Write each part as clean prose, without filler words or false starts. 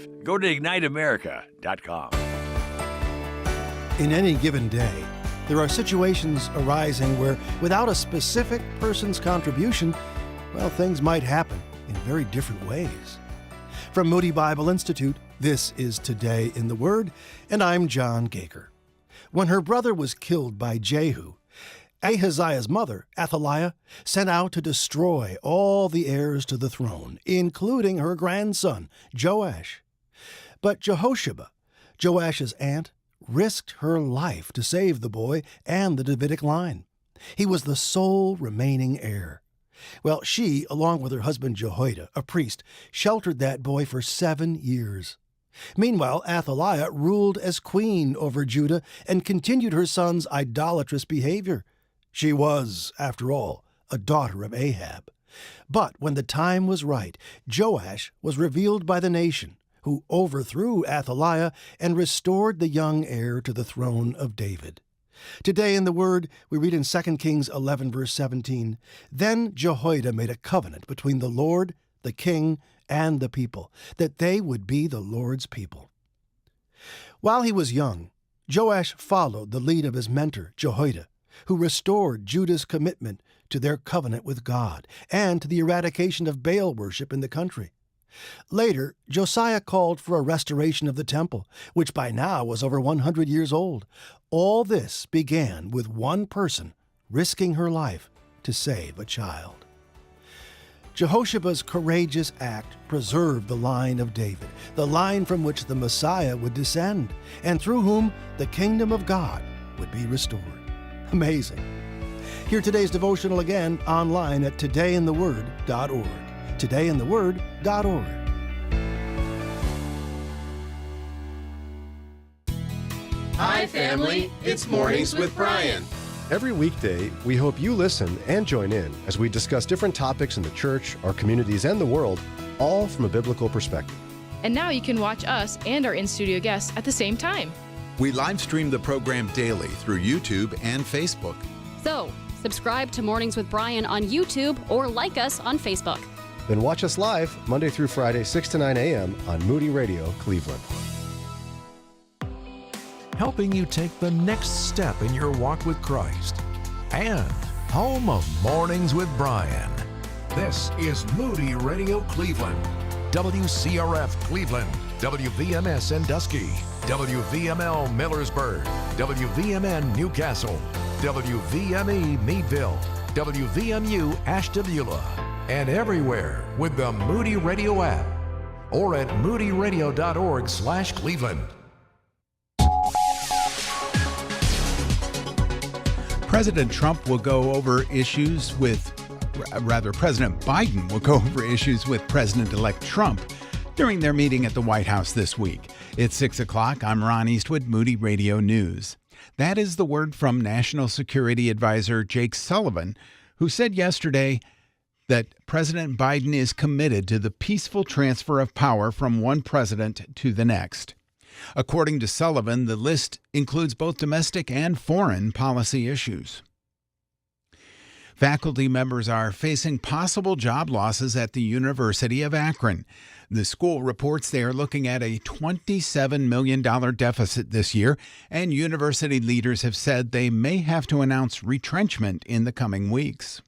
life. Go to IgniteAmerica.com. In any given day, there are situations arising where, without a specific person's contribution, well, things might happen in very different ways. From Moody Bible Institute, this is Today in the Word, and I'm John Gaker. When her brother was killed by Jehu, Ahaziah's mother, Athaliah, sent out to destroy all the heirs to the throne, including her grandson, Joash. But Jehosheba, Joash's aunt, risked her life to save the boy and the Davidic line. He was the sole remaining heir. Well, she, along with her husband Jehoiada, a priest, sheltered that boy for 7 years. Meanwhile, Athaliah ruled as queen over Judah and continued her son's idolatrous behavior. She was, after all, a daughter of Ahab. But when the time was right, Joash was revealed by the nation, who overthrew Athaliah and restored the young heir to the throne of David. Today in the Word, we read in 2 Kings 11, verse 17, "Then Jehoiada made a covenant between the Lord, the king, and the people, that they would be the Lord's people." While he was young, Joash followed the lead of his mentor, Jehoiada, who restored Judah's commitment to their covenant with God and to the eradication of Baal worship in the country. Later, Josiah called for a restoration of the temple, which by now was over 100 years old. All this began with one person risking her life to save a child. Jehoshaba's courageous act preserved the line of David, the line from which the Messiah would descend, and through whom the kingdom of God would be restored. Amazing. Hear today's devotional again online at todayintheword.org. todayintheword.org. Hi, family. It's Mornings with Brian. Every weekday, we hope you listen and join in as we discuss different topics in the church, our communities, and the world, all from a biblical perspective. And now you can watch us and our in-studio guests at the same time. We live stream the program daily through YouTube and Facebook. So, subscribe to Mornings with Brian on YouTube or like us on Facebook. Then watch us live Monday through Friday, 6 to 9 a.m. on Moody Radio, Cleveland. Helping you take the next step in your walk with Christ. And home of Mornings with Brian. This is Moody Radio Cleveland. WCRF Cleveland. WVMS Sandusky. WVML Millersburg. WVMN Newcastle. WVME Meadville. WVMU Ashtabula. And everywhere with the Moody Radio app or at moodyradio.org/Cleveland. President Biden will go over issues with President-elect Trump during their meeting at the White House this week. It's 6 o'clock. I'm Ron Eastwood, Moody Radio News. That is the word from National Security Advisor Jake Sullivan, who said yesterday that President Biden is committed to the peaceful transfer of power from one president to the next. According to Sullivan, the list includes both domestic and foreign policy issues. Faculty members are facing possible job losses at the University of Akron. The school reports they are looking at a $27 million deficit this year, and university leaders have said they may have to announce retrenchment in the coming weeks.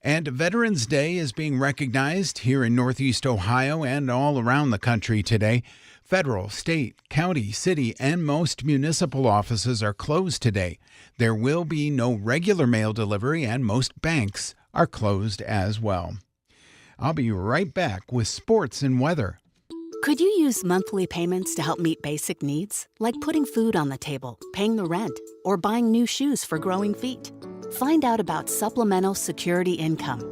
And Veterans Day is being recognized here in Northeast Ohio and all around the country today. Federal, state, county, city, and most municipal offices are closed today. There will be no regular mail delivery, and most banks are closed as well. I'll be right back with sports and weather. Could you use monthly payments to help meet basic needs, like putting food on the table, paying the rent, or buying new shoes for growing feet? Find out about supplemental security income.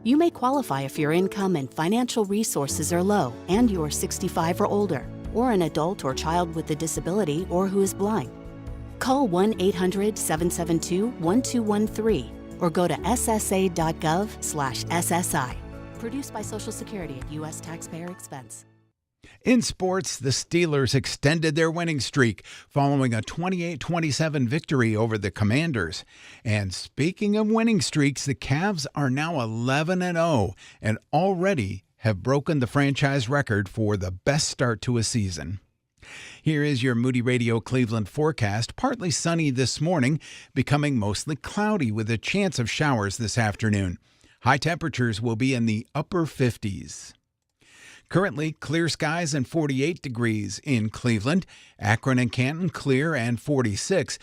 You may qualify if your income and financial resources are low and you are 65 or older, or an adult or child with a disability or who is blind. Call 1-800-772-1213 or go to ssa.gov/SSI. Produced by Social Security at U.S. taxpayer expense. In sports, the Steelers extended their winning streak following a 28-27 victory over the Commanders. And speaking of winning streaks, the Cavs are now 11-0 and already have broken the franchise record for the best start to a season. Here is your Moody Radio Cleveland forecast. Partly sunny this morning, becoming mostly cloudy with a chance of showers this afternoon. High temperatures will be in the upper 50s. Currently, clear skies and 48 degrees in Cleveland. Akron and Canton, clear and 46.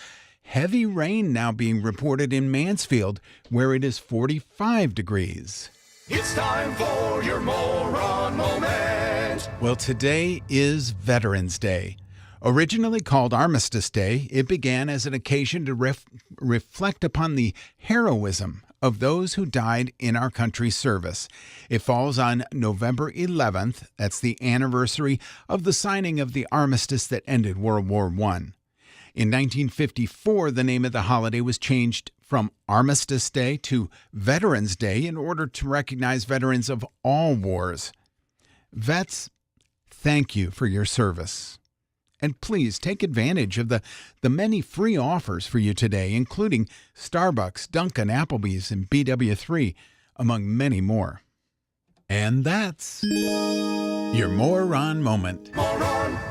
Heavy rain now being reported in Mansfield, where it is 45 degrees. It's time for your moron moment. Well, today is Veterans Day. Originally called Armistice Day, it began as an occasion to reflect upon the heroism of those who died in our country's service. It falls on November 11th. That's the anniversary of the signing of the armistice that ended World War I. In 1954, the name of the holiday was changed from Armistice Day to Veterans Day in order to recognize veterans of all wars. Vets, thank you for your service. And please take advantage of the many free offers for you today, including Starbucks, Dunkin', Applebee's, and BW3, among many more. And that's your Moron Moment.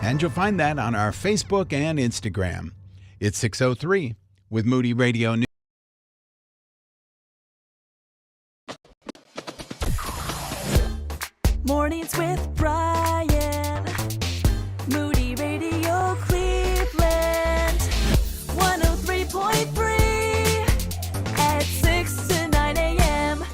And you'll find that on our Facebook and Instagram. It's 6:03 with Moody Radio News. Mornings with Brian. Moody Radio Cleveland. 103.3 at 6 to 9 a.m.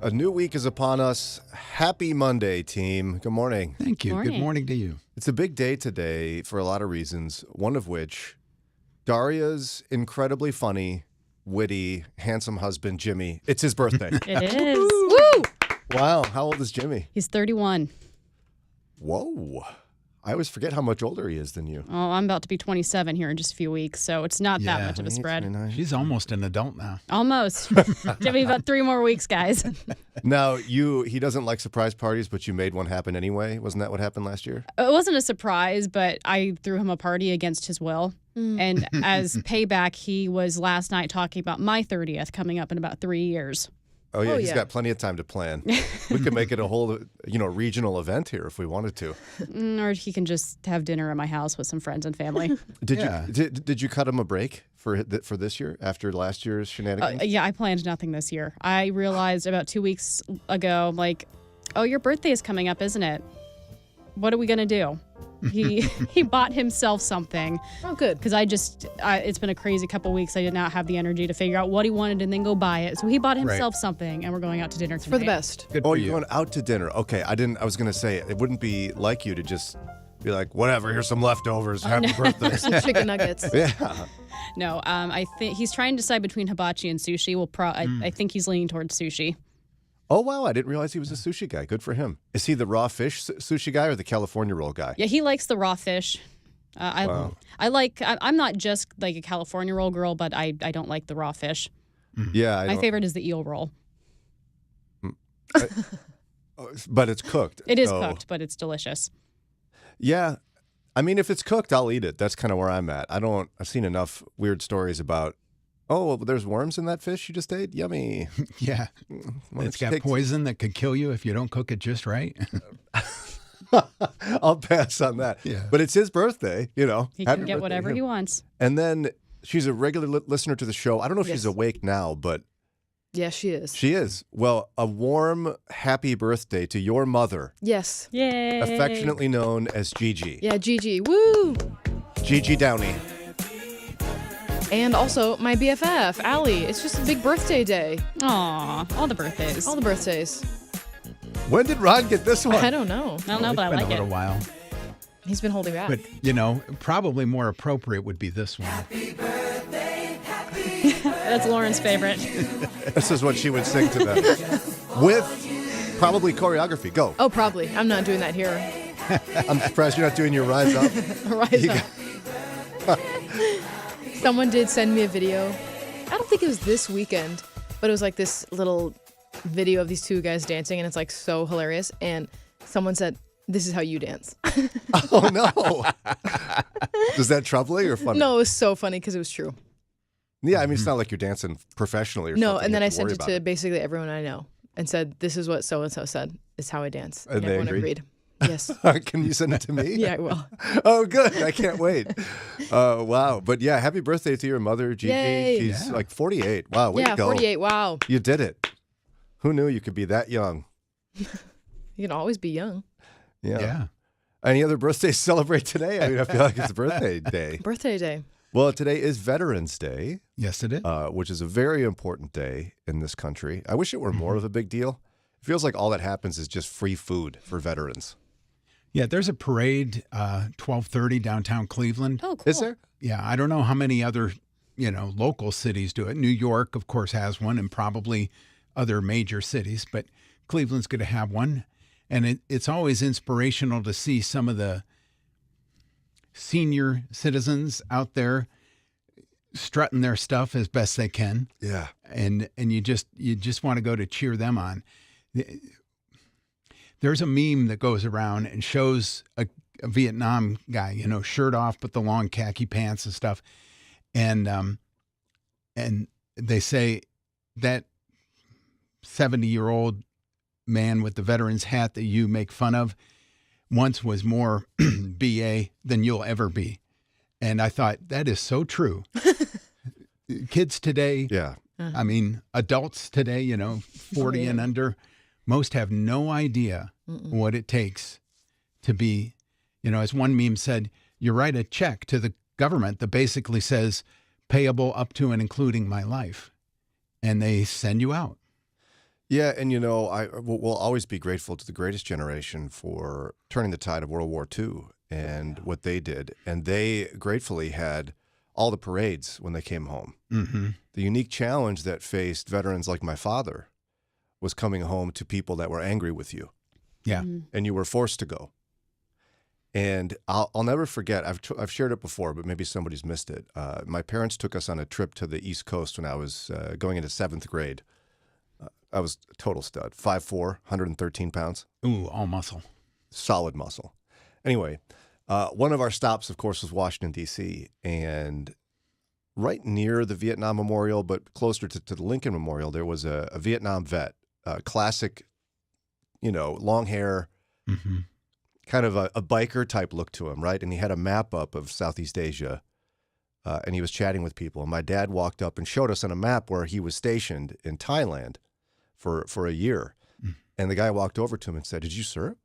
A new week is upon us. Happy Monday, team. Good morning. Thank you. Morning. Good morning to you. It's a big day today for a lot of reasons, one of which, Daria's incredibly funny, witty, handsome husband, Jimmy. It's his birthday. It is. Woo! Wow. How old is Jimmy? He's 31. Whoa. I always forget how much older he is than you. Oh, I'm about to be 27 here in just a few weeks, so it's not that much of a spread. 29. She's almost an adult now. Almost. Give me about 3 more weeks, guys. Now, he doesn't like surprise parties, but you made one happen anyway. Wasn't that what happened last year? It wasn't a surprise, but I threw him a party against his will. And as payback, he was last night talking about my 30th coming up in about 3 years. Oh, yeah. He's got plenty of time to plan. We could make it a whole, regional event here if we wanted to. Or he can just have dinner at my house with some friends and family. Did you cut him a break for this year after last year's shenanigans? Yeah, I planned nothing this year. I realized about 2 weeks ago, oh, your birthday is coming up, isn't it? What are we going to do? He bought himself something. Oh, good. Because it's been a crazy couple weeks. I did not have the energy to figure out what he wanted and then go buy it. So he bought himself something, and we're going out to dinner tonight. For the best. Good Oh, for you're you. going out to dinner. Okay, I was going to say, it wouldn't be like you to just be like, whatever, here's some leftovers. Happy birthday. Some chicken nuggets. Yeah. No, I think he's trying to decide between hibachi and sushi. I think he's leaning towards sushi. Oh, wow, I didn't realize he was a sushi guy. Good for him. Is he the raw fish sushi guy or the California roll guy? Yeah, he likes the raw fish. Wow. I'm not just like a California roll girl, but I don't like the raw fish. Yeah. My favorite is the eel roll. But it's cooked. It is cooked, but it's delicious. Yeah. I mean, if it's cooked, I'll eat it. That's kind of where I'm at. I've seen enough weird stories about, well, there's worms in that fish you just ate? Yummy. Yeah. It's got poison that could kill you if you don't cook it just right. I'll pass on that. Yeah. But it's his birthday, He can get whatever he wants. And then she's a regular listener to the show. I don't know if she's awake now, but Yeah, she is. she is. Well, a warm, happy birthday to your mother, Yes. Yay. affectionately known as Gigi. Yeah, Gigi. Woo! Gigi Downey. And also my BFF, Allie. It's just a big birthday day. Aw, all the birthdays. All the birthdays. When did Ron get this one? I don't know. I don't know, but I It's been like a little it. while. He's been holding back. But, probably more appropriate would be this one. That's Lauren's favorite. This is what she would sing to them. With probably choreography. Go. Oh, probably. I'm not doing that here. I'm surprised you're not doing your Rise Up. Rise up. Someone did send me a video. I don't think it was this weekend, but it was like this little video of these two guys dancing, and it's like so hilarious. And someone said, "This is how you dance." Oh, no. Is that troubling or funny? No, it was so funny because it was true. Yeah, I mean, it's not like you're dancing professionally or No, something. and then You I have to sent worry it about to basically everyone I know and said, "This is what so-and-so said. It's how I dance." And they everyone agreed? Yes. Can you send it to me? Yeah, I will. Oh, good. I can't wait. Wow. But yeah, happy birthday to your mother, Gigi. Yay. She's like 48. Wow, way to go. 48. Wow. You did it. Who knew you could be that young? You can always be young. Yeah. Any other birthdays to celebrate today? I mean, I feel like it's birthday day. Birthday day. Well, today is Veterans Day. Yes, it is. Which is a very important day in this country. I wish it were more of a big deal. It feels like all that happens is just free food for veterans. Yeah, there's a parade, 12:30 downtown Cleveland. Oh, cool. Is there? Yeah, I don't know how many other, local cities do it. New York, of course, has one, and probably other major cities, but Cleveland's going to have one. And it's always inspirational to see some of the senior citizens out there strutting their stuff as best they can. Yeah. And you just want to go to cheer them on. There's a meme that goes around and shows a Vietnam guy, shirt off, but the long khaki pants and stuff. And they say that 70-year-old man with the veteran's hat that you make fun of once was more BA than you'll ever be. And I thought, that is so true. Kids today, I mean, adults today, 40 and under, most have no idea what it takes to be, as one meme said, you write a check to the government that basically says payable up to and including my life, and they send you out. Yeah, and we'll always be grateful to the greatest generation for turning the tide of World War II and what they did. And they gratefully had all the parades when they came home. Mm-hmm. The unique challenge that faced veterans like my father was coming home to people that were angry with you. Yeah. And you were forced to go. And I'll never forget, I've shared it before, but maybe somebody's missed it. My parents took us on a trip to the East Coast when I was going into 7th grade. I was a total stud, 5'4", 113 pounds. Ooh, all muscle. Solid muscle. Anyway, one of our stops, of course, was Washington, D.C., and right near the Vietnam Memorial, but closer to the Lincoln Memorial, there was a Vietnam vet, classic, long hair, kind of a biker type look to him, right? And he had a map up of Southeast Asia, and he was chatting with people. And my dad walked up and showed us on a map where he was stationed in Thailand for a year. And the guy walked over to him and said, "Did you serve?"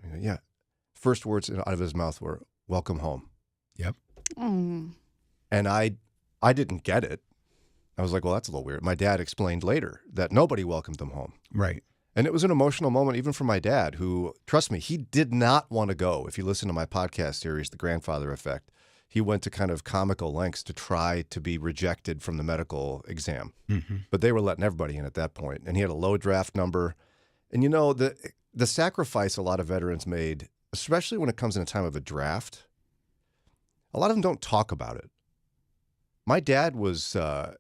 And he go, "Yeah." First words out of his mouth were, "Welcome home." Yep. Mm. And I didn't get it. I was like, well, that's a little weird. My dad explained later that nobody welcomed them home. Right. And it was an emotional moment even for my dad, who, trust me, he did not want to go. If you listen to my podcast series, The Grandfather Effect, he went to kind of comical lengths to try to be rejected from the medical exam. But they were letting everybody in at that point. And he had a low draft number. And the sacrifice a lot of veterans made, especially when it comes in a time of a draft, a lot of them don't talk about it. My dad was,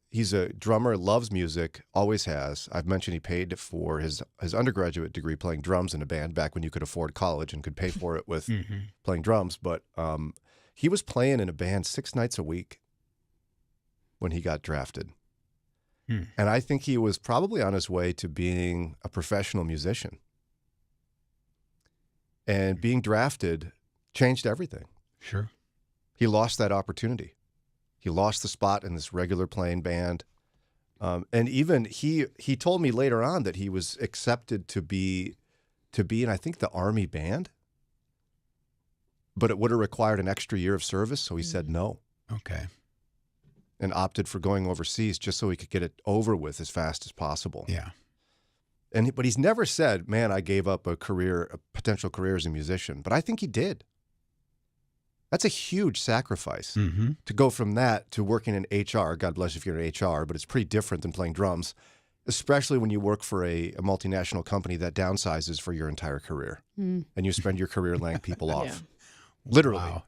he's a drummer, loves music, always has. I've mentioned he paid for his undergraduate degree playing drums in a band back when you could afford college and could pay for it with playing drums. But he was playing in a band 6 nights a week when he got drafted. And I think he was probably on his way to being a professional musician. And being drafted changed everything. Sure. He lost that opportunity. He lost the spot in this regular playing band. And even he told me later on that he was accepted to be in, I think, the Army band. But it would have required an extra year of service, so he said no. Okay. And opted for going overseas just so he could get it over with as fast as possible. Yeah. But he's never said, man, I gave up a potential career as a musician. But I think he did. That's a huge sacrifice to go from that to working in HR. God bless you if you're in HR, but it's pretty different than playing drums, especially when you work for a multinational company that downsizes for your entire career. And you spend your career laying people off. Yeah. Literally. Wow.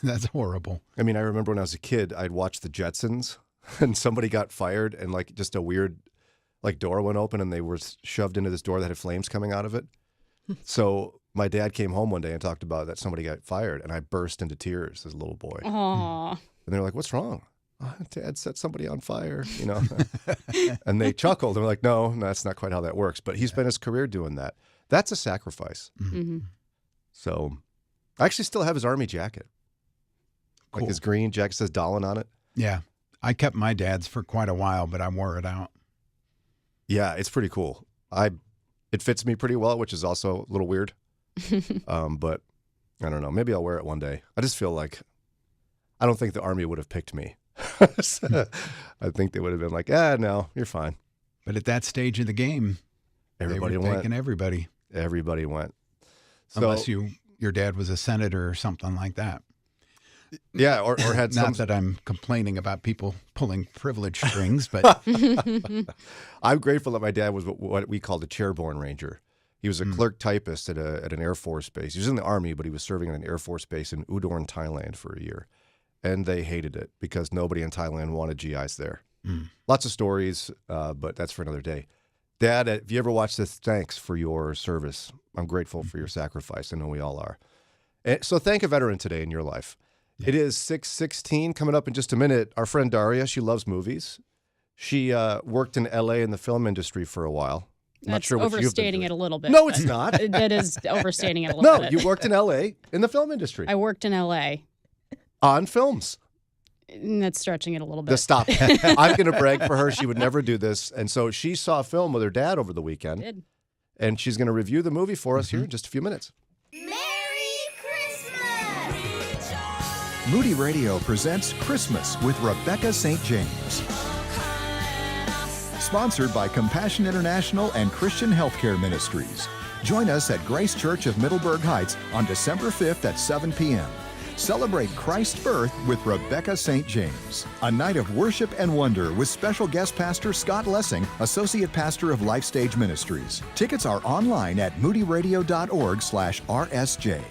That's horrible. I mean, I remember when I was a kid, I'd watch the Jetsons and somebody got fired and like just a weird door went open and they were shoved into this door that had flames coming out of it. So my dad came home one day and talked about that somebody got fired, and I burst into tears as a little boy. Aww. And they're like, "What's wrong?" "Oh, Dad set somebody on fire, And they chuckled. They're like, no, that's not quite how that works. But he spent his career doing that. That's a sacrifice. So I actually still have his Army jacket. Cool. Like his green jacket says Dallin on it. Yeah. I kept my dad's for quite a while, but I wore it out. Yeah, it's pretty cool. It fits me pretty well, which is also a little weird. But I don't know. Maybe I'll wear it one day. I just feel like I don't think the Army would have picked me. I think they would have been like, no, you're fine. But at that stage of the game, everybody they were went. taking everybody. Everybody went. So, unless your dad was a senator or something like that. Yeah, or had Not that I'm complaining about people pulling privilege strings, but I'm grateful that my dad was what we called a chairborne ranger. He was a clerk typist at an Air Force base. He was in the Army, but he was serving at an Air Force base in Udon, Thailand for a year. And they hated it because nobody in Thailand wanted GIs there. Lots of stories, but that's for another day. Dad, if you ever watch this, thanks for your service. I'm grateful for your sacrifice. I know we all are. And so thank a veteran today in your life. Yeah. It is 6:16 coming up in just a minute. Our friend Daria, she loves movies. She worked in L.A. in the film industry for a while. That's sure overstating it a little bit. No, it's not. That is overstating it a little bit. No, you worked in L.A. in the film industry. I worked in L.A. on films. That's stretching it a little bit. Stop. I'm going to brag for her. She would never do this. And so she saw a film with her dad over the weekend. Did. And she's going to review the movie for us here in just a few minutes. Moody Radio presents Christmas with Rebecca St. James. sponsored by Compassion International and Christian Healthcare Ministries. Join us at Grace Church of Middleburg Heights on December 5th at 7 p.m. Celebrate Christ's birth with Rebecca St. James. A night of worship and wonder with special guest pastor Scott Lessing, Associate Pastor of Life Stage Ministries. Tickets are online at moodyradio.org/RSJ.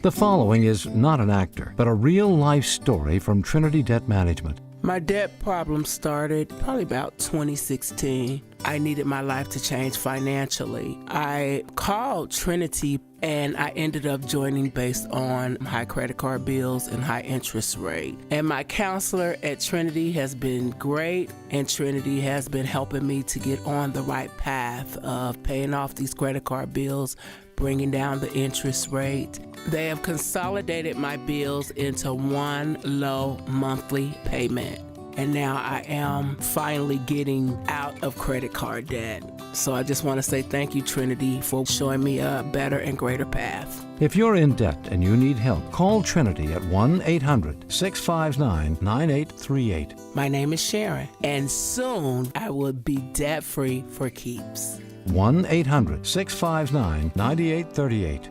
The following is not an actor, but a real-life story from Trinity Debt Management. My debt problem started probably about 2016. I needed my life to change financially. I called Trinity and I ended up joining based on high credit card bills and high interest rate. And my counselor at Trinity has been great, and Trinity has been helping me to get on the right path of paying off these credit card bills, bringing down the interest rate. They have consolidated my bills into one low monthly payment. And now I am finally getting out of credit card debt. So I just want to say thank you, Trinity, for showing me a better and greater path. If you're in debt and you need help, call Trinity at 1-800-659-9838. My name is Sharon, and soon I will be debt-free for keeps. 1-800-659-9838.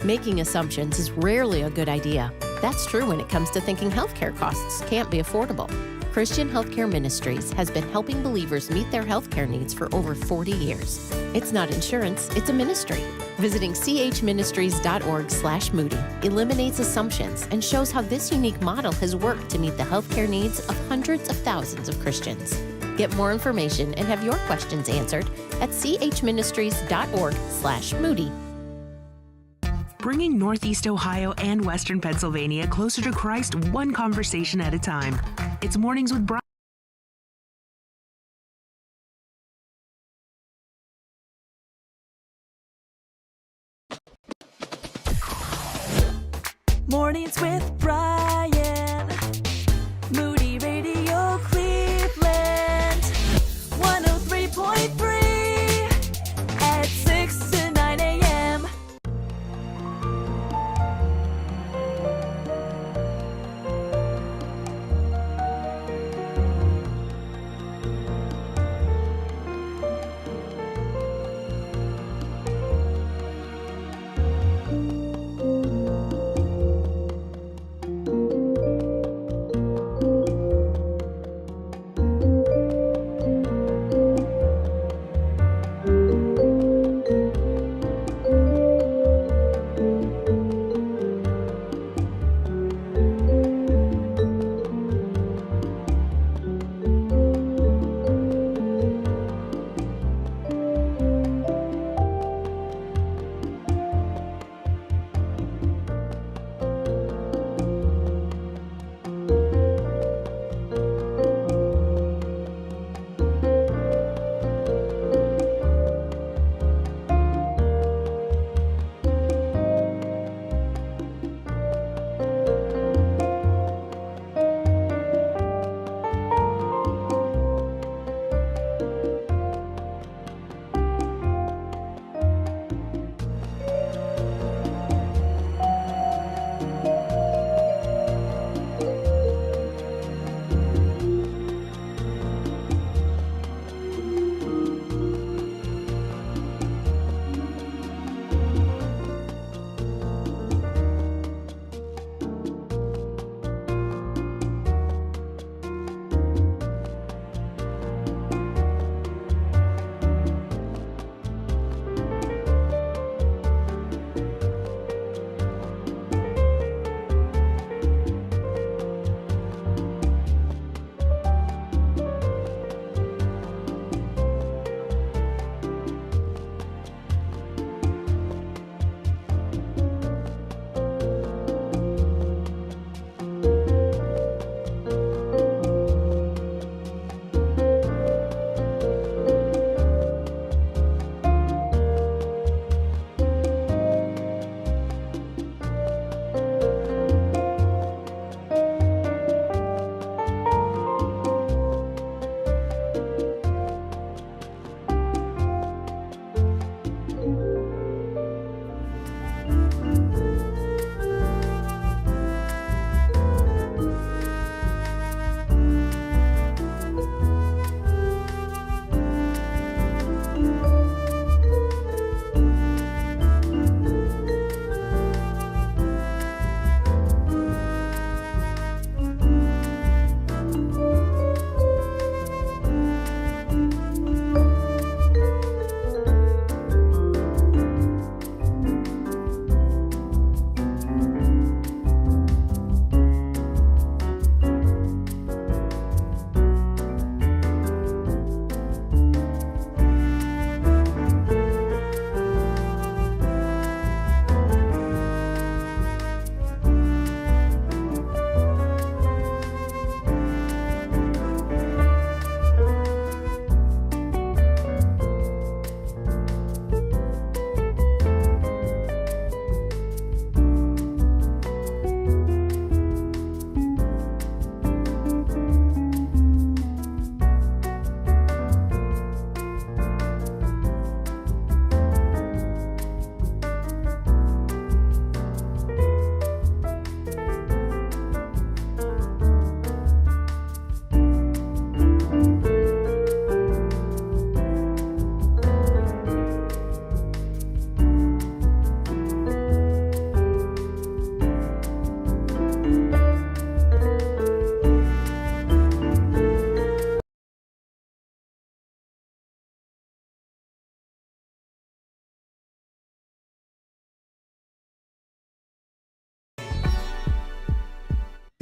Making assumptions is rarely a good idea. That's true when it comes to thinking healthcare costs can't be affordable. Christian Healthcare Ministries has been helping believers meet their healthcare needs for over 40 years. It's not insurance, it's a ministry. Visiting chministries.org/Moody eliminates assumptions and shows how this unique model has worked to meet the healthcare needs of hundreds of thousands of Christians. Get more information and have your questions answered at chministries.org/Moody. Bringing Northeast Ohio and Western Pennsylvania closer to Christ one conversation at a time. It's Mornings with Brian. Mornings with Brian. Moody Radio Cleveland. 103.3 at 6 to 9 a.m.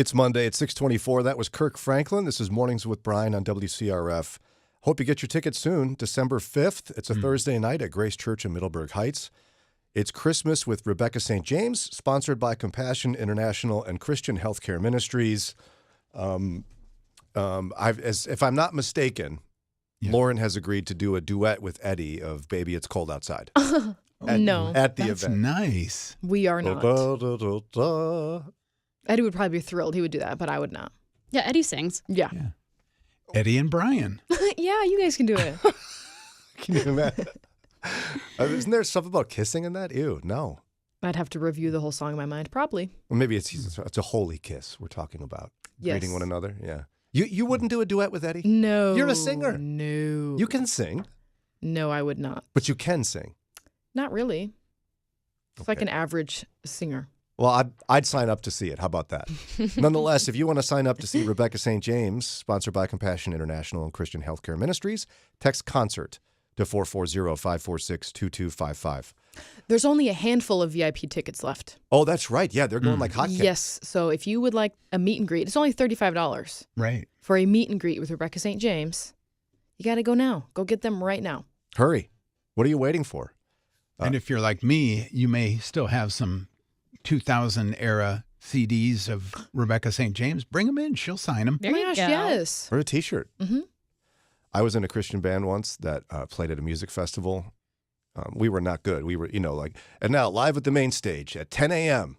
It's Monday at 6:24. That was Kirk Franklin. This is Mornings with Brian on WCRF. Hope you get your tickets soon. December 5th. It's a Thursday night at Grace Church in Middleburg Heights. It's Christmas with Rebecca St. James, sponsored by Compassion International and Christian Healthcare Ministries. If I'm not mistaken, Lauren has agreed to do a duet with Eddie of "Baby It's Cold Outside." No. At the That's event. nice. We are not. Da, da, da, da. Eddie would probably be thrilled. He would do that, but I would not. Yeah, Eddie sings. Yeah. Eddie and Brian. Yeah, you guys can do it. Can you imagine? Isn't there stuff about kissing in that? Ew, no. I'd have to review the whole song in my mind, probably. Well, maybe it's a holy kiss we're talking about. Yes. Greeting one another. Yeah. You wouldn't do a duet with Eddie? No. You're a singer. No. You can sing. No, I would not. But you can sing. Not really. It's like an average singer. Well, I'd sign up to see it. How about that? Nonetheless, if you want to sign up to see Rebecca St. James, sponsored by Compassion International and Christian Healthcare Ministries, text CONCERT to 440-546-2255. There's only a handful of VIP tickets left. Oh, that's right. Yeah, they're going like hotcakes. Yes. So if you would like a meet and greet, it's only $35. Right. For a meet and greet with Rebecca St. James, you got to go now. Go get them right now. Hurry. What are you waiting for? And if you're like me, you may still have some 2000 era CDs of Rebecca St. James. Bring them in. She'll sign them. Oh my gosh, yes. Or a T-shirt. Mm-hmm. I was in a Christian band once that played at a music festival. We were not good. We were, and now live at the main stage at 10 a.m.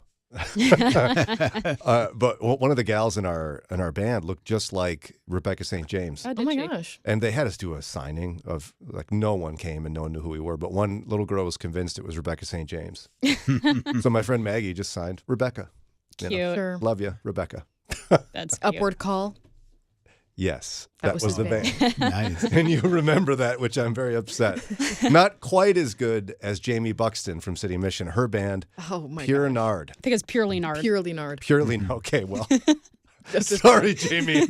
But one of the gals in our band looked just like Rebecca St. James. Oh my gosh. And they had us do a signing of, no one came and no one knew who we were. But one little girl was convinced it was Rebecca St. James. So my friend Maggie just signed Rebecca. Cute. Sure. Love you, Rebecca. That's cute. Upward Call. Yes, That was was the his band. Nice. And you remember that, which I'm very upset. Not quite as good as Jamie Buxton from City Mission. Her band, Oh my Pure gosh. Nard. I think it's Purely Nard. Purely Nard. Purely, okay, well. Just as Sorry, Jamie.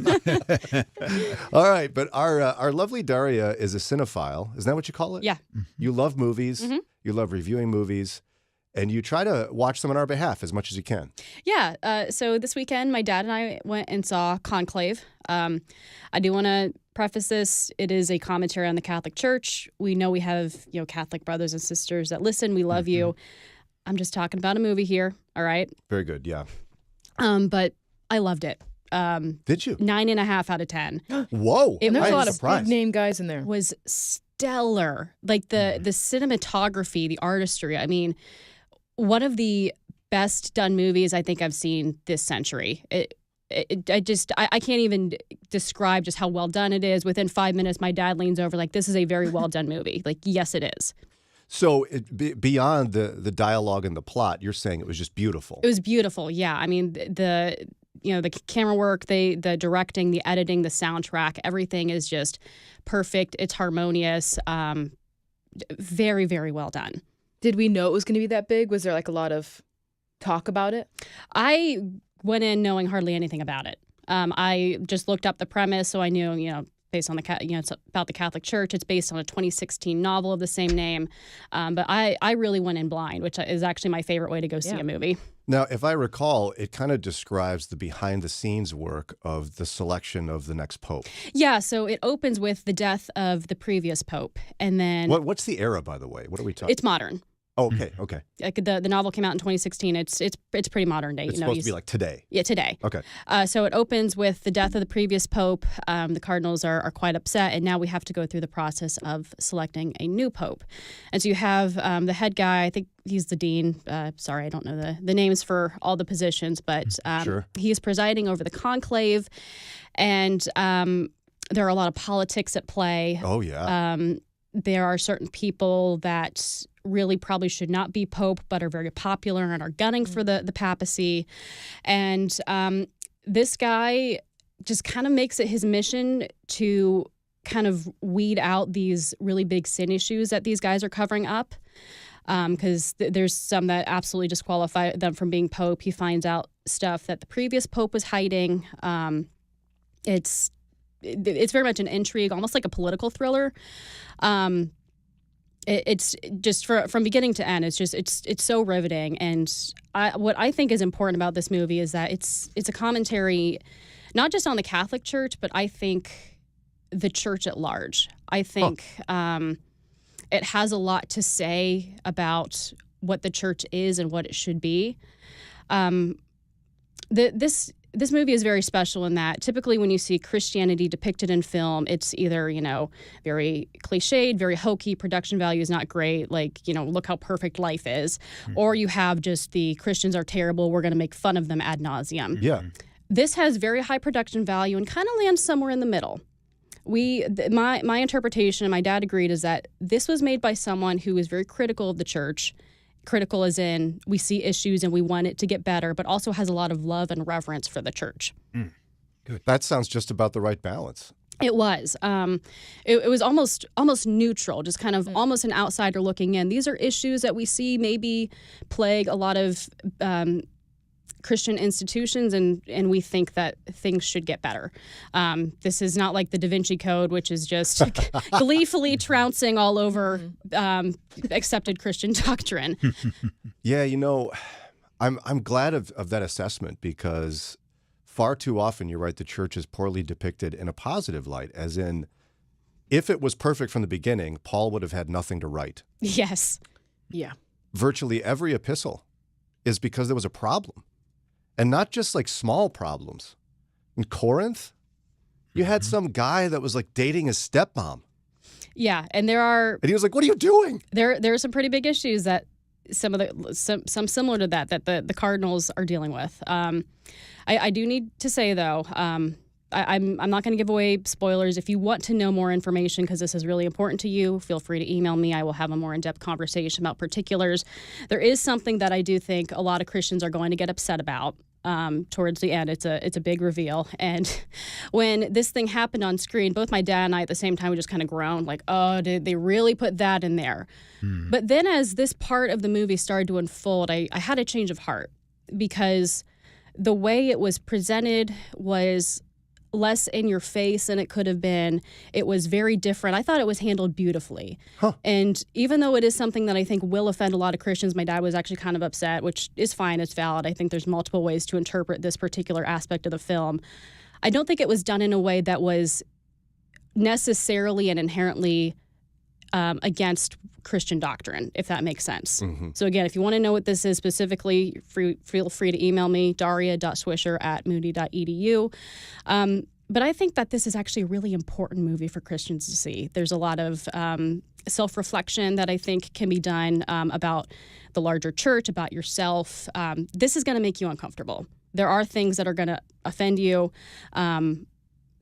All right, but our lovely Daria is a cinephile. Isn't that what you call it? Yeah. You love movies. You love reviewing movies. And you try to watch them on our behalf as much as you can. Yeah. So this weekend, my dad and I went and saw Conclave. I do want to preface this. It is a commentary on the Catholic Church. We know we have, Catholic brothers and sisters that listen. We love you. I'm just talking about a movie here. All right. Very good. Yeah. But I loved it. Did you? 9.5 out of 10. Whoa. And there's I a am lot of surprised. big name guys in there. Was stellar. Like the cinematography, the artistry. I mean, one of the best done movies I think I've seen this century. I can't even describe just how well done it is. Within 5 minutes, my dad leans over like, this is a very well done movie. Like, yes, it is. So beyond the dialogue and the plot, you're saying it was just beautiful. It was beautiful. Yeah. I mean, the camera work, the directing, the editing, the soundtrack, everything is just perfect. It's harmonious. Very, very well done. Did we know it was going to be that big? Was there like a lot of talk about it? I went in knowing hardly anything about it. I just looked up the premise, so I knew, based on it's about the Catholic Church. It's based on a 2016 novel of the same name. But I really went in blind, which is actually my favorite way to go see a movie. Now, if I recall, it kind of describes the behind-the-scenes work of the selection of the next pope. Yeah, so it opens with the death of the previous pope, and then What's the era, by the way? What are we talking? it's modern. Oh, okay. Like the novel came out in 2016. It's pretty modern day. It's supposed to be like today. Yeah, today. Okay. So it opens with the death of the previous pope. The cardinals are quite upset, and now we have to go through the process of selecting a new pope. And so you have the head guy. I think he's the dean. Sorry, I don't know the names for all the positions, but Sure. he is presiding over the conclave, and there are a lot of politics at play. Oh yeah. There are certain people that really probably should not be pope, but are very popular and are gunning for the papacy. And this guy just kind of makes it his mission to kind of weed out these really big sin issues that these guys are covering up. Because there's some that absolutely disqualify them from being pope. He finds out stuff that the previous pope was hiding. It's very much an intrigue, almost like a political thriller. It's just from beginning to end. It's so riveting. And what I think is important about this movie is that it's a commentary, not just on the Catholic Church, but I think the church at large. I think it has a lot to say about what the church is and what it should be. This movie is very special in that typically when you see Christianity depicted in film, it's either, very cliched, very hokey, production value is not great, like, look how perfect life is. Or you have just the Christians are terrible, we're going to make fun of them ad nauseum. Yeah. This has very high production value and kind of lands somewhere in the middle. My interpretation, and my dad agreed, is that this was made by someone who is very critical of the church. Critical as in we see issues and we want it to get better, but also has a lot of love and reverence for the church. Good. That sounds just about the right balance. It was. It was almost neutral, just kind of almost an outsider looking in. These are issues that we see maybe plague a lot of Christian institutions, and we think that things should get better. This is not like the Da Vinci Code, which is just gleefully trouncing all over accepted Christian doctrine. Yeah, I'm glad of that assessment, because far too often, you're right, the church is poorly depicted in a positive light, as in, if it was perfect from the beginning, Paul would have had nothing to write. Yes. Yeah. Virtually every epistle is because there was a problem. And not just like small problems. In Corinth, you had some guy that was like dating his stepmom. Yeah, and and he was like, "What are you doing?" There are some pretty big issues that some similar to that the Cardinals are dealing with. I do need to say though, I'm not going to give away spoilers. If you want to know more information, because this is really important to you, feel free to email me. I will have a more in-depth conversation about particulars. There is something that I do think a lot of Christians are going to get upset about. Towards the end, it's a big reveal. And when this thing happened on screen, both my dad and I at the same time we just kind of groaned, like, oh, did they really put that in there? But then as this part of the movie started to unfold, I had a change of heart, because the way it was presented was less in your face than it could have been. It was very different. I thought it was handled beautifully. And even though it is something that I think will offend a lot of Christians, my dad was actually kind of upset, which is fine. It's valid. I think there's multiple ways to interpret this particular aspect of the film. I don't think it was done in a way that was necessarily and inherently against Christian doctrine, if that makes sense. So again, if you want to know what this is specifically, feel free to email me, daria.swisher@moody.edu. But I think that this is actually a really important movie for Christians to see. There's a lot of self-reflection that I think can be done about the larger church, about yourself. This is going to make you uncomfortable. There are things that are going to offend you.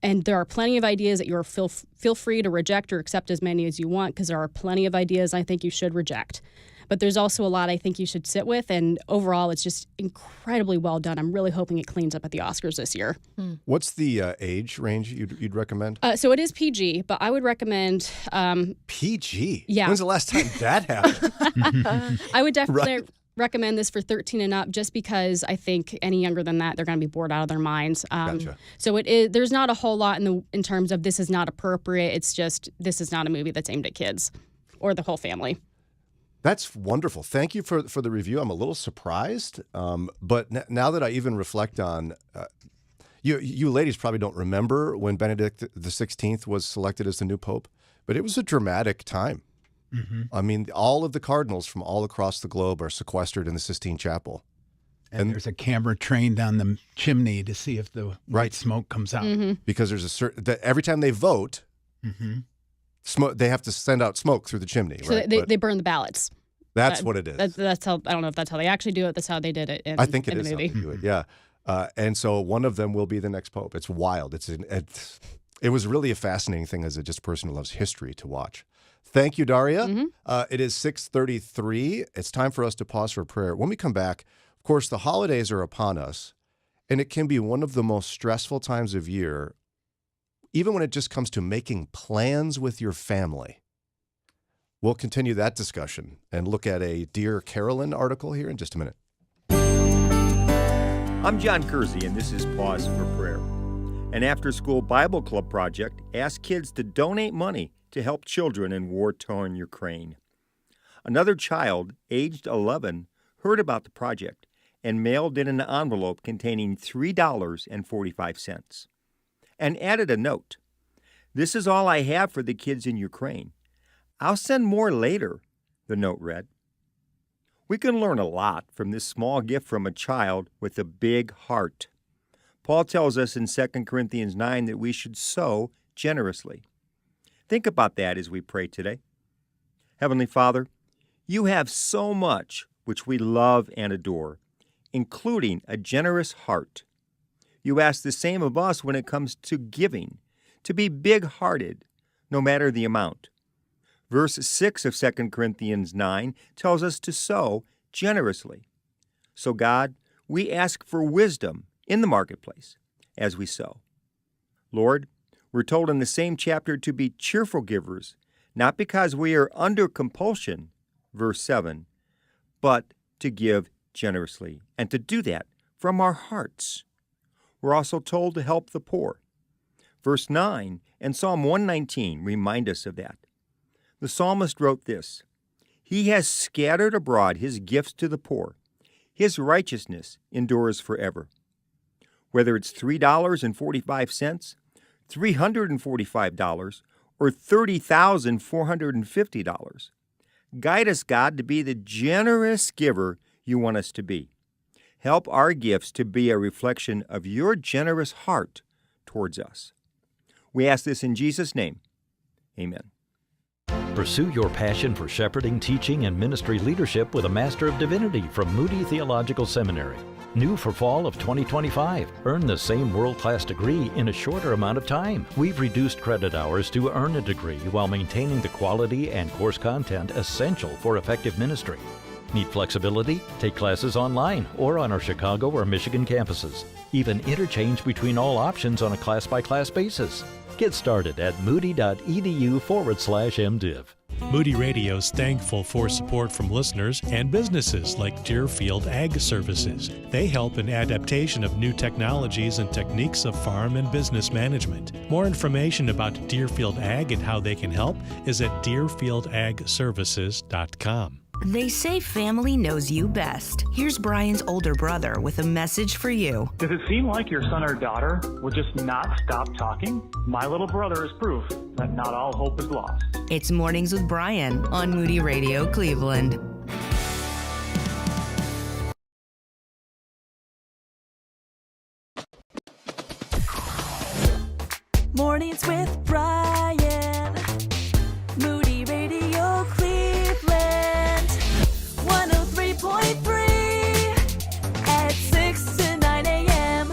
And there are plenty of ideas that you're feel free to reject or accept as many as you want, because there are plenty of ideas I think you should reject. But there's also a lot I think you should sit with, and overall it's just incredibly well done. I'm really hoping it cleans up at the Oscars this year. What's the age range you'd recommend? So it is PG, but I would recommend... PG? Yeah. When's the last time that happened? I would definitely... recommend this for 13 and up, just because I think any younger than that, they're going to be bored out of their minds. Gotcha. So there's not a whole lot in terms of this is not appropriate. It's just this is not a movie that's aimed at kids or the whole family. That's wonderful. Thank you for the review. I'm a little surprised, but now that I even reflect on, you ladies probably don't remember when Benedict XVI was selected as the new pope, but it was a dramatic time. I mean, all of the cardinals from all across the globe are sequestered in the Sistine Chapel. And there's a camera trained down the chimney to see if the white smoke comes out. Because there's every time they vote, smoke, they have to send out smoke through the chimney. So right? they burn the ballots. That's what it is. That's how, I don't know if that's how they actually do it. That's how they did it in, I think it in is the movie. how they do it, yeah. And so one of them will be the next pope. It's wild. It was really a fascinating thing as just a person who loves history to watch. Thank you, Daria. It is 6:33. It's time for us to pause for prayer. When we come back, of course, the holidays are upon us, and it can be one of the most stressful times of year, even when it just comes to making plans with your family. We'll continue that discussion and look at a Dear Carolyn article here in just a minute. I'm John Kersey, and this is Pause for Prayer. An after-school Bible Club project asks kids to donate money to help children in war-torn Ukraine. Another child, aged 11, heard about the project and mailed in an envelope containing $3.45 and added a note. "This is all I have for the kids in Ukraine. I'll send more later," the note read. We can learn a lot from this small gift from a child with a big heart. Paul tells us in 2 Corinthians 9 that we should sow generously. Think about that as we pray today. Heavenly Father, you have so much which we love and adore, including a generous heart. You ask the same of us when it comes to giving, to be big-hearted, no matter the amount. Verse 6 of 2 Corinthians 9 tells us to sow generously. So God, we ask for wisdom in the marketplace as we sow. Lord, we're told in the same chapter to be cheerful givers, not because we are under compulsion, verse 7, but to give generously, and to do that from our hearts. We're also told to help the poor. Verse 9 and Psalm 119 remind us of that. The psalmist wrote this, "He has scattered abroad his gifts to the poor. His righteousness endures forever." Whether it's $3.45, $345, or $30,450, guide us, God, to be the generous giver you want us to be. Help our gifts to be a reflection of your generous heart towards us. We ask this in Jesus' name. Amen. Pursue your passion for shepherding, teaching, and ministry leadership with a Master of Divinity from Moody Theological Seminary. New for fall of 2025. Earn the same world-class degree in a shorter amount of time. We've reduced credit hours to earn a degree while maintaining the quality and course content essential for effective ministry. Need flexibility? Take classes online or on our Chicago or Michigan campuses. Even interchange between all options on a class-by-class basis. Get started at moody.edu/MDiv. Moody Radio is thankful for support from listeners and businesses like Deerfield Ag Services. They help in adaptation of new technologies and techniques of farm and business management. More information about Deerfield Ag and how they can help is at deerfieldagservices.com. They say family knows you best. Here's Brian's older brother with a message for you. Does it seem like your son or daughter will just not stop talking? My little brother is proof that not all hope is lost. It's Mornings with Brian on Moody Radio Cleveland. Mornings with Brian. Moody Radio Cleveland. 103.3 at 6 to 9 a.m.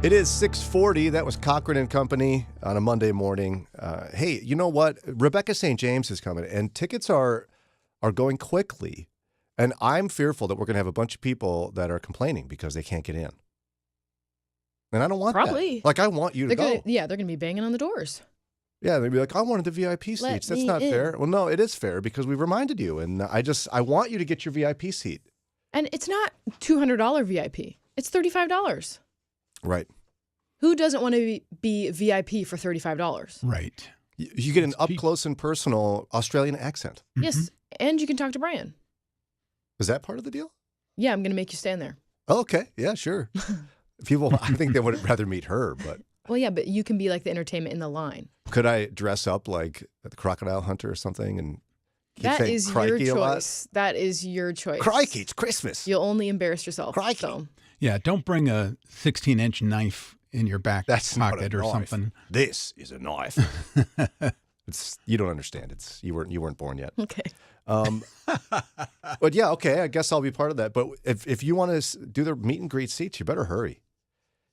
It is 6:40. That was Cochran and Company on a Monday morning. Hey, you know what? Rebecca St. James is coming, and tickets are going quickly. And I'm fearful that we're going to have a bunch of people that are complaining because they can't get in. And I don't want Probably. that. Like, I want you to go. They're going to be banging on the doors. Yeah, they'd be like, I wanted the VIP seats. Let That's me not in. fair. Well, no, it is fair because we reminded you. And I want you to get your VIP seat. And it's not $200 VIP. It's $35. Right. Who doesn't want to be VIP for $35? Right. You get an up-close and personal Australian accent. Yes, and you can talk to Brian. Is that part of the deal? Yeah, I'm going to make you stand there. Oh, okay. Yeah, sure. People, I think they would rather meet her, but... Well, yeah, but you can be like the entertainment in the line. Could I dress up like the crocodile hunter or something and keep That saying is your crikey a lot? choice. That is your choice. Crikey, it's Christmas. You'll only embarrass yourself. Crikey. So. Yeah, don't bring a 16-inch knife in your back pocket or something. This is a knife. You don't understand. You weren't born yet. Okay. But yeah, okay. I guess I'll be part of that. But if you want to do the meet and greet seats, you better hurry.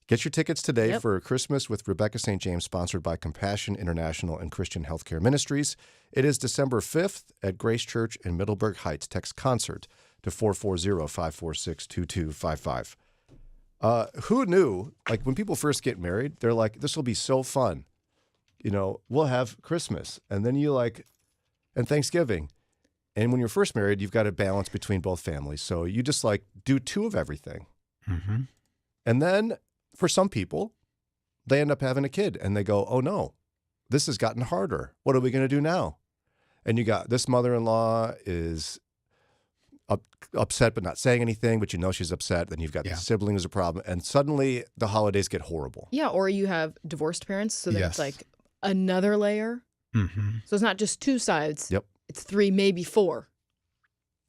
Get your tickets today for Christmas with Rebecca St. James, sponsored by Compassion International and Christian Healthcare Ministries. It is December 5th at Grace Church in Middleburg Heights. Text concert to 440-546-2255. Who knew, like when people first get married, they're like, this will be so fun. You know, we'll have Christmas and then and Thanksgiving. And when you're first married, you've got to balance between both families. So you just like do two of everything. Mm-hmm. And then for some people, they end up having a kid and they go, oh no, this has gotten harder. What are we going to do now? And you got this mother-in-law is upset but not saying anything, but you know she's upset. Then you've got the sibling who's a problem. And suddenly the holidays get horrible. Yeah, or you have divorced parents, so then Yes. it's like another layer. Mm-hmm. So it's not just two sides. Yep. It's 3, maybe 4.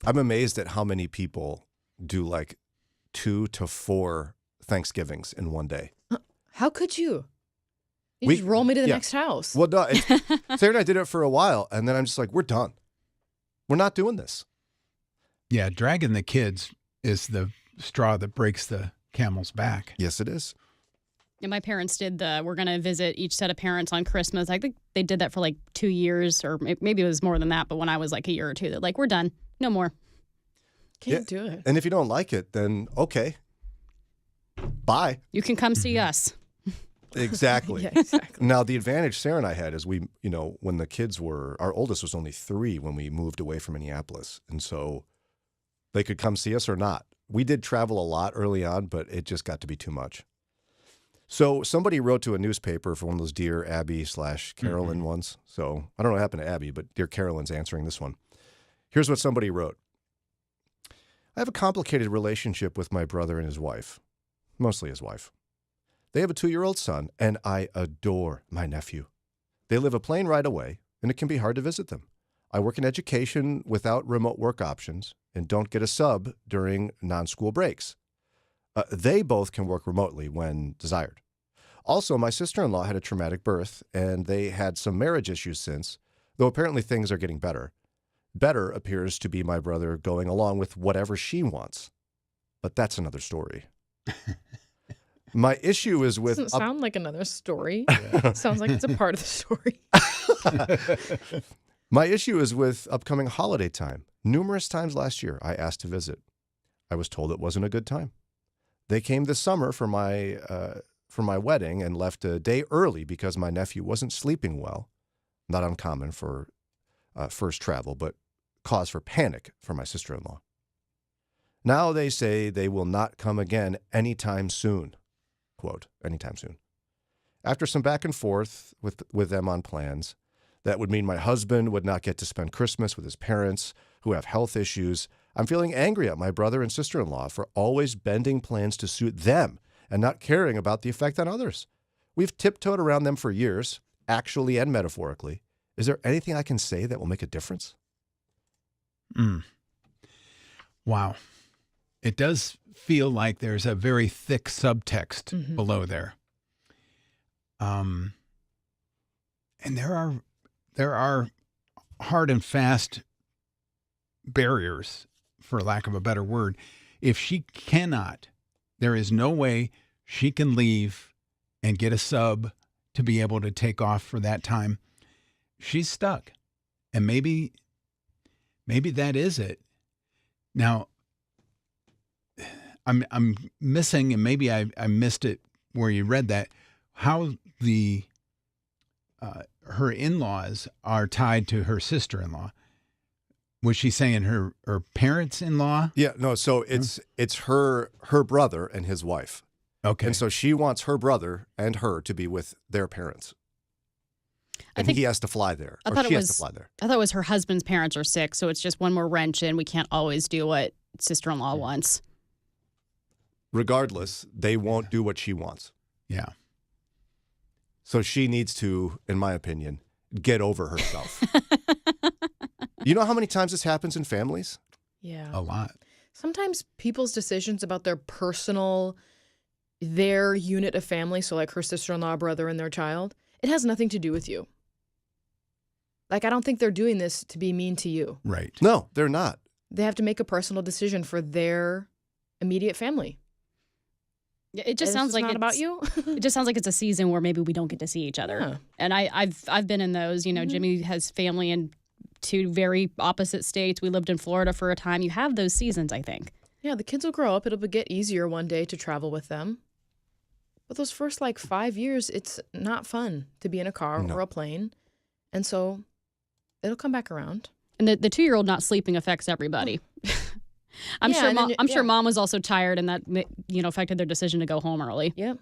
I'm amazed at how many people do like 2 to 4 Thanksgivings in one day. How could you? You just roll me to the next house. Well, no, Sarah and I did it for a while, and then I'm just like, we're done. We're not doing this. Yeah, dragging the kids is the straw that breaks the camel's back. Yes, it is. And my parents did we're going to visit each set of parents on Christmas. I think they did that for like 2 years, or maybe it was more than that. But when I was like a year or two, they're like, we're done. No more. Can't do it. And if you don't like it, then okay. Bye. You can come see us. Exactly. Yeah, exactly. Now, the advantage Sarah and I had is when the kids our oldest was only 3 when we moved away from Minneapolis. And so they could come see us or not. We did travel a lot early on, but it just got to be too much. So somebody wrote to a newspaper for one of those Dear Abby / Carolyn ones. So I don't know what happened to Abby, but Dear Carolyn's answering this one. Here's what somebody wrote. I have a complicated relationship with my brother and his wife, mostly his wife. They have a 2-year-old son, and I adore my nephew. They live a plane ride away, and it can be hard to visit them. I work in education without remote work options and don't get a sub during non-school breaks. They both can work remotely when desired. Also, my sister-in-law had a traumatic birth, and they had some marriage issues since, though apparently things are getting better. Better appears to be my brother going along with whatever she wants. But that's another story. My issue is with... Doesn't sound like another story. Sounds like it's a part of the story. My issue is with upcoming holiday time. Numerous times last year, I asked to visit. I was told it wasn't a good time. They came this summer for my wedding and left a day early because my nephew wasn't sleeping well. Not uncommon for first travel, but cause for panic for my sister-in-law. Now they say they will not come again anytime soon. Quote, anytime soon. After some back and forth with them on plans, that would mean my husband would not get to spend Christmas with his parents who have health issues. I'm feeling angry at my brother and sister-in-law for always bending plans to suit them and not caring about the effect on others. We've tiptoed around them for years, actually and metaphorically. Is there anything I can say that will make a difference? Wow. It does feel like there's a very thick subtext below there. And there are hard and fast barriers, for lack of a better word. If she cannot, there is no way she can leave and get a sub to be able to take off for that time. She's stuck. And maybe that is it. Now, I'm missing, and maybe I missed it where you read that, how the her in-laws are tied to her sister-in-law. Was she saying her parents-in-law? Yeah, no, so it's her brother and his wife. Okay. And so she wants her brother and her to be with their parents. And he has to fly there. I Or thought she it has was. to fly there. I thought it was her husband's parents are sick, so it's just one more wrench in. We can't always do what sister-in-law wants. Regardless, they won't do what she wants. Yeah. So she needs to, in my opinion, get over herself. You know how many times this happens in families? Yeah. A lot. Sometimes people's decisions about their unit of family, so like her sister-in-law, brother, and their child, it has nothing to do with you. Like, I don't think they're doing this to be mean to you. Right. No, they're not. They have to make a personal decision for their immediate family. Yeah, it just And sounds it's like not it's about you. It just sounds like it's a season where maybe we don't get to see each other. Yeah. And I've been in those. You know, Jimmy has family in two very opposite states. We lived in Florida for a time. You have those seasons, I think. Yeah, the kids will grow up. It'll get easier one day to travel with them. But those first 5 years, it's not fun to be in a car or a plane. And so it'll come back around. And the 2-year-old not sleeping affects everybody. I'm sure mom was also tired, and that affected their decision to go home early. Yeah.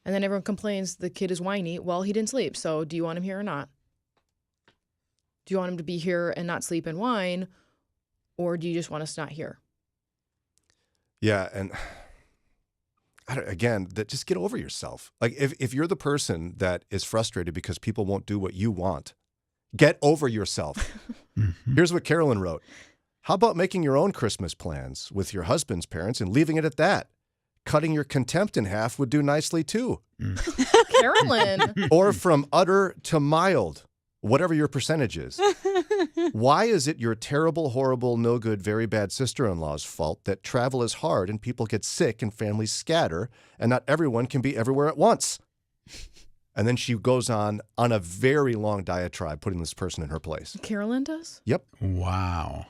And then everyone complains the kid is whiny. Well, he didn't sleep. So do you want him here or not? Do you want him to be here and not sleep and whine? Or do you just want us not here? Yeah, and again, just get over yourself. Like, if you're the person that is frustrated because people won't do what you want, get over yourself. Here's what Carolyn wrote. How about making your own Christmas plans with your husband's parents and leaving it at that? Cutting your contempt in half would do nicely too. Carolyn. Or from utter to mild, whatever your percentage is. Why is it your terrible, horrible, no good, very bad sister-in-law's fault that travel is hard and people get sick and families scatter and not everyone can be everywhere at once? And then she goes on a very long diatribe putting this person in her place. Carolyn does? Yep. Wow.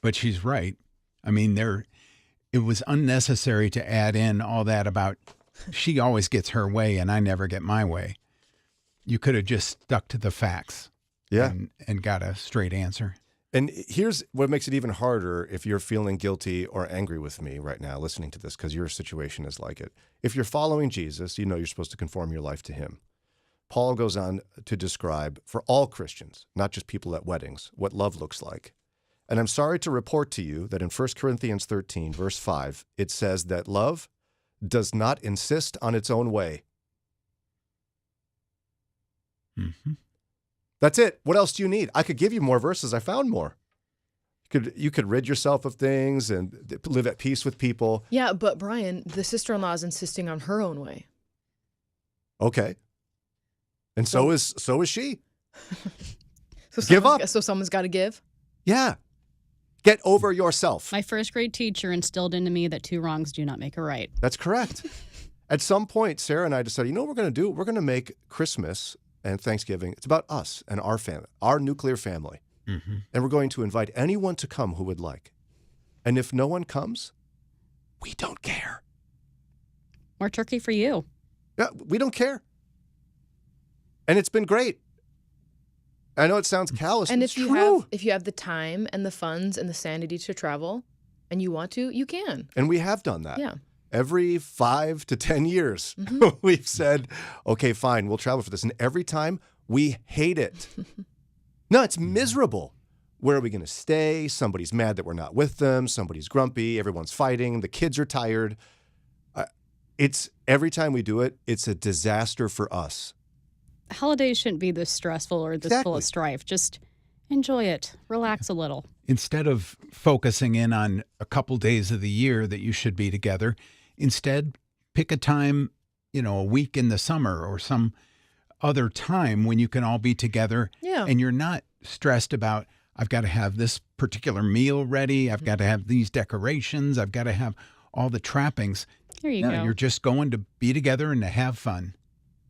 But she's right. I mean, it was unnecessary to add in all that about she always gets her way and I never get my way. You could have just stuck to the facts. Yeah. And got a straight answer. And here's what makes it even harder if you're feeling guilty or angry with me right now listening to this, because your situation is like it. If you're following Jesus, you know you're supposed to conform your life to him. Paul goes on to describe for all Christians, not just people at weddings, what love looks like. And I'm sorry to report to you that in 1 Corinthians 13, verse 5, it says that love does not insist on its own way. Mm-hmm. That's it. What else do you need? I could give you more verses. I found more. You could rid yourself of things and live at peace with people. Yeah, but Brian, the sister-in-law is insisting on her own way. Okay. And so is she. So Give up. So someone's got to give? Yeah. Get over yourself. My first grade teacher instilled into me that 2 wrongs do not make a right. That's correct. At some point, Sarah and I decided, you know what we're going to do? We're going to make Christmas and Thanksgiving, it's about us and our family, our nuclear family. Mm-hmm. And we're going to invite anyone to come who would like. And if no one comes, we don't care. More turkey for you. Yeah, we don't care. And it's been great. I know it sounds callous. And it's if true. you have the time and the funds and the sanity to travel and you want to, you can. And we have done that. Yeah. Every 5 to 10 years, we've said, okay, fine, we'll travel for this. And every time we hate it. No, it's miserable. Where are we going to stay? Somebody's mad that we're not with them. Somebody's grumpy. Everyone's fighting. The kids are tired. It's every time we do it, it's a disaster for us. Holidays shouldn't be this stressful or this full of strife. Just enjoy it. Relax a little. Instead of focusing in on a couple days of the year that you should be together, instead pick a time, a week in the summer or some other time when you can all be together. Yeah. And you're not stressed about, I've got to have this particular meal ready. I've got to have these decorations. I've got to have all the trappings. There you go. You're just going to be together and to have fun.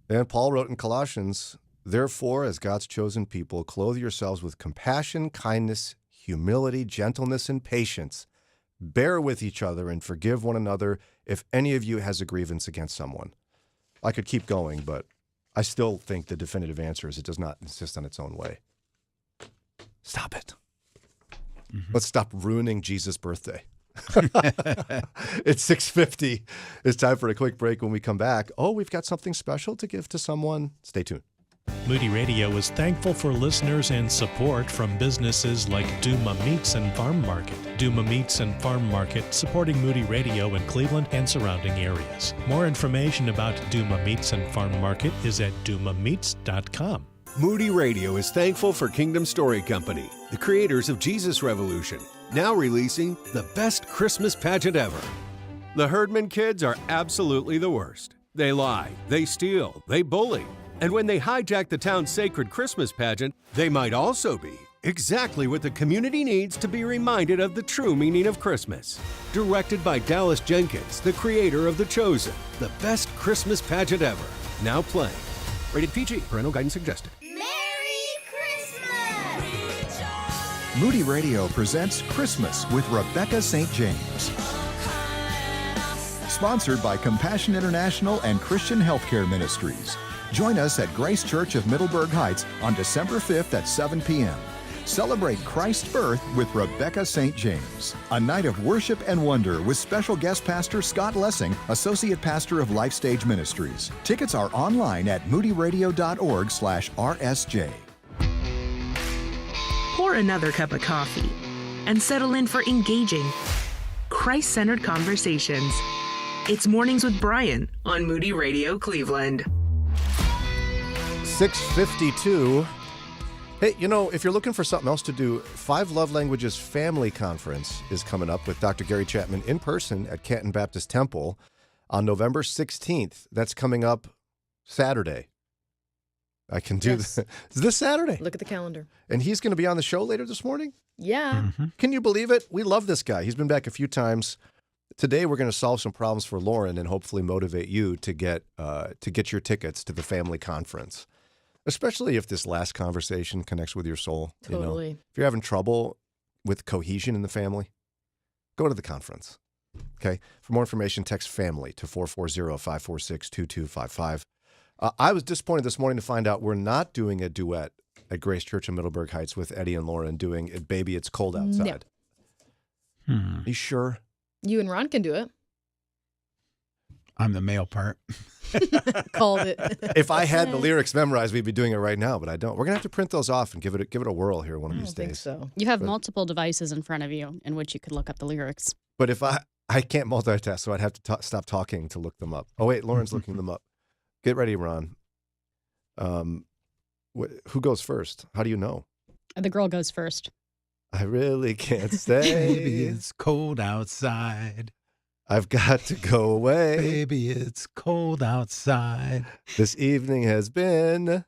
And Paul wrote in Colossians, therefore, as God's chosen people, clothe yourselves with compassion, kindness, humility, gentleness, and patience. Bear with each other and forgive one another if any of you has a grievance against someone. I could keep going, but I still think the definitive answer is it does not insist on its own way. Stop it. Let's stop ruining Jesus' birthday. It's 6:50. It's time for a quick break. When we come back, we've got something special to give to someone. Stay tuned. Moody Radio is thankful for listeners and support from businesses like Duma Meats and Farm Market. Duma Meats and Farm Market, supporting Moody Radio in Cleveland and surrounding areas. More information about Duma Meats and Farm Market is at dumameats.com. Moody Radio is thankful for Kingdom Story Company, the creators of Jesus Revolution, now releasing the best Christmas pageant ever. The Herdman kids are absolutely the worst. They lie, they steal, they bully. And when they hijack the town's sacred Christmas pageant, they might also be exactly what the community needs to be reminded of the true meaning of Christmas. Directed by Dallas Jenkins, the creator of The Chosen, the best Christmas pageant ever. Now playing. Rated PG. Parental guidance suggested. Moody Radio presents Christmas with Rebecca St. James. Sponsored by Compassion International and Christian Healthcare Ministries. Join us at Grace Church of Middleburg Heights on December 5th at 7 p.m. Celebrate Christ's birth with Rebecca St. James. A night of worship and wonder with special guest pastor Scott Lessing, Associate Pastor of Life Stage Ministries. Tickets are online at moodyradio.org/RSJ. Pour another cup of coffee and settle in for engaging, Christ-centered conversations. It's Mornings with Brian on Moody Radio Cleveland. 6:52. Hey, if you're looking for something else to do, 5 Love Languages Family Conference is coming up with Dr. Gary Chapman in person at Canton Baptist Temple on November 16th. That's coming up Saturday. I can do this Saturday. Look at the calendar. And he's going to be on the show later this morning? Yeah. Can you believe it? We love this guy. He's been back a few times. Today, we're going to solve some problems for Lauren and hopefully motivate you to get your tickets to the family conference. Especially if this last conversation connects with your soul. Totally. If you're having trouble with cohesion in the family, go to the conference. Okay? For more information, text FAMILY to 440-546-2255. I was disappointed this morning to find out we're not doing a duet at Grace Church in Middleburg Heights with Eddie and Lauren doing Baby, It's Cold Outside. No. You sure? You and Ron can do it. I'm the male part. Called it. If I had the lyrics memorized, we'd be doing it right now, but I don't. We're going to have to print those off and give it a whirl here one of these days. I think so. You have multiple devices in front of you in which you could look up the lyrics. But if I can't multitask, so I'd have to stop talking to look them up. Oh, wait, Lauren's looking them up. Get ready, Ron. Who goes first? How do you know? The girl goes first. I really can't stay. Baby, it's cold outside. I've got to go away. Baby, it's cold outside. This evening has been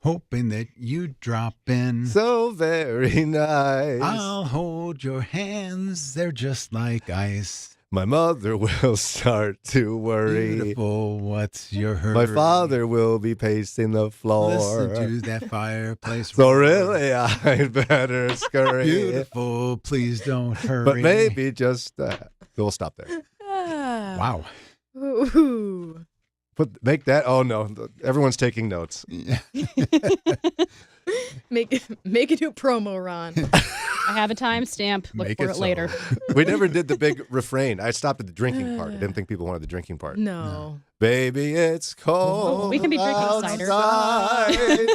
hoping that you drop in. So very nice. I'll hold your hands. They're just like ice. My mother will start to worry. Beautiful, what's your hurry? My father will be pacing the floor. Listen to that fireplace. So really, I'd better scurry. Beautiful, please don't hurry. But maybe just we'll stop there. Wow. Ooh. Make that. Oh no, everyone's taking notes. Make a new promo, Ron. I have a timestamp. Look for it later. We never did the big refrain. I stopped at the drinking part. I didn't think people wanted the drinking part. No. Baby, it's cold. We can be drinking outside. cider.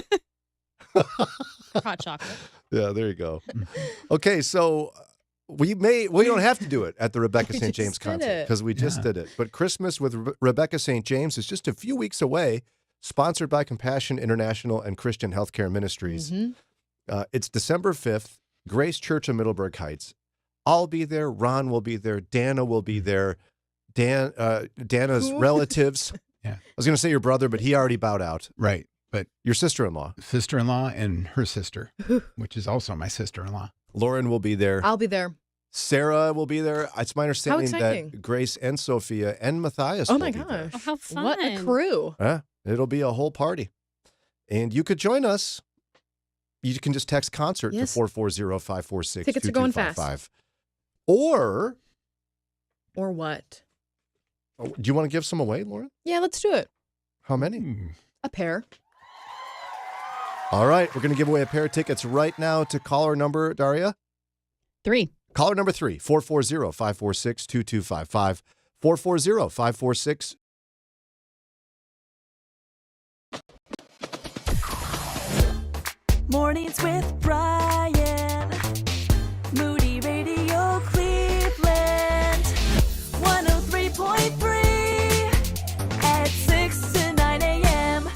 Hot chocolate. Yeah, there you go. Okay, so we don't have to do it at the Rebecca St. James concert because we just did it. But Christmas with Rebecca St. James is just a few weeks away, sponsored by Compassion International and Christian Healthcare Ministries. It's December 5th. Grace Church of Middleburg Heights. I'll be there. Ron will be there. Dana will be there. Dana's relatives. Yeah. I was going to say your brother, but he already bowed out. Right. But your sister-in-law. Sister-in-law and her sister, which is also my sister-in-law. Lauren will be there. I'll be there. Sarah will be there. It's my understanding exciting. that Grace and Sophia and Matthias Oh will my be there. gosh. Oh, how fun. What a crew. Yeah, it'll be a whole party. And you could join us. You can just text concert Yes. to 440-546-2255. Tickets are going fast. Or what? do you want to give some away, Lauren? Yeah, let's do it. How many? A pair. All right, we're going to give away a pair of tickets right now to caller number, Daria. 3. Caller number 3, 440-546-2255. 440-546. Mornings with Brian. Moody Radio Cleveland. 103.3 at 6 to 9 a.m.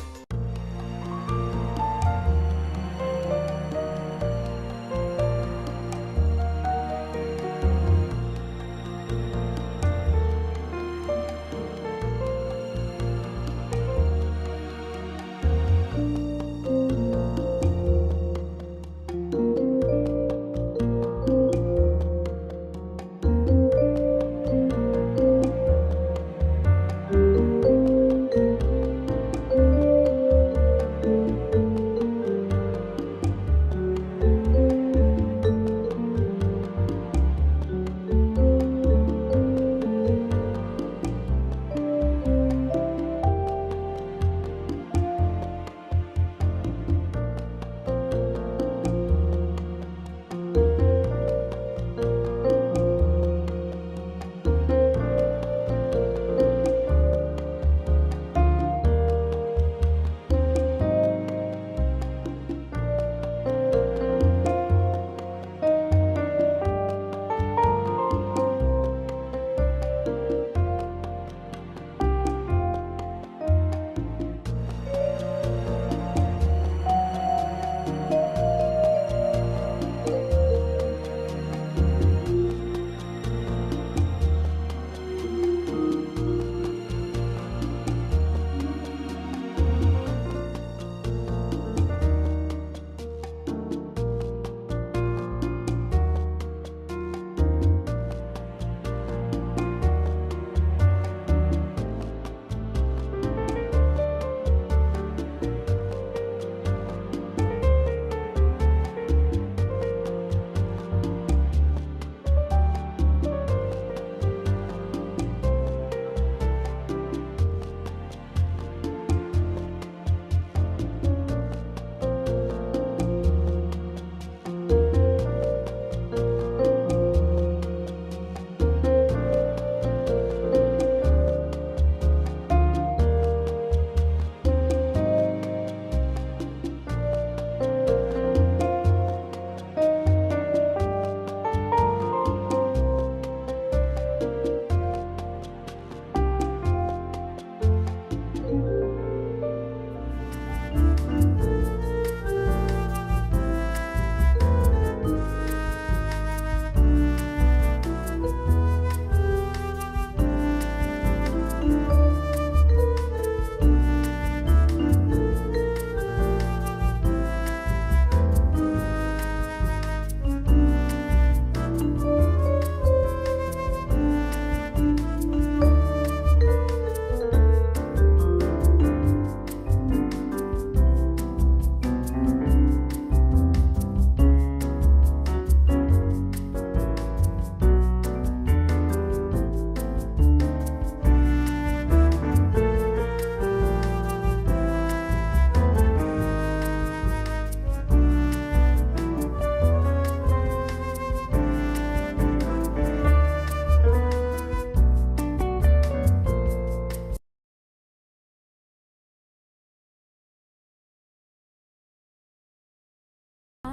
A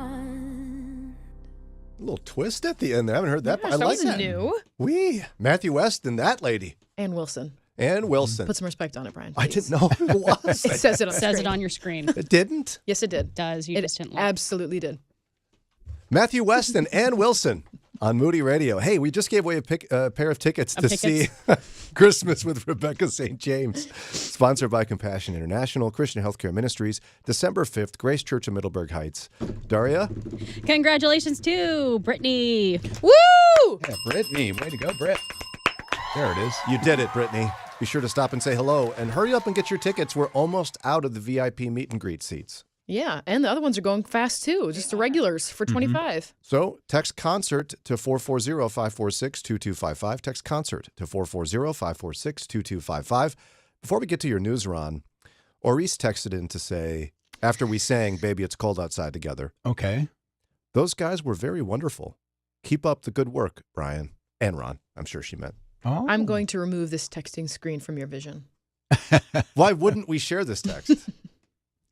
little twist at the end there. I haven't heard that. Gosh, I that like was that. new. Matthew West and that lady. And Wilson. And Wilson. Put some respect on it, Brian. I didn't know who it was. It says it on the says screen. it on your screen. It didn't? Yes, it did. It does. You just didn't look. Absolutely did. Matthew West and Ann Wilson. on Moody Radio. Hey, we just gave away a pair of tickets to see Christmas with Rebecca St. James, sponsored by Compassion International, Christian Healthcare Ministries, December 5th, Grace Church of Middleburg Heights. Daria? Congratulations to Brittany. Woo! Yeah, Brittany. Way to go, Britt. There it is. You did it, Brittany. Be sure to stop and say hello, and hurry up and get your tickets. We're almost out of the VIP meet and greet seats. Yeah, and the other ones are going fast too. Just the regulars for $25. So text concert to 440-546-2255. Text concert to 440-546-2255. Before we get to your news, Ron, Maurice texted in to say, after we sang Baby It's Cold Outside together, okay, those guys were very wonderful. Keep up the good work, Brian and Ron. I'm sure she meant. Oh. I'm going to remove this texting screen from your vision. Why wouldn't we share this text?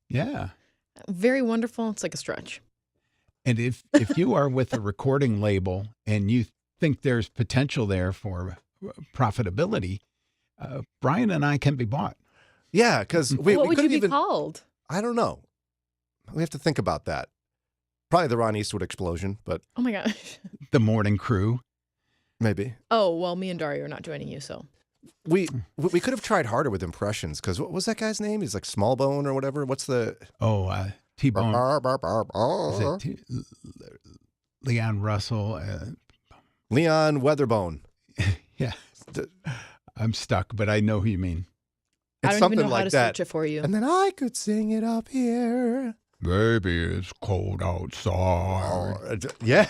Yeah. Very wonderful. It's like a stretch. And if you are with a recording label and you think there's potential there for profitability, Brian and I can be bought. Yeah, because What we would you couldn't be even. called? I don't know. We have to think about that. Probably the Ron Eastwood explosion, but Oh my gosh. The morning crew. maybe. Oh, well, me and Daria are not joining you, so. We could have tried harder with impressions, because what was that guy's name? He's like Smallbone or whatever. What's the... T-Bone. Is it Leon Russell? Leon Weatherbone. Yeah. I'm stuck, but I know who you mean. I It's don't even something know how like to that. search it for you. And then I could sing it up here. Baby, it's cold outside. Yeah.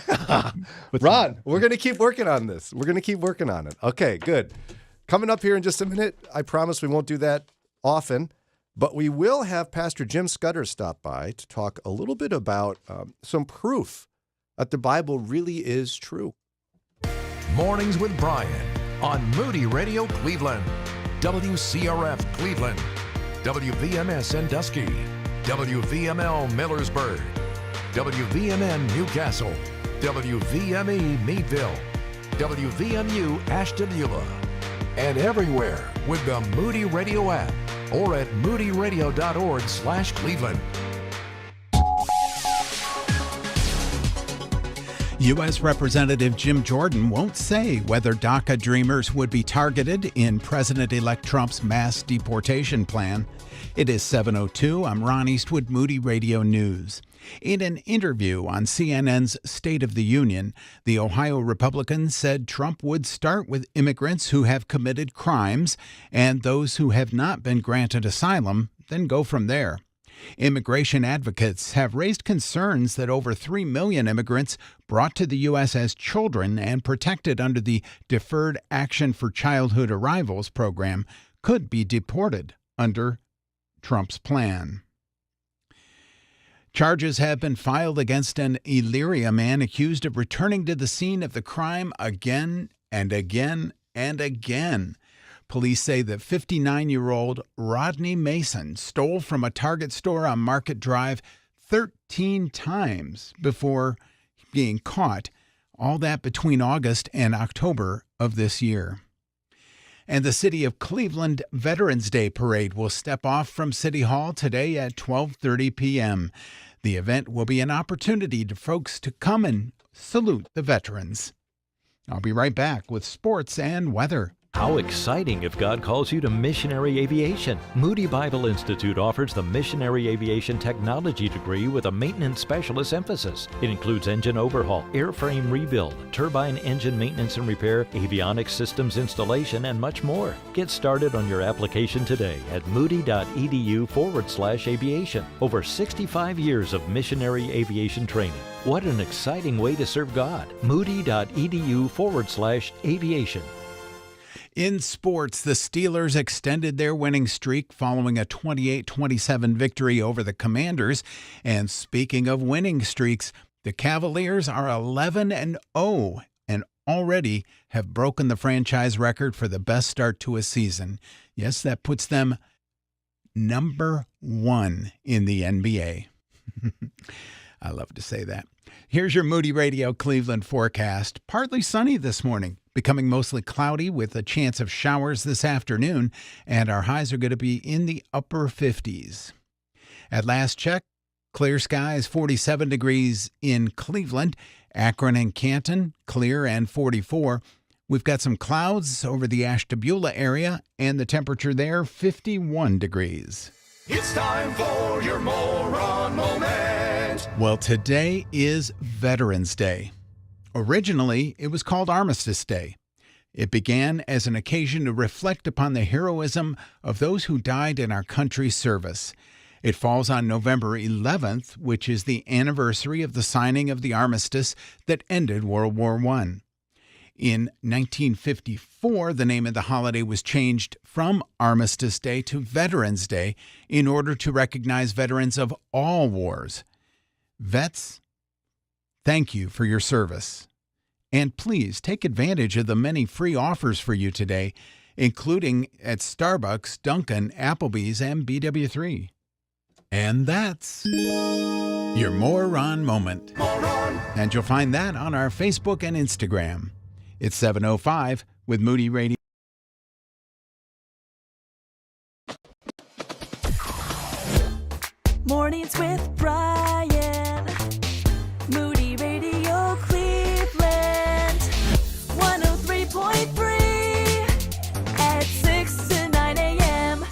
Ron, we're going to keep working on this. We're going to keep working on it. Okay, good. Coming up here in just a minute, I promise we won't do that often, but we will have Pastor Jim Scudder stop by to talk a little bit about some proof that the Bible really is true. Mornings with Brian on Moody Radio Cleveland, WCRF Cleveland, WVMS Sandusky, WVML Millersburg, WVMN Newcastle, WVME Meadville, WVMU Ashtabula, and everywhere with the Moody Radio app or at moodyradio.org/Cleveland. U.S. Representative Jim Jordan won't say whether DACA dreamers would be targeted in President-elect Trump's mass deportation plan. It is 7:02. I'm Ron Eastwood, Moody Radio News. In an interview on CNN's State of the Union, the Ohio Republican said Trump would start with immigrants who have committed crimes and those who have not been granted asylum, then go from there. Immigration advocates have raised concerns that over 3 million immigrants brought to the U.S. as children and protected under the Deferred Action for Childhood Arrivals program could be deported under Trump's plan. Charges have been filed against an Elyria man accused of returning to the scene of the crime again and again and again. Police say that 59-year-old Rodney Mason stole from a Target store on Market Drive 13 times before being caught, all that between August and October of this year. And the City of Cleveland Veterans Day Parade will step off from City Hall today at 12:30 p.m. The event will be an opportunity for folks to come and salute the veterans. I'll be right back with sports and weather. How exciting if God calls you to missionary aviation. Moody Bible Institute offers the Missionary Aviation Technology degree with a maintenance specialist emphasis. It includes engine overhaul, airframe rebuild, turbine engine maintenance and repair, avionics systems installation, and much more. Get started on your application today at moody.edu/aviation. Over 65 years of missionary aviation training. What an exciting way to serve God. moody.edu/aviation. In sports, the Steelers extended their winning streak following a 28-27 victory over the Commanders. And speaking of winning streaks, the Cavaliers are 11-0 and already have broken the franchise record for the best start to a season. Yes, that puts them number 1 in the NBA. I love to say that. Here's your Moody Radio Cleveland forecast. Partly sunny this morning, becoming mostly cloudy with a chance of showers this afternoon, and our highs are going to be in the upper 50s. At last check, clear skies, 47 degrees in Cleveland, Akron and Canton, clear and 44. We've got some clouds over the Ashtabula area, and the temperature there, 51 degrees. It's time for your moron moment. Well, today is Veterans Day. Originally, it was called Armistice Day. It began as an occasion to reflect upon the heroism of those who died in our country's service. It falls on November 11th, which is the anniversary of the signing of the armistice that ended World War I. In 1954, the name of the holiday was changed from Armistice Day to Veterans Day in order to recognize veterans of all wars. Vets, thank you for your service. And please take advantage of the many free offers for you today, including at Starbucks, Dunkin', Applebee's, and BW3. And that's your Moron Moment. And you'll find that on our Facebook and Instagram. It's 7:05 with Moody Radio. Mornings with Brian. Moody Radio Cleveland. 103.3 at 6 to 9 a.m.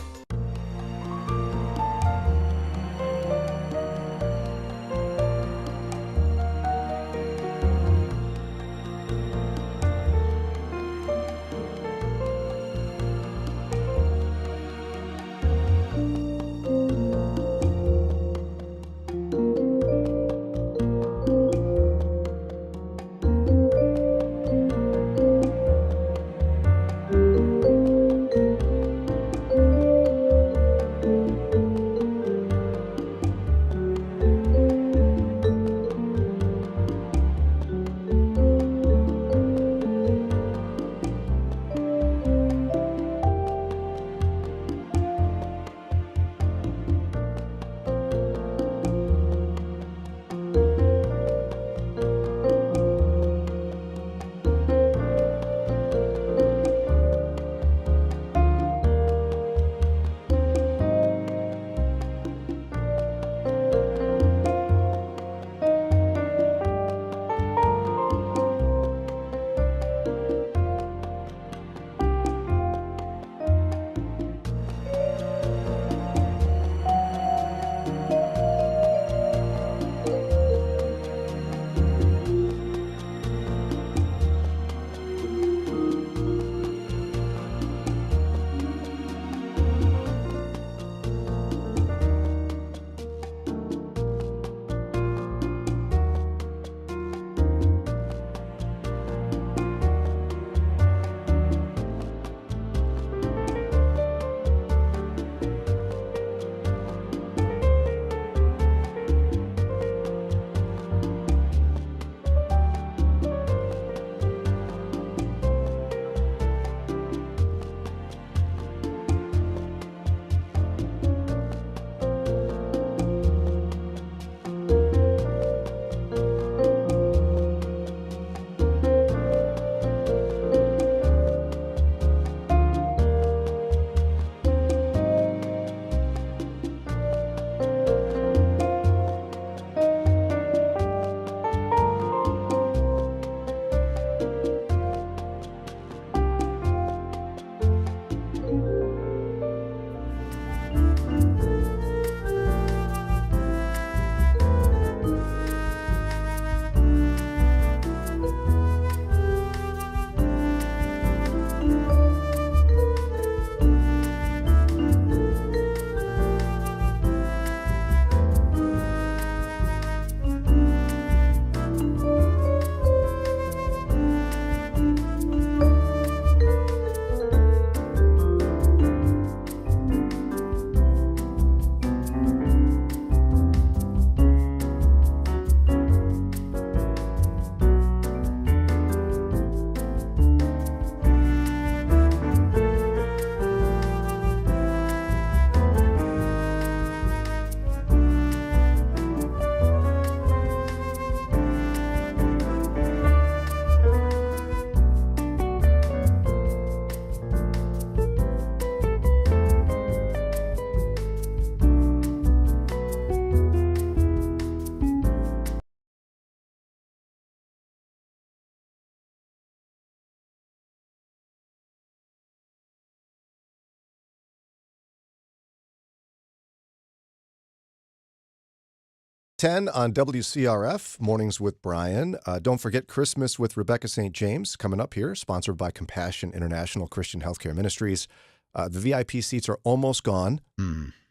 10 on WCRF, Mornings with Brian. Don't forget Christmas with Rebecca St. James coming up here, sponsored by Compassion International Christian Healthcare Ministries. The VIP seats are almost gone.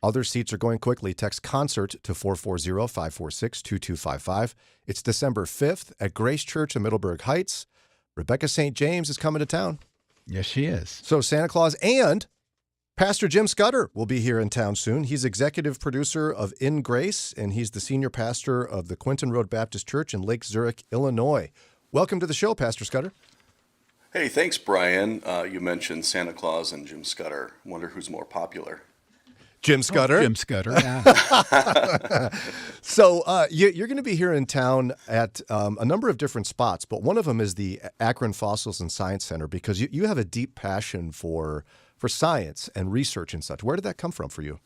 Other seats are going quickly. Text CONCERT to 440-546-2255. It's December 5th at Grace Church in Middleburg Heights. Rebecca St. James is coming to town. Yes, she is. So Santa Claus and Pastor Jim Scudder will be here in town soon. He's executive producer of In Grace, and he's the senior pastor of the Quinton Road Baptist Church in Lake Zurich, Illinois. Welcome to the show, Pastor Scudder. Hey, thanks, Brian. You mentioned Santa Claus and Jim Scudder. Wonder who's more popular. Jim Scudder. Jim Scudder, yeah. So you're going to be here in town at a number of different spots, but one of them is the Akron Fossils and Science Center, because you have a deep passion for science and research and such. Where did that come from for you?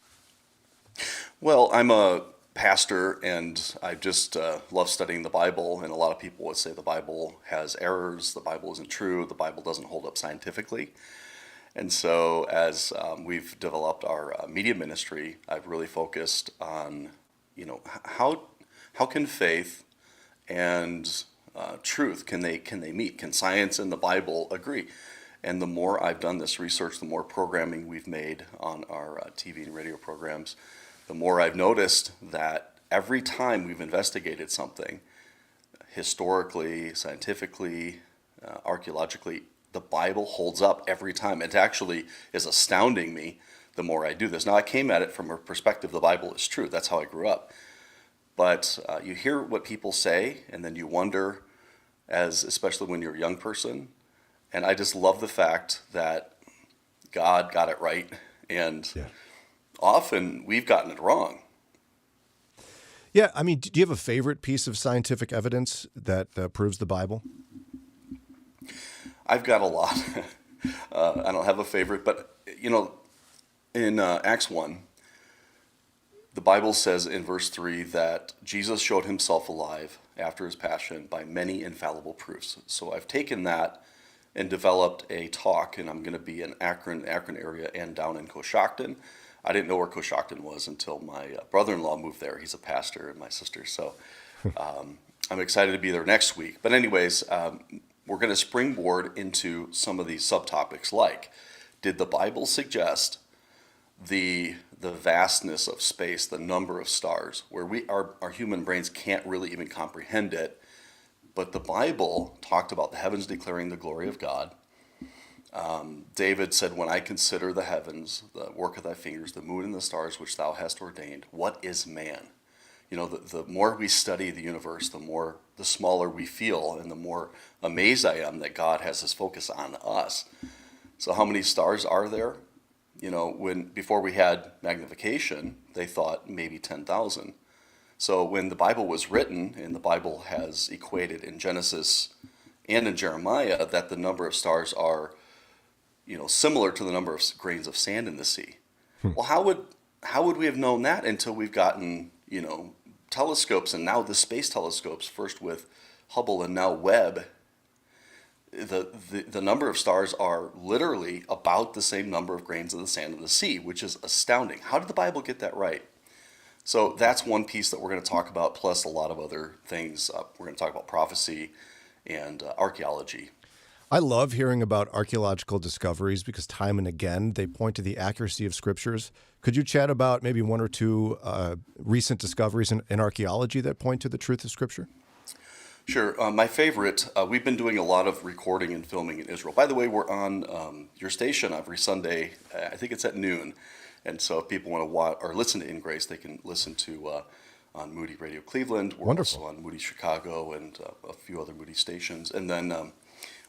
Well, I'm a pastor, and I just love studying the Bible, and a lot of people would say the Bible has errors, the Bible isn't true, the Bible doesn't hold up scientifically. And so as we've developed our media ministry, I've really focused on, how can faith and truth, can they meet? Can science and the Bible agree? And the more I've done this research, the more programming we've made on our TV and radio programs, the more I've noticed that every time we've investigated something, historically, scientifically, archaeologically, the Bible holds up every time. It actually is astounding me the more I do this. Now, I came at it from a perspective the Bible is true. That's how I grew up. But you hear what people say, and then you wonder, especially when you're a young person. And I just love the fact that God got it right, and often we've gotten it wrong. Yeah, I mean, do you have a favorite piece of scientific evidence that proves the Bible? I've got a lot. I don't have a favorite, but, in Acts 1, the Bible says in verse 3 that Jesus showed himself alive after his passion by many infallible proofs. So I've taken that and developed a talk, and I'm going to be in Akron area and down in Coshocton. I didn't know where Coshocton was until my brother-in-law moved there. He's a pastor, and my sister. So I'm excited to be there next week. But anyways, we're going to springboard into some of these subtopics, like, did the Bible suggest the vastness of space, the number of stars, where our human brains can't really even comprehend it? But the Bible talked about the heavens declaring the glory of God. David said, when I consider the heavens, the work of thy fingers, the moon and the stars which thou hast ordained, what is man? The more we study the universe, the smaller we feel, and the more amazed I am that God has his focus on us. So how many stars are there? Before we had magnification, they thought maybe 10,000. So when the Bible was written, and the Bible has equated in Genesis and in Jeremiah that the number of stars are, similar to the number of grains of sand in the sea. Well, how would we have known that until we've gotten, telescopes, and now the space telescopes, first with Hubble and now Webb? The number of stars are literally about the same number of grains of the sand of the sea, which is astounding. How did the Bible get that right? So that's one piece that we're going to talk about, plus a lot of other things. We're going to talk about prophecy and archaeology. I love hearing about archaeological discoveries because time and again they point to the accuracy of scriptures. Could you chat about maybe one or two recent discoveries in archaeology that point to the truth of Scripture? Sure. My favorite, we've been doing a lot of recording and filming in Israel. By the way, we're on your station every Sunday. I think it's at noon. And so if people want to watch or listen to In Grace, they can listen to on Moody Radio Cleveland. We're Wonderful. also on Moody Chicago and a few other Moody stations. And then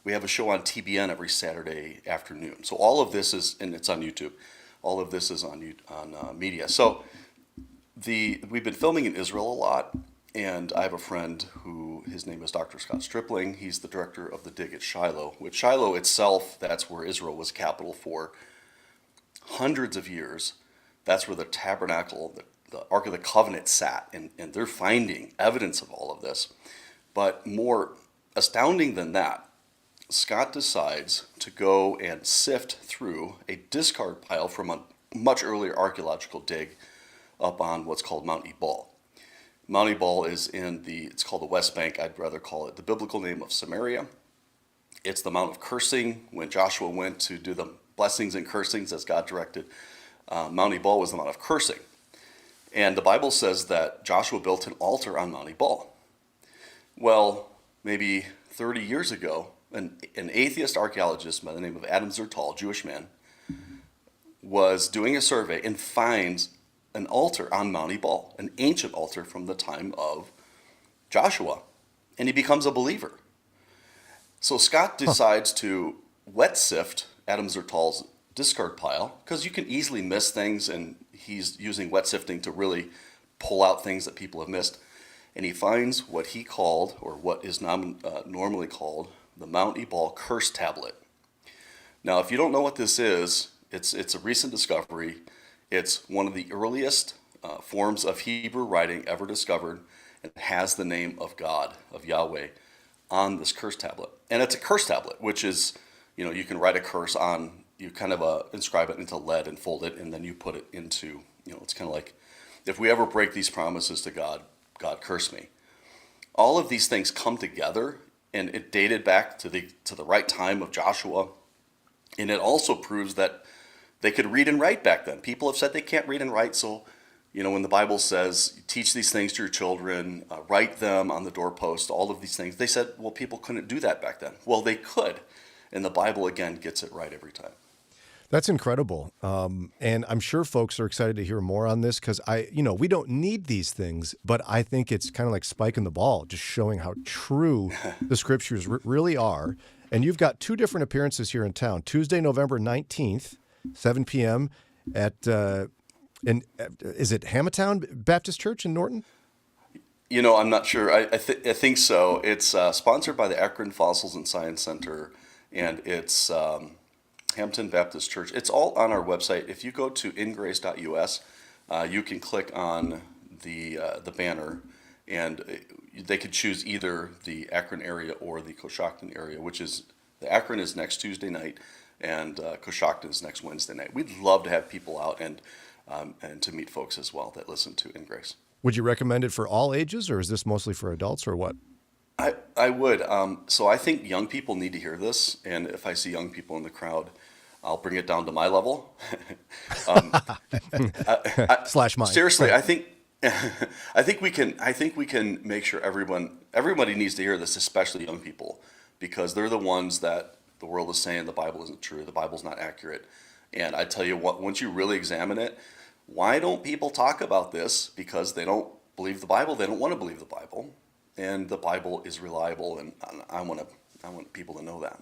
we have a show on TBN every Saturday afternoon. So all of this is, and it's on YouTube, all of this is on media. So we've been filming in Israel a lot. And I have a friend who, his name is Dr. Scott Stripling. He's the director of the dig at Shiloh. Which Shiloh itself, that's where Israel was capital for hundreds of years. That's where the tabernacle, the Ark of the Covenant sat. And they're finding evidence of all of this. But more astounding than that, Scott decides to go and sift through a discard pile from a much earlier archaeological dig up on what's called Mount Ebal. Mount Ebal is it's called the West Bank. I'd rather call it the biblical name of Samaria. It's the Mount of Cursing. When Joshua went to do the blessings and cursings as God directed, Mount Ebal was the Mount of Cursing. And the Bible says that Joshua built an altar on Mount Ebal. Well, maybe 30 years ago, an atheist archaeologist by the name of Adam Zertal, Jewish man, was doing a survey and finds an altar on Mount Ebal, an ancient altar from the time of Joshua, and he becomes a believer. So Scott decides to wet sift Adam Zertal's discard pile, because you can easily miss things, and he's using wet sifting to really pull out things that people have missed. And he finds what he called, or what is normally called, the Mount Ebal Curse Tablet. Now, if you don't know what this is, it's a recent discovery. It's one of the earliest forms of Hebrew writing ever discovered, and it has the name of God, of Yahweh, on this curse tablet. And it's a curse tablet, which is, you can write a curse on, you kind of inscribe it into lead and fold it, and then you put it into, it's kind of like, if we ever break these promises to God, God curse me. All of these things come together, and it dated back to the right time of Joshua. And it also proves that they could read and write back then. People have said they can't read and write, so when the Bible says, teach these things to your children, write them on the doorpost, all of these things, they said, well, people couldn't do that back then. Well, they could, and the Bible, again, gets it right every time. That's incredible. And I'm sure folks are excited to hear more on this, because we don't need these things, but I think it's kind of like spiking the ball, just showing how true the scriptures really are. And you've got 2 different appearances here in town. Tuesday, November 19th, 7 p.m. at, is it Hamatown Baptist Church in Norton? I'm not sure. I think so. It's sponsored by the Akron Fossils and Science Center, and it's Hampton Baptist Church. It's all on our website. If you go to ingrace.us, you can click on the banner, and they could choose either the Akron area or the Coshocton area, the Akron is next Tuesday night, and Coshocton is next Wednesday night. We'd love to have people out and to meet folks as well that listen to In Grace. Would you recommend it for all ages, or is this mostly for adults, or what? I would. So I think young people need to hear this, and if I see young people in the crowd, I'll bring it down to my level. Slash mine. Seriously, I think we can make sure everybody needs to hear this, especially young people, because they're the ones that the world is saying the Bible isn't true, the Bible's not accurate. And I tell you what, once you really examine it, why don't people talk about this? Because they don't believe the Bible, they don't want to believe the Bible, and the Bible is reliable, and I want people to know that.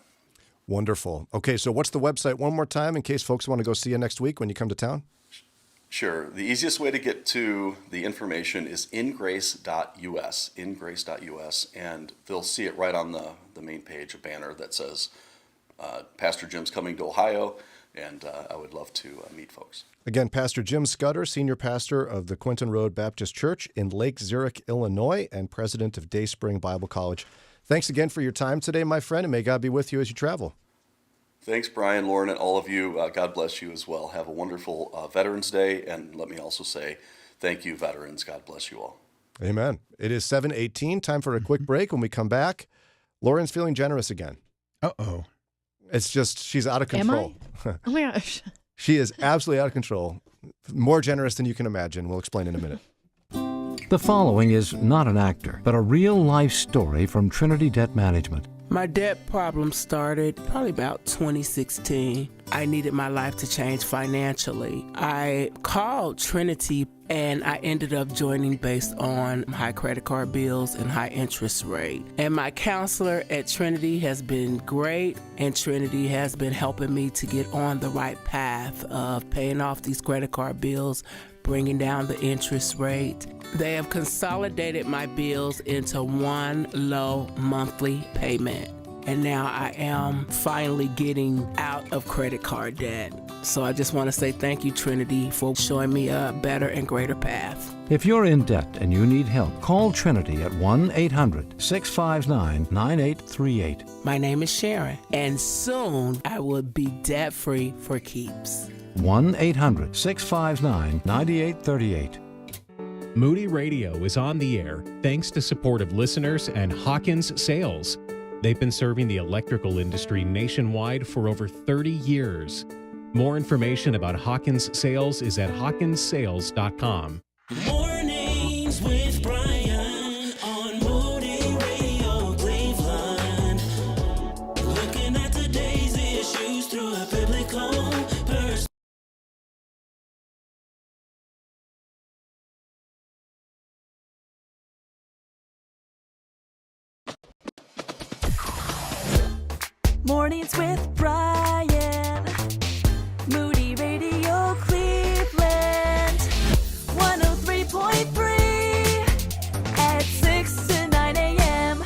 Wonderful. Okay, so what's the website one more time in case folks want to go see you next week when you come to town? Sure. The easiest way to get to the information is ingrace.us, ingrace.us, and they'll see it right on the main page, a banner that says, Pastor Jim's coming to Ohio, and I would love to meet folks. Again, Pastor Jim Scudder, Senior Pastor of the Quinton Road Baptist Church in Lake Zurich, Illinois, and President of Day Spring Bible College. Thanks again for your time today, my friend, and may God be with you as you travel. Thanks, Brian, Lauren, and all of you. God bless you as well. Have a wonderful Veterans Day, and let me also say thank you, veterans. God bless you all. Amen. It is 7:18. Time for a quick break. When we come back, Lauren's feeling generous again. Uh-oh. It's just, she's out of control. Am I? Oh my gosh. She is absolutely out of control. More generous than you can imagine. We'll explain in a minute. The following is not an actor, but a real-life story from Trinity Debt Management. My debt problem started probably about 2016. I needed my life to change financially. I called Trinity, and I ended up joining based on high credit card bills and high interest rate. And my counselor at Trinity has been great, and Trinity has been helping me to get on the right path of paying off these credit card bills, bringing down the interest rate. They have consolidated my bills into one low monthly payment. And now I am finally getting out of credit card debt. So I just want to say thank you, Trinity, for showing me a better and greater path. If you're in debt and you need help, call Trinity at 1-800-659-9838. My name is Sharon, and soon I will be debt-free for keeps. 1-800-659-9838. Moody Radio is on the air thanks to support of listeners and Hawkins Sales. They've been serving the electrical industry nationwide for over 30 years. More information about Hawkins Sales is at hawkinssales.com. Mornings with Brian on Moody Radio Cleveland. Looking at today's issues through a biblical perspective. Mornings with Brian. Moody Radio Cleveland. 103.3 at 6 to 9 a.m.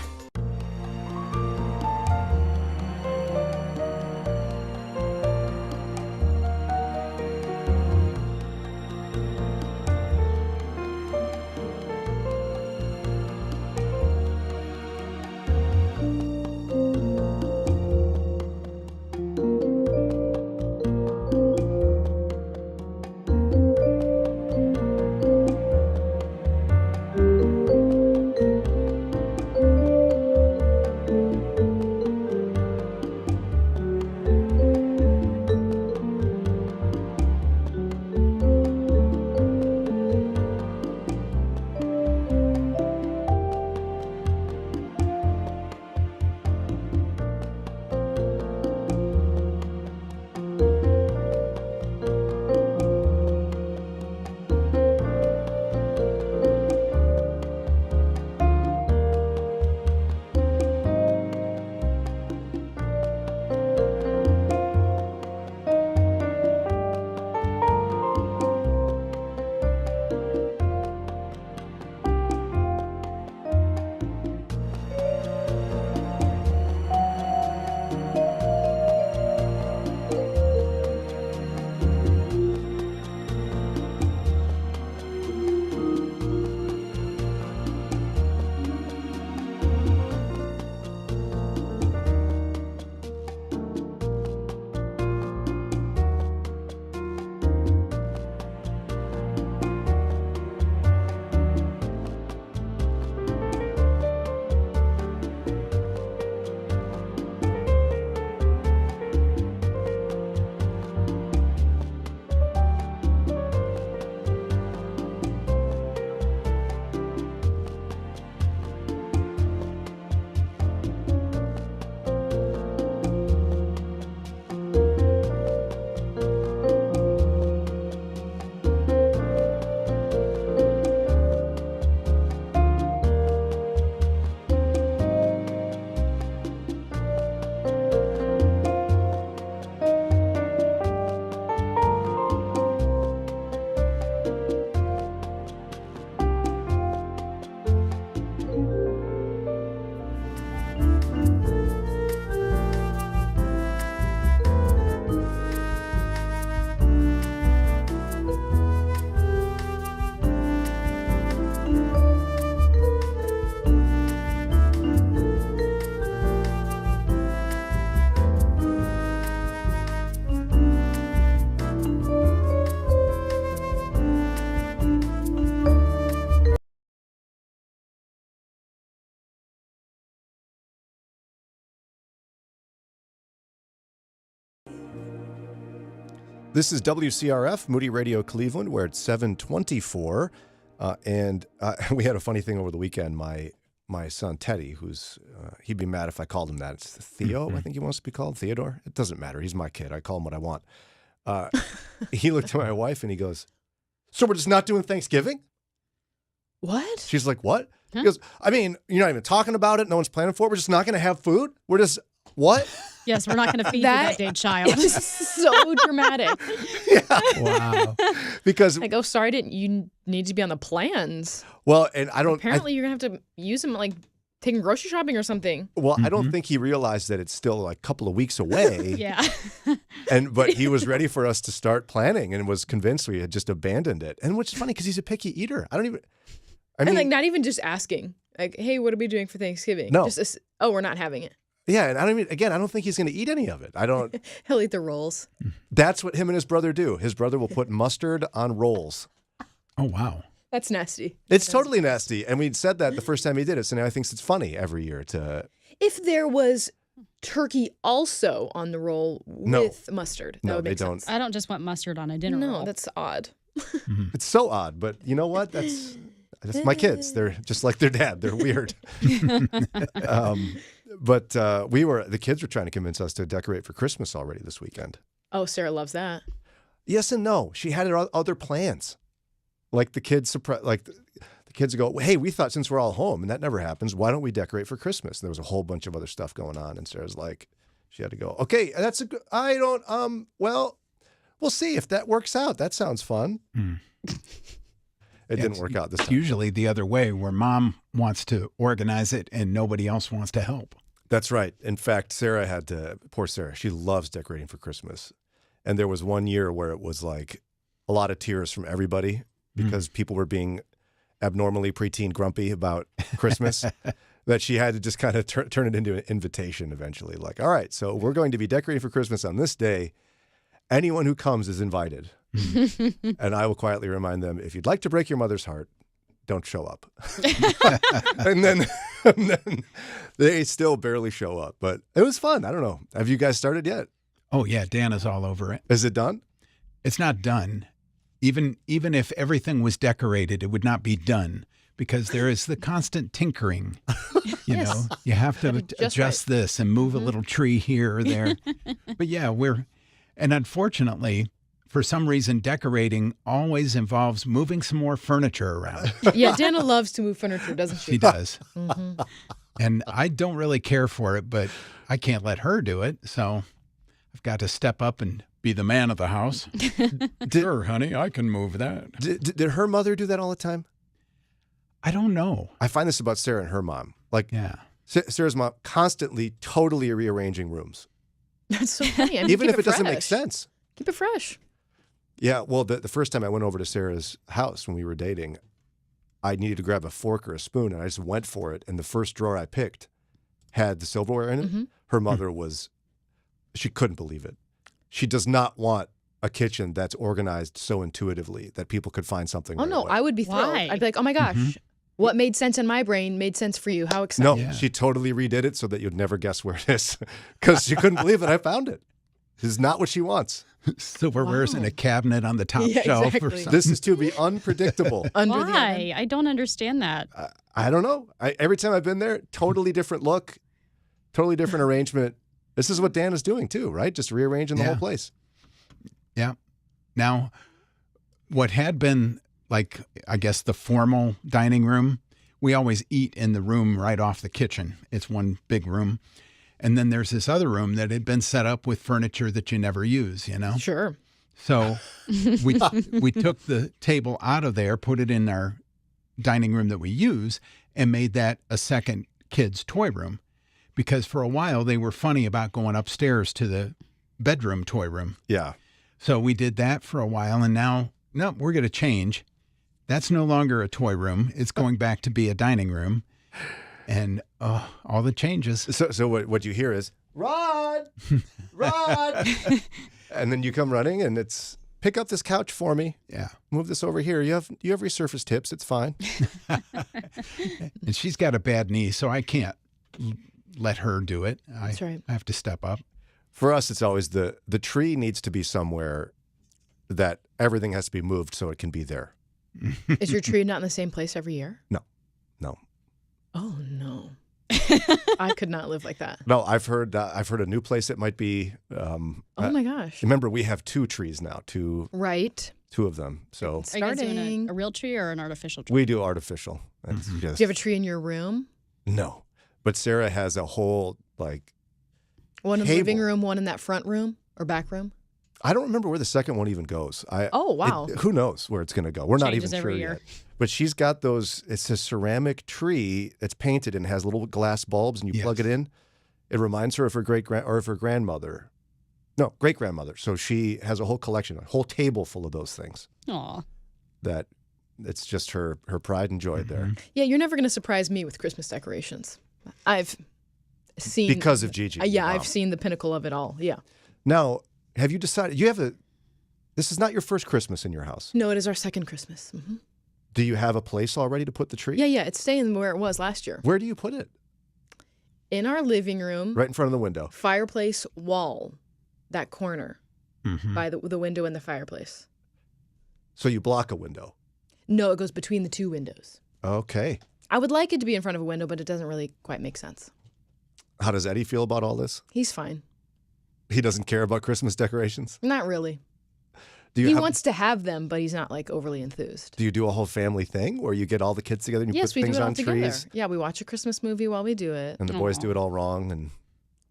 This is WCRF, Moody Radio Cleveland. We're at 724. And we had a funny thing over the weekend. My son, Teddy, he'd be mad if I called him that. It's Theo, I think he wants to be called. Theodore? It doesn't matter. He's my kid. I call him what I want. He looked at my wife and he goes, "So we're just not doing Thanksgiving?" What? She's like, "What?" Huh? He goes, "I mean, you're not even talking about it. No one's planning for it. We're just not going to have food? We're just, what?" Yes, we're not going to feed you that day, child. It's so dramatic. Wow. Because like, oh, sorry, you need to be on the plans. Well, and I don't. Apparently, you're gonna have to use them like taking grocery shopping or something. Well, I don't think he realized that it's still like a couple of weeks away. Yeah. But he was ready for us to start planning and was convinced we had just abandoned it. And which is funny because he's a picky eater. I mean, and like not even just asking, like, "Hey, what are we doing for Thanksgiving?" No. Just oh, we're not having it. Yeah, and I don't think he's going to eat any of it. I don't. He'll eat the rolls. That's what him and his brother do. His brother will put mustard on rolls. Oh, wow. That's nasty. It's totally nasty. And we said that the first time he did it, so now he thinks it's funny every year to... If there was turkey also on the roll with mustard, that would make sense. I don't just want mustard on a dinner roll. No, that's odd. It's so odd, but you know what? That's my kids. They're just like their dad. They're weird. But the kids were trying to convince us to decorate for Christmas already this weekend. Oh, Sarah loves that. Yes and no. She had other plans. Like the kids go, hey, we thought since we're all home, and that never happens, why don't we decorate for Christmas? And there was a whole bunch of other stuff going on, and Sarah's like, she had to go, okay, that's a good, I don't, well, we'll see if that works out. That sounds fun. It didn't work out this time. It's usually the other way, where mom wants to organize it and nobody else wants to help. That's right. In fact, poor Sarah, she loves decorating for Christmas. And there was one year where it was like a lot of tears from everybody because people were being abnormally preteen grumpy about Christmas, that she had to just kind of turn it into an invitation eventually. Like, all right, so we're going to be decorating for Christmas on this day. Anyone who comes is invited. And I will quietly remind them, if you'd like to break your mother's heart, don't show up. and then they still barely show up. But it was fun. I don't know. Have you guys started yet? Oh, yeah. Dana's all over it. Is it done? It's not done. Even if everything was decorated, it would not be done because there is the constant tinkering. You know, you have to adjust this and move a little tree here or there. But yeah, and unfortunately, for some reason, decorating always involves moving some more furniture around. Yeah, Dana loves to move furniture, doesn't she? She does. And I don't really care for it, but I can't let her do it. So I've got to step up and be the man of the house. Sure, honey, I can move that. Did her mother do that all the time? I don't know. I find this about Sarah and her mom. Like, yeah. Sarah's mom constantly totally rearranging rooms. That's so funny. I mean, even if it doesn't make sense. Keep it fresh. Yeah, well, the first time I went over to Sarah's house when we were dating, I needed to grab a fork or a spoon, and I just went for it. And the first drawer I picked had the silverware in it. Her mother she couldn't believe it. She does not want a kitchen that's organized so intuitively that people could find something. Oh, right no, away. I would be thrilled. I'd be like, oh my gosh, what made sense in my brain made sense for you. How exciting. No, she totally redid it so that you'd never guess where it is because she couldn't believe it. I found it. This is not what she wants. Silverware's in a cabinet on the top shelf or something. This is to be unpredictable. Why? I don't understand that. I don't know. Every time I've been there, totally different look, totally different arrangement. This is what Dan is doing too, right? Just rearranging the whole place. Yeah. Now, what had been like, I guess, the formal dining room, we always eat in the room right off the kitchen. It's one big room. And then there's this other room that had been set up with furniture that you never use, you know? Sure. So we took the table out of there, put it in our dining room that we use, and made that a second kids' toy room. Because for a while they were funny about going upstairs to the bedroom toy room. Yeah. So we did that for a while, and now, no, we're going to change. That's no longer a toy room. It's going back to be a dining room. And all the changes. So what you hear is, Rod! Rod! And then you come running, and it's, pick up this couch for me. Yeah. Move this over here. You have resurfaced hips. It's fine. And she's got a bad knee, so I can't let her do it. That's right. I have to step up. For us, it's always the tree needs to be somewhere that everything has to be moved so it can be there. Is your tree not in the same place every year? No. Oh, no. I could not live like that. No, I've heard a new place it might be. Oh, my gosh. Remember, we have 2 trees now, Right. 2 of them. So Are you guys doing a real tree or an artificial tree? we do artificial. That's Do you have a tree in your room? No. But Sarah has a whole, like, One in the table. living room, one in that front room or back room? I don't remember where the second one even goes. Oh, wow. Who knows where it's going to go? We're not even Changes sure every yet. year. But she's got those, it's a ceramic tree that's painted and has little glass bulbs, and you plug it in. It reminds her of her great-grandmother. No, great-grandmother. So she has a whole collection, a whole table full of those things. Aw. That it's just her pride and joy there. Yeah, you're never going to surprise me with Christmas decorations. I've seen... Because of Gigi. Yeah, Wow. I've seen the pinnacle of it all. Yeah. Now, have you decided, this is not your first Christmas in your house? No, it is our second Christmas. Do you have a place already to put the tree? Yeah, it's staying where it was last year. Where do you put it? In our living room. Right in front of the window. Fireplace wall, that corner, by the window and the fireplace. So you block a window? No, it goes between the two windows. Okay. I would like it to be in front of a window, but it doesn't really quite make sense. How does Eddie feel about all this? He's fine. He doesn't care about Christmas decorations? Not really. He wants to have them, but he's not like overly enthused. Do you do a whole family thing where you get all the kids together and you Yes, put we things do it all on together. trees? Yeah, we watch a Christmas movie while we do it. And the boys do it all wrong, and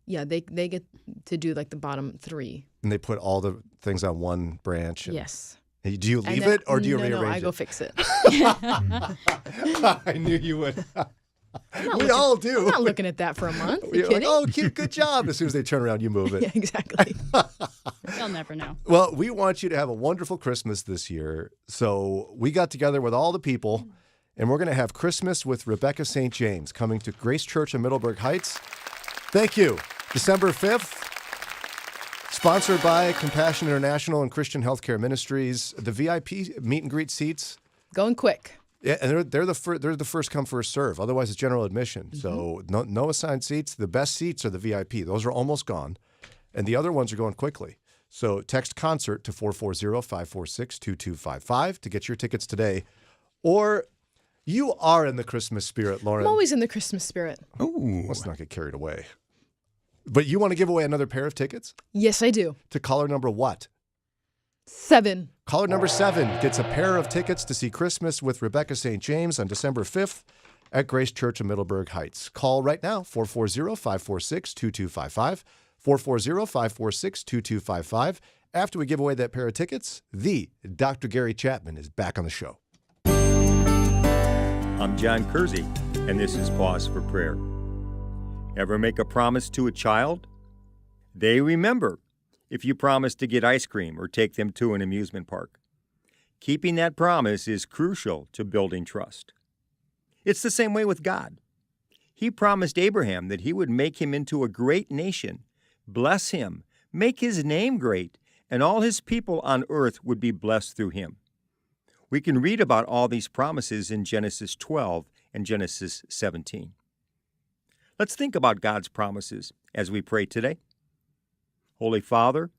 yeah, they get to do like the bottom three. and they put all the things on one branch. And Yes. Do you leave it or do you rearrange No, I it? go fix it. I knew you would. We all do. I'm not looking at that for a month. You You're like, kidding? oh, cute, good job. As soon as they turn around, you move it. Yeah, exactly. They'll never know. Well, we want you to have a wonderful Christmas this year. So we got together with all the people, and we're going to have Christmas with Rebecca St. James coming to Grace Church in Middleburg Heights. Thank you. December 5th. Sponsored by Compassion International and Christian Healthcare Ministries. The VIP meet and greet seats. Going quick. Yeah, and they're the first come, first serve. Otherwise, it's general admission. So no assigned seats. The best seats are the VIP. Those are almost gone. And the other ones are going quickly. So text concert to 440-546-2255 to get your tickets today. Or you are in the Christmas spirit, Lauren. I'm always in the Christmas spirit. Ooh. Let's not get carried away. But you want to give away another pair of tickets? Yes, I do. To caller number what? 7. Caller number 7 gets a pair of tickets to see Christmas with Rebecca St. James on December 5th at Grace Church in Middleburg Heights. Call right now, 440-546-2255, 440-546-2255. After we give away that pair of tickets, the Dr. Gary Chapman is back on the show. I'm John Kersey, and this is Pause for Prayer. Ever make a promise to a child? They remember if you promise to get ice cream or take them to an amusement park. Keeping that promise is crucial to building trust. It's the same way with God. He promised Abraham that he would make him into a great nation, bless him, make his name great, and all his people on earth would be blessed through him. We can read about all these promises in Genesis 12 and Genesis 17. Let's think about God's promises as we pray today. Holy Father,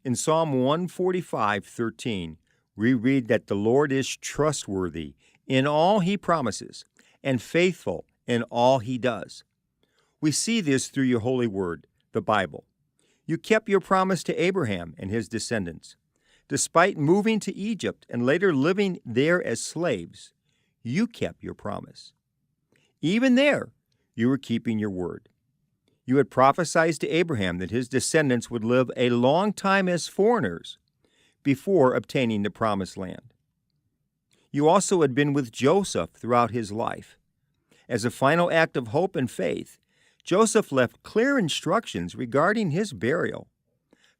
in Psalm 145:13, we read that the Lord is trustworthy in all he promises and faithful in all he does. We see this through your holy word, the Bible. You kept your promise to Abraham and his descendants. Despite moving to Egypt and later living there as slaves, you kept your promise. Even there, you were keeping your word. You had prophesied to Abraham that his descendants would live a long time as foreigners before obtaining the promised land. You also had been with Joseph throughout his life. As a final act of hope and faith, Joseph left clear instructions regarding his burial.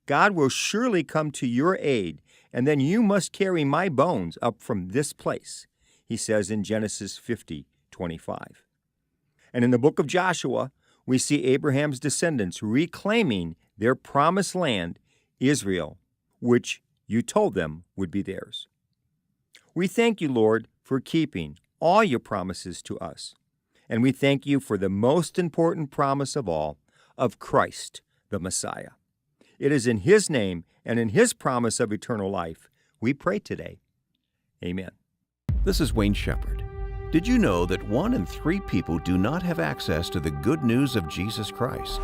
God will surely come to your aid, and then you must carry my bones up from this place, he says in Genesis 50:25. And in the book of Joshua, we see Abraham's descendants reclaiming their promised land, Israel, which you told them would be theirs. We thank you, Lord, for keeping all your promises to us. And we thank you for the most important promise of all, of Christ, the Messiah. It is in his name and in his promise of eternal life we pray today. Amen. This is Wayne Shepherd. Did you know that 1 in 3 people do not have access to the good news of Jesus Christ?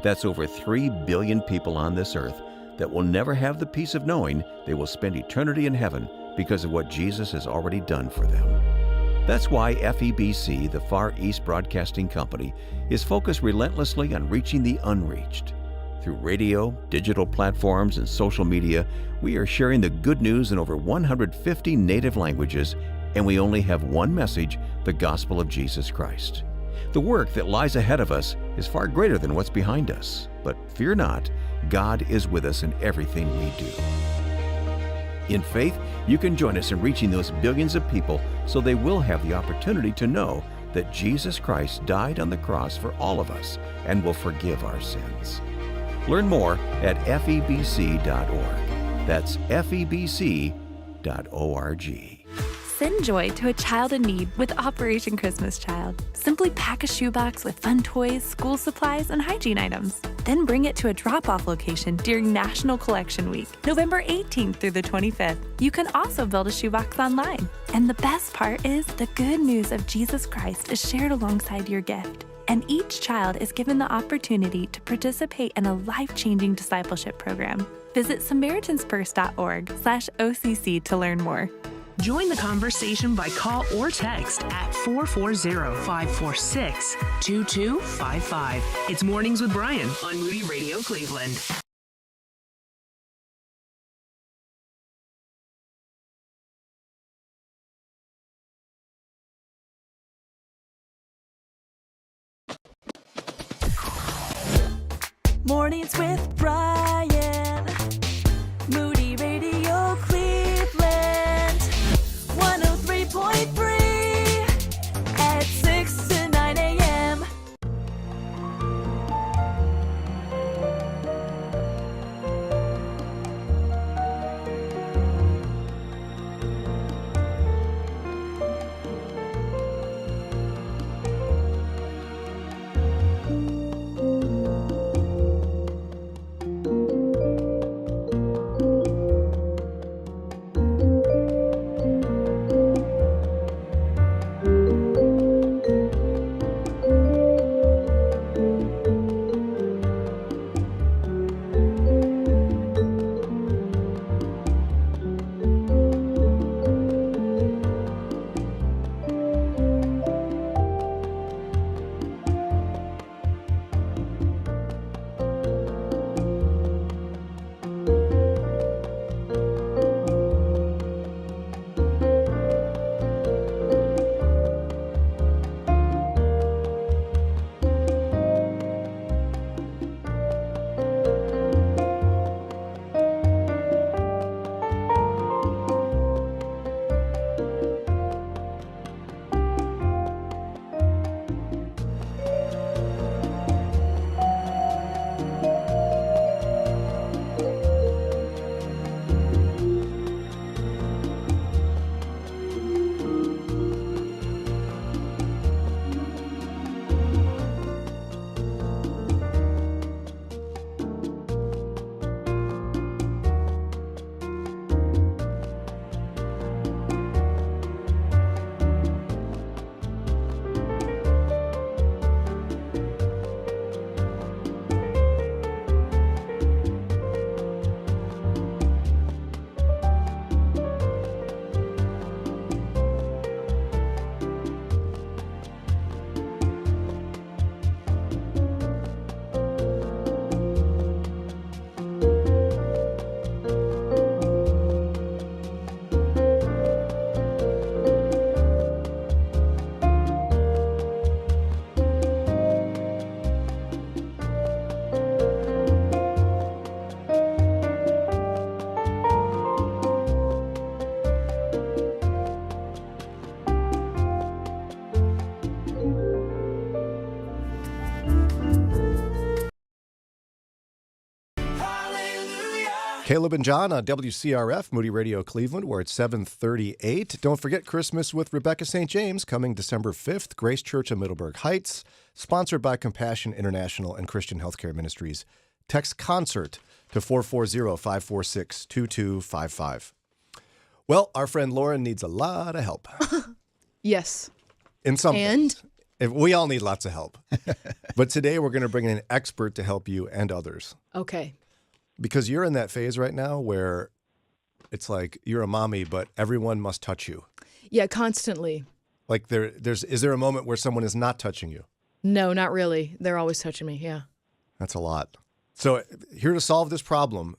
That's over 3 billion people on this earth that will never have the peace of knowing they will spend eternity in heaven because of what Jesus has already done for them. That's why FEBC, the Far East Broadcasting Company, is focused relentlessly on reaching the unreached. Through radio, digital platforms, and social media, we are sharing the good news in over 150 native languages, and we only have one message, the gospel of Jesus Christ. The work that lies ahead of us is far greater than what's behind us. But fear not, God is with us in everything we do. In faith, you can join us in reaching those billions of people so they will have the opportunity to know that Jesus Christ died on the cross for all of us and will forgive our sins. Learn more at febc.org. That's febc.org. Send joy to a child in need with Operation Christmas Child. Simply pack a shoebox with fun toys, school supplies, and hygiene items. Then bring it to a drop-off location during National Collection Week, November 18th through the 25th. You can also build a shoebox online. And the best part is the good news of Jesus Christ is shared alongside your gift. And each child is given the opportunity to participate in a life-changing discipleship program. Visit SamaritansFirst.org/OCC to learn more. Join the conversation by call or text at 440-546-2255. It's Mornings with Brian on Moody Radio Cleveland. Mornings with Brian. Moody Radio Cleveland. 103.3 at 6 to 9 a.m. Caleb and John on WCRF, Moody Radio Cleveland. We're at 7:38. Don't forget Christmas with Rebecca St. James coming December 5th, Grace Church of Middleburg Heights, sponsored by Compassion International and Christian Healthcare Ministries. Text CONCERT to 440-546-2255. Well, our friend Lauren needs a lot of help. Yes. In some And? things. We all need lots of help. But today we're going to bring in an expert to help you and others. Okay. Because you're in that phase right now where it's like you're a mommy, but everyone must touch you. Yeah, constantly. Like is there a moment where someone is not touching you? No, not really. They're always touching me, yeah. That's a lot. So here to solve this problem,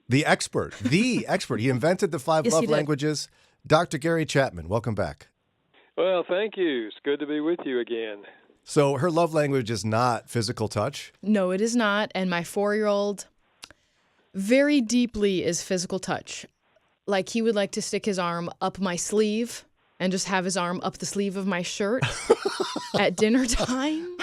the expert, he invented the 5 Yes, love he did. languages, Dr. Gary Chapman. Welcome back. Well, thank you. It's good to be with you again. So her love language is not physical touch? No, it is not. And my 4-year-old very deeply is physical touch. Like he would like to stick his arm up my sleeve and just have his arm up the sleeve of my shirt at dinner time.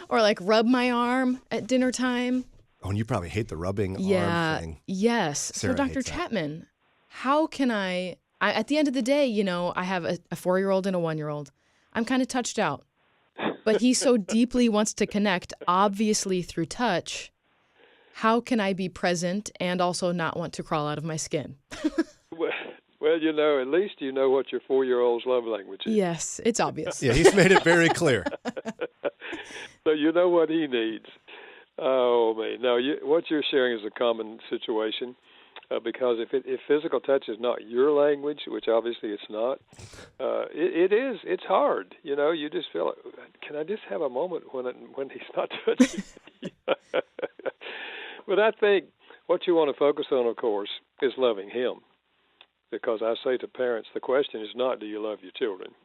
Or like rub my arm at dinner time. Oh, and you probably hate the rubbing arm thing. Yes. Sarah so Dr. hates that. Chapman, how can I at the end of the day, I have a 4-year-old and a 1-year-old. I'm kind of touched out. But he so deeply wants to connect, obviously through touch. How can I be present and also not want to crawl out of my skin? Well, at least you know what your 4-year-old's love language is. Yes, it's obvious. Yeah, he's made it very clear. So you know what he needs. Oh, man. No, what you're sharing is a common situation because if physical touch is not your language, which obviously it's not, it's hard. You just feel like, can I just have a moment when he's not touching me? But I think what you want to focus on, of course, is loving him. Because I say to parents, the question is not, do you love your children?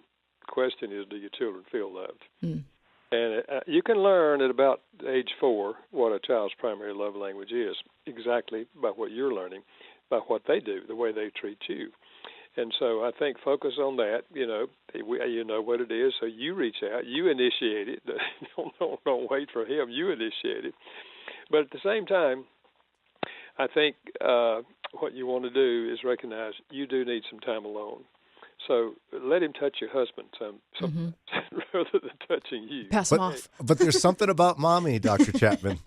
The question is, do your children feel loved? Mm. And you can learn at about age 4 what a child's primary love language is, exactly by what you're learning, by what they do, the way they treat you. And so I think focus on that. You know what it is, so you reach out, you initiate it. Don't wait for him. You initiate it. But at the same time, I think what you want to do is recognize you do need some time alone. So let him touch your husband sometimes rather than touching you. Pass him off. But there's something about mommy, Dr. Chapman.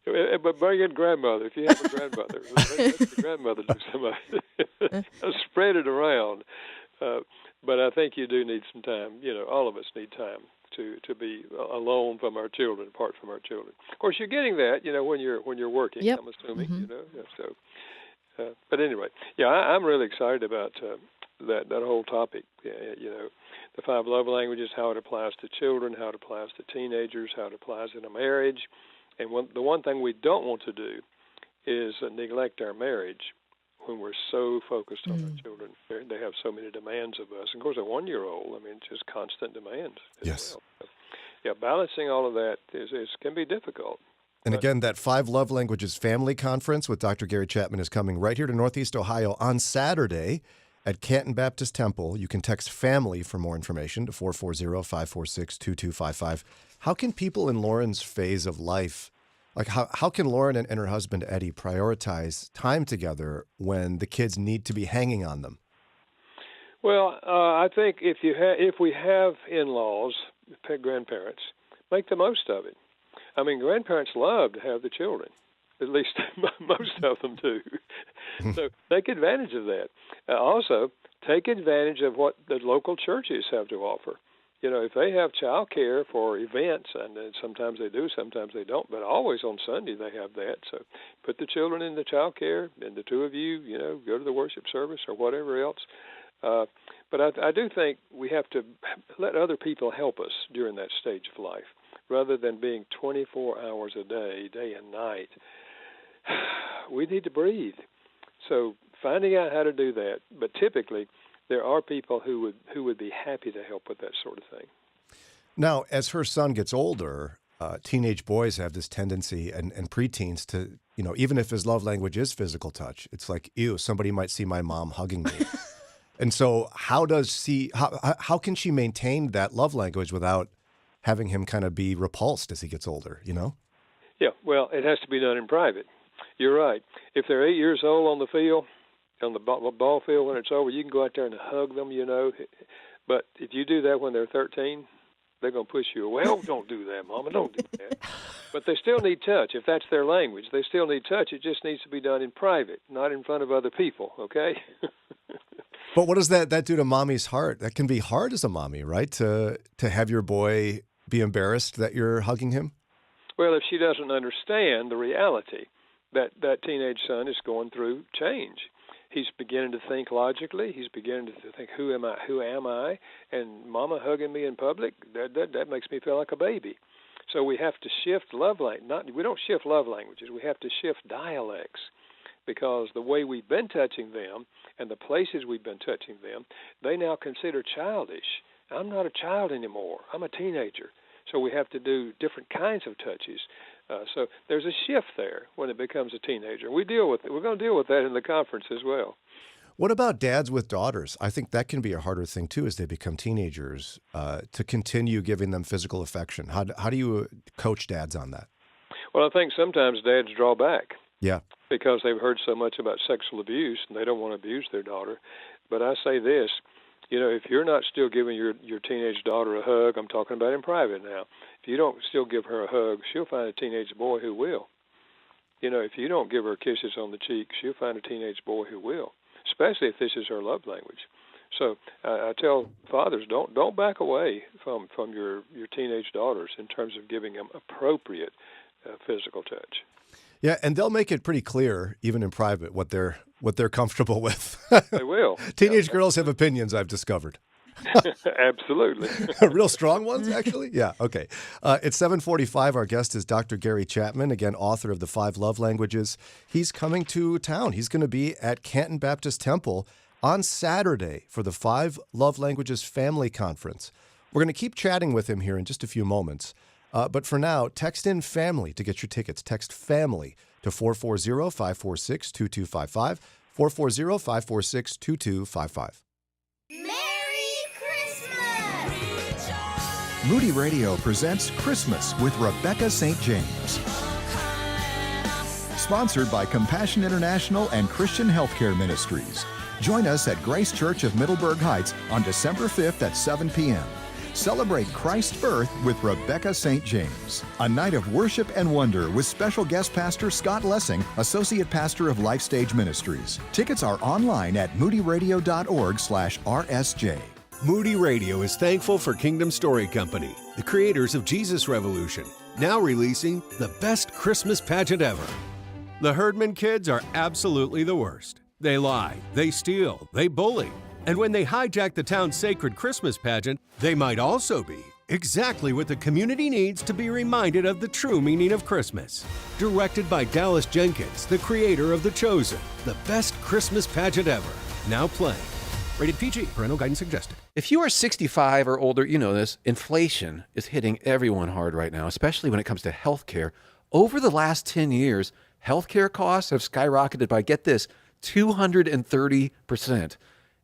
But bring in grandmother if you have a grandmother. Let your grandmother do some of it. Spread it around. But I think you do need some time. All of us need time to be alone from our children, apart from our children. Of course, you're getting that, when you're working. Yep. I'm assuming, So, but anyway, I'm really excited about that whole topic. The 5 love languages, how it applies to children, how it applies to teenagers, how it applies in a marriage, and the one thing we don't want to do is neglect our marriage when we're so focused on our children. They have so many demands of us. And of course, a 1-year-old, just constant demands. Yes. Well. Balancing all of that can be difficult. And again, that 5 Love Languages Family Conference with Dr. Gary Chapman is coming right here to Northeast Ohio on Saturday at Canton Baptist Temple. You can text FAMILY for more information to 440-546-2255. How can people in Lauren's phase of life, how can Lauren and her husband Eddie prioritize time together when the kids need to be hanging on them? Well, I think if we have in-laws, grandparents, make the most of it. Grandparents love to have the children. At least most of them do. So take advantage of that. Also, take advantage of what the local churches have to offer. If they have child care for events, and sometimes they do, sometimes they don't, but always on Sunday they have that. So put the children in the child care, and the two of you, go to the worship service or whatever else. But I do think we have to let other people help us during that stage of life, rather than being 24 hours a day, day and night. We need to breathe. So finding out how to do that, but typically there are people who would be happy to help with that sort of thing. Now, as her son gets older, teenage boys have this tendency, and preteens, to, even if his love language is physical touch, it's like, ew, somebody might see my mom hugging me. And so how can she maintain that love language without having him kind of be repulsed as he gets older, Yeah, well, it has to be done in private. You're right. If they're 8 years old on the field, on the ball field, when it's over, you can go out there and hug them, But if you do that when they're 13, they're going to push you away. Oh, don't do that, Mama. Don't do that. But they still need touch. If that's their language, they still need touch. It just needs to be done in private, not in front of other people, okay? But what does that do to mommy's heart? That can be hard as a mommy, right? To have your boy be embarrassed that you're hugging him? Well, if she doesn't understand the reality that teenage son is going through change. He's beginning to think logically. He's beginning to think, who am I? And Mama hugging me in public, that makes me feel like a baby. So we have to shift love language. We don't shift love languages. We have to shift dialects, because the way we've been touching them and the places we've been touching them, they now consider childish. I'm not a child anymore. I'm a teenager. So we have to do different kinds of touches. So there's a shift there when it becomes a teenager. We deal with it. We're going to deal with that in the conference as well. What about dads with daughters? I think that can be a harder thing, too, as they become teenagers, to continue giving them physical affection. How do you coach dads on that? Well, I think sometimes dads draw back. Yeah. Because they've heard so much about sexual abuse, and they don't want to abuse their daughter. But I say this, if you're not still giving your teenage daughter a hug, I'm talking about in private now, if you don't still give her a hug, she'll find a teenage boy who will. If you don't give her kisses on the cheek, she'll find a teenage boy who will, especially if this is her love language. So I tell fathers, don't back away from your teenage daughters in terms of giving them appropriate physical touch. Yeah, and they'll make it pretty clear, even in private, what they're comfortable with. They will. Teenage girls have opinions, I've discovered. Absolutely. Real strong ones, actually? Yeah, okay. It's 7:45. Our guest is Dr. Gary Chapman, again, author of The 5 Love Languages. He's coming to town. He's going to be at Canton Baptist Temple on Saturday for the 5 Love Languages Family Conference. We're going to keep chatting with him here in just a few moments. But for now, text in FAMILY to get your tickets. Text FAMILY to 440-546-2255, 440-546-2255. Moody Radio presents Christmas with Rebecca St. James. Sponsored by Compassion International and Christian Healthcare Ministries. Join us at Grace Church of Middleburg Heights on December 5th at 7 p.m. Celebrate Christ's birth with Rebecca St. James. A night of worship and wonder with special guest pastor Scott Lessing, Associate Pastor of Life Stage Ministries. Tickets are online at moodyradio.org/RSJ. Moody Radio is thankful for Kingdom Story Company, the creators of Jesus Revolution, now releasing the best Christmas pageant ever. The Herdman kids are absolutely the worst. They lie, they steal, they bully, and when they hijack the town's sacred Christmas pageant, they might also be exactly what the community needs to be reminded of the true meaning of Christmas. Directed by Dallas Jenkins, the creator of The Chosen, the best Christmas pageant ever, now playing. Rated PG. Parental guidance suggested. If you are 65 or older, you know this. Inflation is hitting everyone hard right now, especially when it comes to health care. Over the last 10 years, health care costs have skyrocketed by, get this, 230%.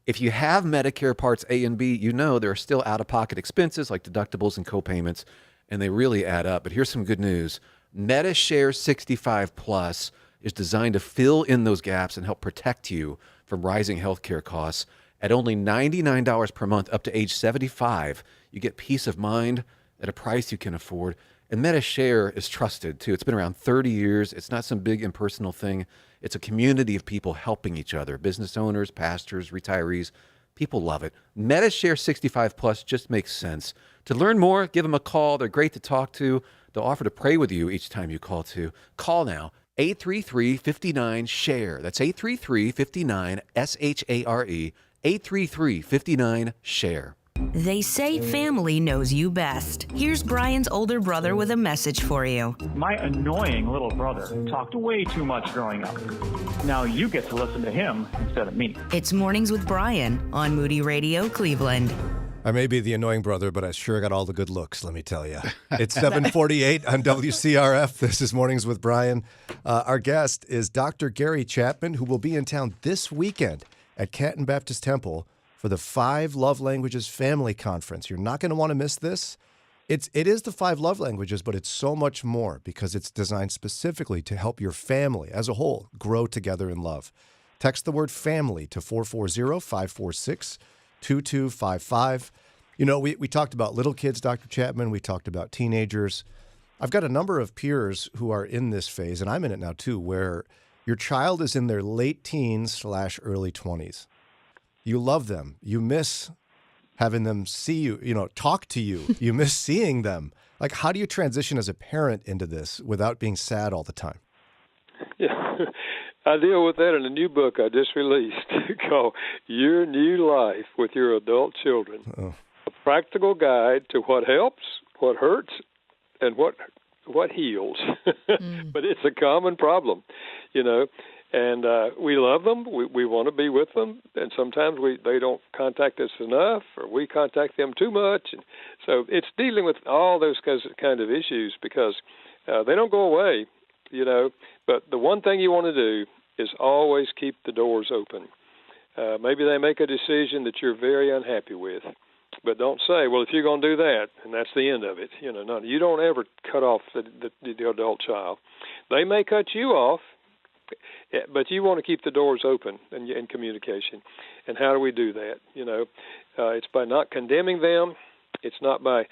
If you have Medicare Parts A and B, you know there are still out-of-pocket expenses like deductibles and co-payments, and they really add up. But here's some good news. MediShare 65 Plus is designed to fill in those gaps and help protect you from rising health care costs. At only $99 per month up to age 75, you get peace of mind at a price you can afford. And MediShare is trusted, too. It's been around 30 years. It's not some big impersonal thing. It's a community of people helping each other, business owners, pastors, retirees. People love it. MediShare 65 Plus just makes sense. To learn more, give them a call. They're great to talk to. They'll offer to pray with you each time you call, too. Call now. 833-59-SHARE. That's 833-59-SHARE. 833-59-SHARE. They say family knows you best. Here's Brian's older brother with a message for you. My annoying little brother talked way too much growing up. Now you get to listen to him instead of me. It's Mornings with Brian on Moody Radio, Cleveland. I may be the annoying brother, but I sure got all the good looks, let me tell you. It's 7:48 on WCRF. This is Mornings with Brian. Our guest is Dr. Gary Chapman, who will be in town this weekend at Canton Baptist Temple for the 5 Love Languages Family Conference. You're not going to want to miss this. It is the 5 love languages, but it's so much more because it's designed specifically to help your family as a whole grow together in love. Text the word family to 440-546-2255. You know, we talked about little kids, Dr. Chapman. We talked about teenagers. I've got a number of peers who are in this phase, and I'm in it now too, where your child is in their late teens / early 20s. You love them. You miss having them see you, talk to you. You miss seeing them. Like, how do you transition as a parent into this without being sad all the time? Yeah, I deal with that in a new book I just released called Your New Life with Your Adult Children. Oh. A practical guide to what helps, what hurts, and what heals. But it's a common problem, And we love them. We want to be with them, and sometimes they don't contact us enough, or we contact them too much. And so it's dealing with all those kind of issues because they don't go away, But the one thing you want to do is always keep the doors open. Maybe they make a decision that you're very unhappy with, but don't say, well, if you're going to do that, and that's the end of it. No, you don't ever cut off the adult child. They may cut you off. But you want to keep the doors open in communication. And how do we do that? It's by not condemning them. It's not by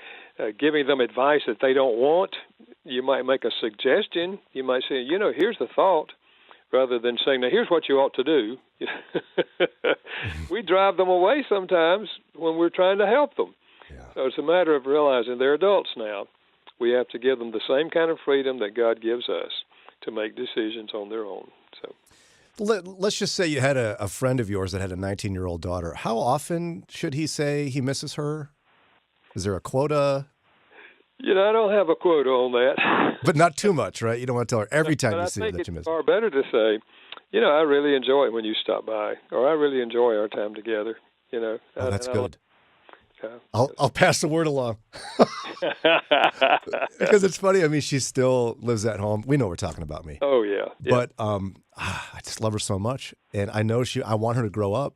giving them advice that they don't want. You might make a suggestion. You might say, here's the thought, rather than saying, now, here's what you ought to do. We drive them away sometimes when we're trying to help them. Yeah. So it's a matter of realizing they're adults now. We have to give them the same kind of freedom that God gives us to make decisions on their own. So, let's just say you had a friend of yours that had a 19-year-old daughter. How often should he say he misses her? Is there a quota? I don't have a quota on that. But not too much, right? You don't want to tell her every time you see her that you miss her. It's far better to say, I really enjoy it when you stop by, or I really enjoy our time together. Oh, that's good. I'll pass the word along. Because it's funny. I mean, she still lives at home. We know we're talking about me. Oh, yeah. But I just love her so much. And I know I want her to grow up.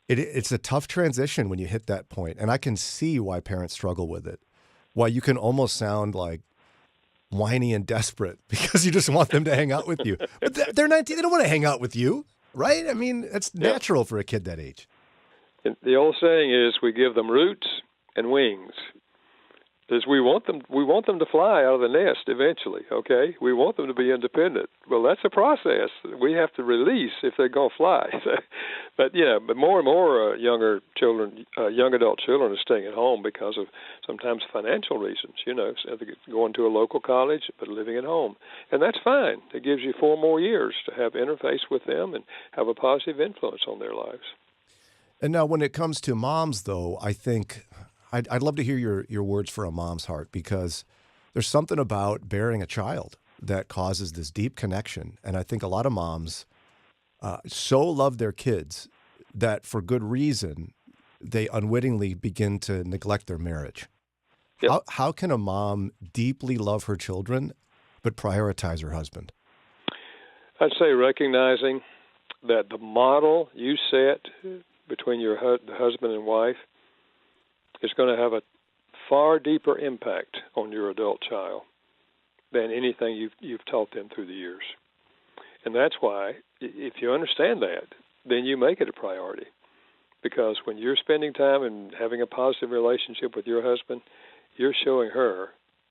It's a tough transition when you hit that point. And I can see why parents struggle with it. Why you can almost sound like whiny and desperate because you just want them to hang out with you. But they're 19. They don't want to hang out with you, right? I mean, it's natural for a kid that age. And the old saying is, we give them roots and wings. Is we want them to fly out of the nest eventually, okay? We want them to be independent. Well, that's a process. We have to release if they're going to fly. But more and more young adult children are staying at home because of sometimes financial reasons, so going to a local college but living at home. And that's fine. It gives you 4 more years to have interface with them and have a positive influence on their lives. And now when it comes to moms, though, I think I'd love to hear your words for a mom's heart, because there's something about bearing a child that causes this deep connection. And I think a lot of moms so love their kids that for good reason, they unwittingly begin to neglect their marriage. Yep. How can a mom deeply love her children but prioritize her husband? I'd say recognizing that the model you set between the husband and wife is going to have a far deeper impact on your adult child than anything you've taught them through the years. And that's why, if you understand that, then you make it a priority. Because when you're spending time and having a positive relationship with your husband, you're showing her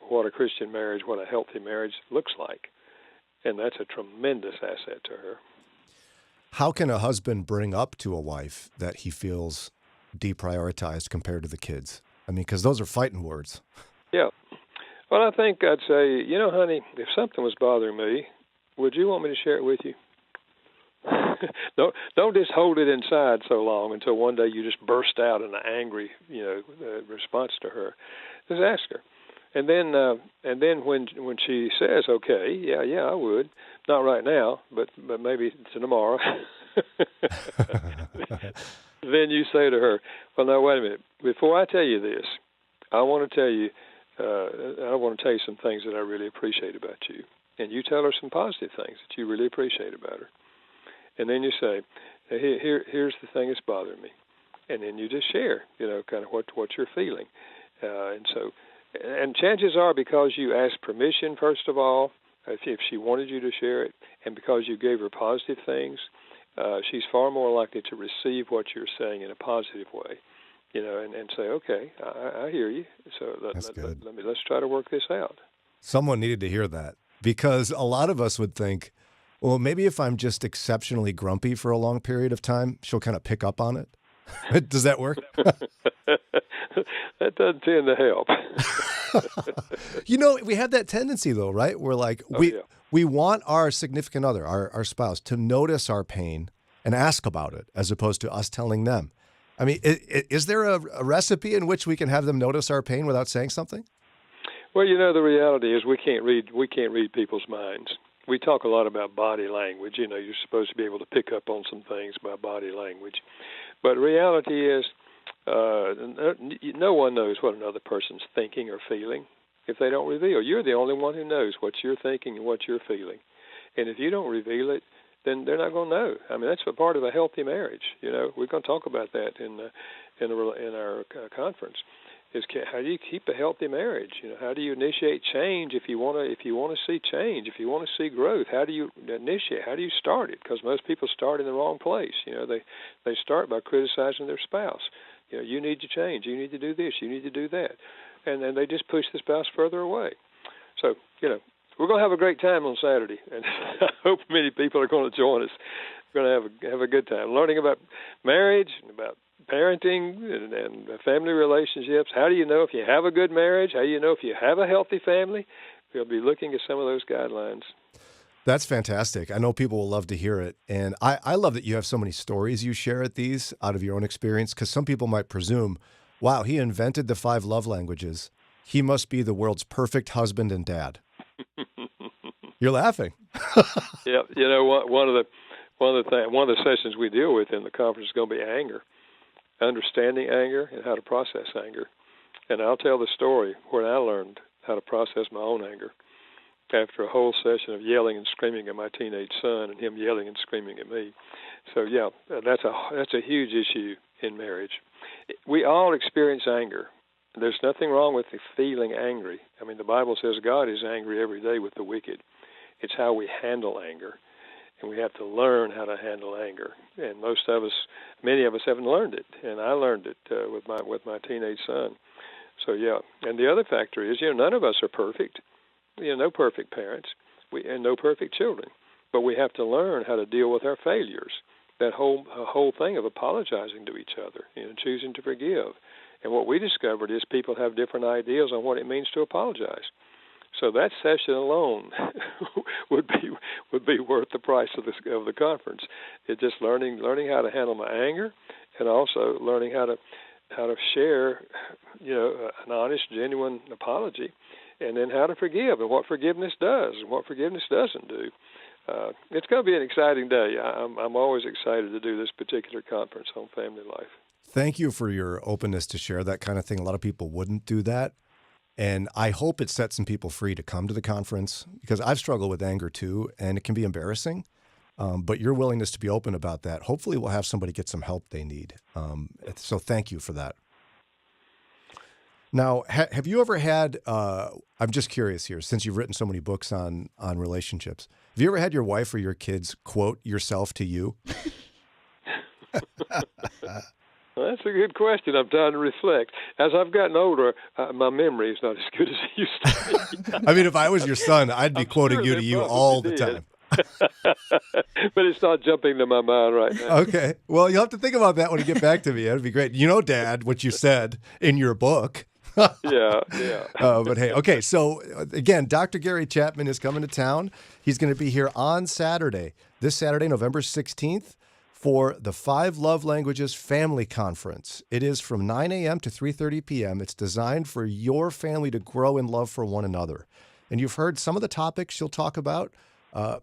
what a Christian marriage, what a healthy marriage looks like. And that's a tremendous asset to her. How can a husband bring up to a wife that he feels deprioritized compared to the kids? I mean, because those are fighting words. Yeah. Well, I think I'd say, honey, if something was bothering me, would you want me to share it with you? Don't just hold it inside so long until one day you just burst out in an angry, response to her. Just ask her. And then when she says, okay, yeah, I would. Not right now, but maybe tomorrow. Then you say to her, well, no, wait a minute. Before I tell you this, I want to tell you some things that I really appreciate about you. And you tell her some positive things that you really appreciate about her. And then you say, here's the thing that's bothering me. And then you just share, kind of what you're feeling. And chances are, because you asked permission, first of all, if she wanted you to share it, and because you gave her positive things, she's far more likely to receive what you're saying in a positive way, and say, okay, I hear you. So let's try to work this out. Someone needed to hear that, because a lot of us would think, well, maybe if I'm just exceptionally grumpy for a long period of time, she'll kind of pick up on it. Does that work? That doesn't tend to help. We have that tendency, though, right? We're like, we want our significant other, our spouse, to notice our pain and ask about it, as opposed to us telling them. I mean, is there a recipe in which we can have them notice our pain without saying something? Well, the reality is we can't read people's minds. We talk a lot about body language. You're supposed to be able to pick up on some things by body language. But reality is no one knows what another person's thinking or feeling if they don't reveal. You're the only one who knows what you're thinking and what you're feeling. And if you don't reveal it, then they're not going to know. I mean, that's a part of a healthy marriage. We're going to talk about that in our conference. how do you keep a healthy marriage? How do you initiate change if you want to see change, if you want to see growth? How do you initiate? How do you start it? Because most people start in the wrong place. They start by criticizing their spouse. You need to change. You need to do this. You need to do that, and then they just push the spouse further away. So we're going to have a great time on Saturday, and I hope many people are going to join us. We're going to have a good time learning about marriage and about parenting and family relationships. How do you know if you have a good marriage? How do you know if you have a healthy family? We'll be looking at some of those guidelines. That's fantastic. I know people will love to hear it. And I love that you have so many stories you share at these out of your own experience, because some people might presume, wow, he invented the 5 love languages. He must be the world's perfect husband and dad. You're laughing. Yeah, one of the sessions we deal with in the conference is going to be anger. Understanding anger and how to process anger. And I'll tell the story where I learned how to process my own anger after a whole session of yelling and screaming at my teenage son and him yelling and screaming at me. So yeah, that's a huge issue in marriage. We all experience anger. There's nothing wrong with feeling angry. I mean, the Bible says God is angry every day with the wicked. It's how we handle anger. And we have to learn how to handle anger. And many of us haven't learned it. And I learned it with my teenage son. So yeah. And the other factor is, none of us are perfect. No perfect parents, and no perfect children. But we have to learn how to deal with our failures. That whole thing of apologizing to each other, choosing to forgive. And what we discovered is people have different ideas on what it means to apologize. So that session alone would be worth the price of the conference. It's just learning how to handle my anger, and also learning how to share, an honest, genuine apology, and then how to forgive and what forgiveness does and what forgiveness doesn't do. It's going to be an exciting day. I'm always excited to do this particular conference on family life. Thank you for your openness to share that kind of thing. A lot of people wouldn't do that. And I hope it sets some people free to come to the conference, because I've struggled with anger too, and it can be embarrassing. But your willingness to be open about that, hopefully we'll have somebody get some help they need. So thank you for that. Now, have you ever had, I'm just curious here, since you've written so many books on relationships, have you ever had your wife or your kids quote yourself to you? Well, that's a good question. I'm trying to reflect. As I've gotten older, my memory is not as good as it used to be. I mean, if I was your son, I'd be quoting you to you all the time. But it's not jumping to my mind right now. Okay. Well, you'll have to think about that when you get back to me. That'd be great. Dad, what you said in your book. Yeah. But hey, okay. So again, Dr. Gary Chapman is coming to town. He's going to be here on Saturday, this Saturday, November 16th. For the 5 Love Languages Family Conference. It is from 9 a.m. to 3:30 p.m. It's designed for your family to grow in love for one another. And you've heard some of the topics she'll talk about,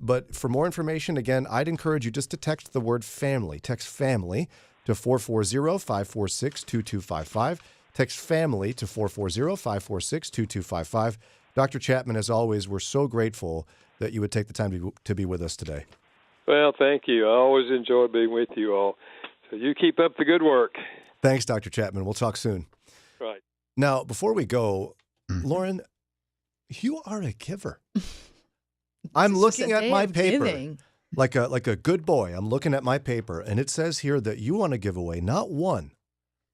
but for more information, again, I'd encourage you just to text the word family. Text family to 440-546-2255. Text family to 440-546-2255. Dr. Chapman, as always, we're so grateful that you would take the time to be with us today. Well, thank you. I always enjoy being with you all. So you keep up the good work. Thanks, Dr. Chapman. We'll talk soon. Right. Now, before we go, Lauren, you are a giver. I'm looking at my paper like a good boy. I'm looking at my paper, and it says here that you want to give away not 1,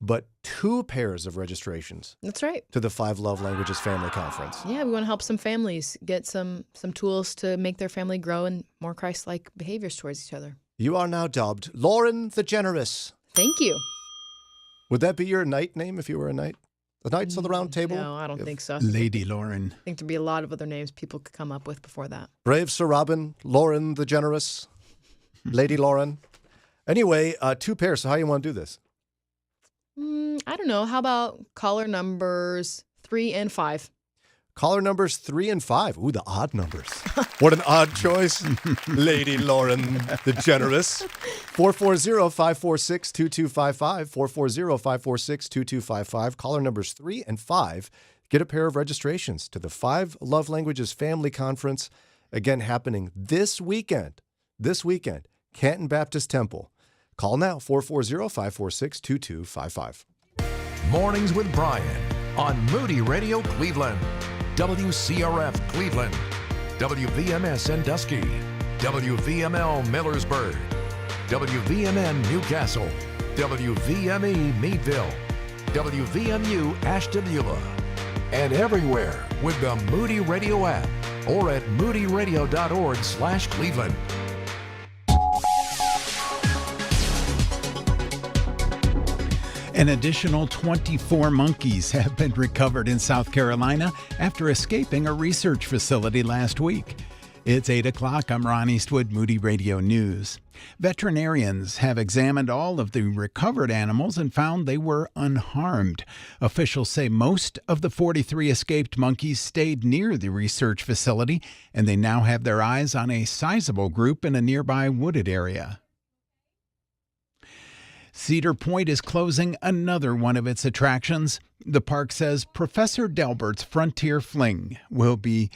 but 2 pairs of registrations. That's right. To the 5 Love Languages Family Conference. Yeah, we want to help some families get some tools to make their family grow in more Christ-like behaviors towards each other. You are now dubbed Lauren the Generous. Thank you. Would that be your knight name if you were a knight? The Knights of the Round Table? No, I don't think so. Lady Lauren. I think there'd be a lot of other names people could come up with before that. Brave Sir Robin, Lauren the Generous, Lady Lauren. Anyway, 2 pairs. So how do you want to do this? I don't know. How about caller numbers 3 and 5? Caller numbers 3 and 5. Ooh, the odd numbers. What an odd choice. Lady Lauren the Generous. 440-546-2255. 440-546-2255. Caller numbers 3 and 5. Get a pair of registrations to the 5 Love Languages Family Conference. Again, happening this weekend. Canton Baptist Temple. Call now, 440-546-2255. Mornings with Brian. on Moody Radio Cleveland, WCRF Cleveland, WVMS Sandusky, WVML Millersburg, WVMN Newcastle, WVME Meadville, WVMU Ashtabula, and everywhere with the Moody Radio app or at moodyradio.org/Cleveland. An additional 24 monkeys have been recovered in South Carolina after escaping a research facility last week. It's 8 o'clock. I'm Ron Eastwood, Moody Radio News. Veterinarians have examined all of the recovered animals and found they were unharmed. Officials say most of the 43 escaped monkeys stayed near the research facility, and they now have their eyes on a sizable group in a nearby wooded area. Cedar Point is closing another one of its attractions. The park says Professor Delbert's Frontier Fling will be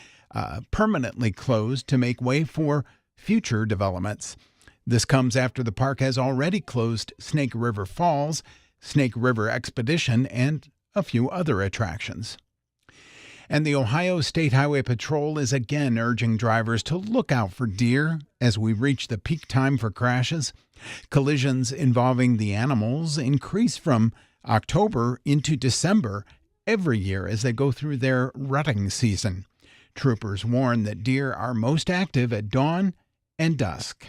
permanently closed to make way for future developments. This comes after the park has already closed Snake River Falls, Snake River Expedition, and a few other attractions. And the Ohio State Highway Patrol is again urging drivers to look out for deer as we reach the peak time for crashes. Collisions involving the animals increase from October into December every year as they go through their rutting season. Troopers warn that deer are most active at dawn and dusk.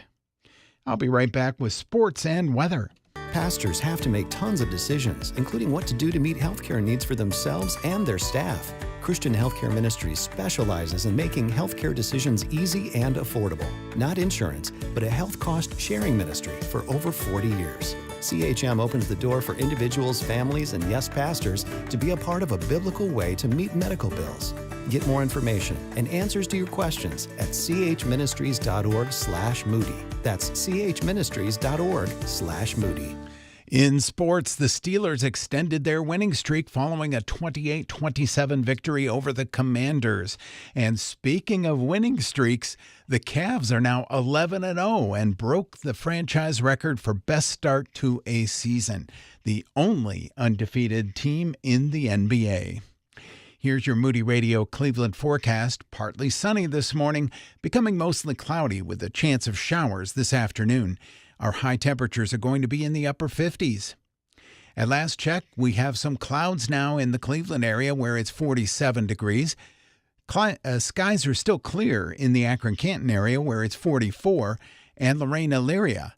I'll be right back with sports and weather. Pastors have to make tons of decisions, including what to do to meet healthcare needs for themselves and their staff. Christian Healthcare Ministries specializes in making healthcare decisions easy and affordable. Not insurance, but a health cost sharing ministry for over 40 years. CHM opens the door for individuals, families, and yes, pastors to be a part of a biblical way to meet medical bills. Get more information and answers to your questions at chministries.org/Moody. That's chministries.org/Moody. In sports, the Steelers extended their winning streak following a 28-27 victory over the Commanders. And speaking of winning streaks, the Cavs are now 11-0 and broke the franchise record for best start to a season, the only undefeated team in the NBA. Here's your Moody Radio Cleveland forecast. Partly sunny this morning, becoming mostly cloudy with a chance of showers this afternoon. Our high temperatures are going to be in the upper 50s. At last check, we have some clouds now in the Cleveland area where it's 47 degrees. Skies are still clear in the Akron-Canton area where it's 44, and Lorraine-Elyria,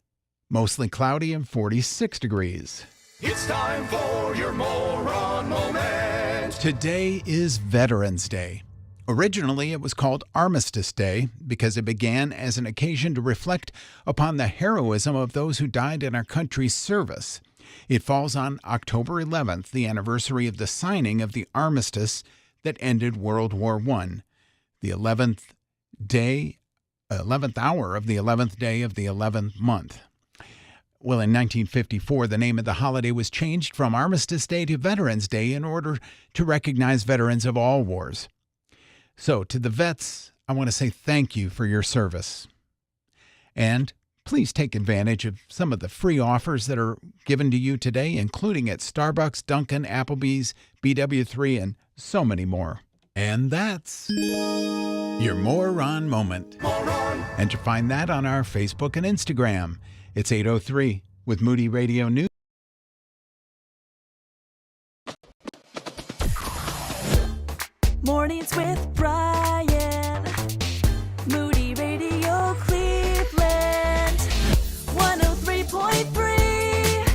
mostly cloudy and 46 degrees. It's time for your moron moment. Today is Veterans Day. Originally, it was called Armistice Day because it began as an occasion to reflect upon the heroism of those who died in our country's service. It falls on October 11th, the anniversary of the signing of the armistice that ended World War I, the 11th hour of the 11th day of the 11th month. Well, in 1954, the name of the holiday was changed from Armistice Day to Veterans Day in order to recognize veterans of all wars. So, to the vets, I want to say thank you for your service. And please take advantage of some of the free offers that are given to you today, including at Starbucks, Dunkin', Applebee's, BW3, and so many more. And that's your Moron Moment. And you find that on our Facebook and Instagram. It's 8:03 with Moody Radio News. Mornings with Brian. Moody Radio Cleveland. 103.3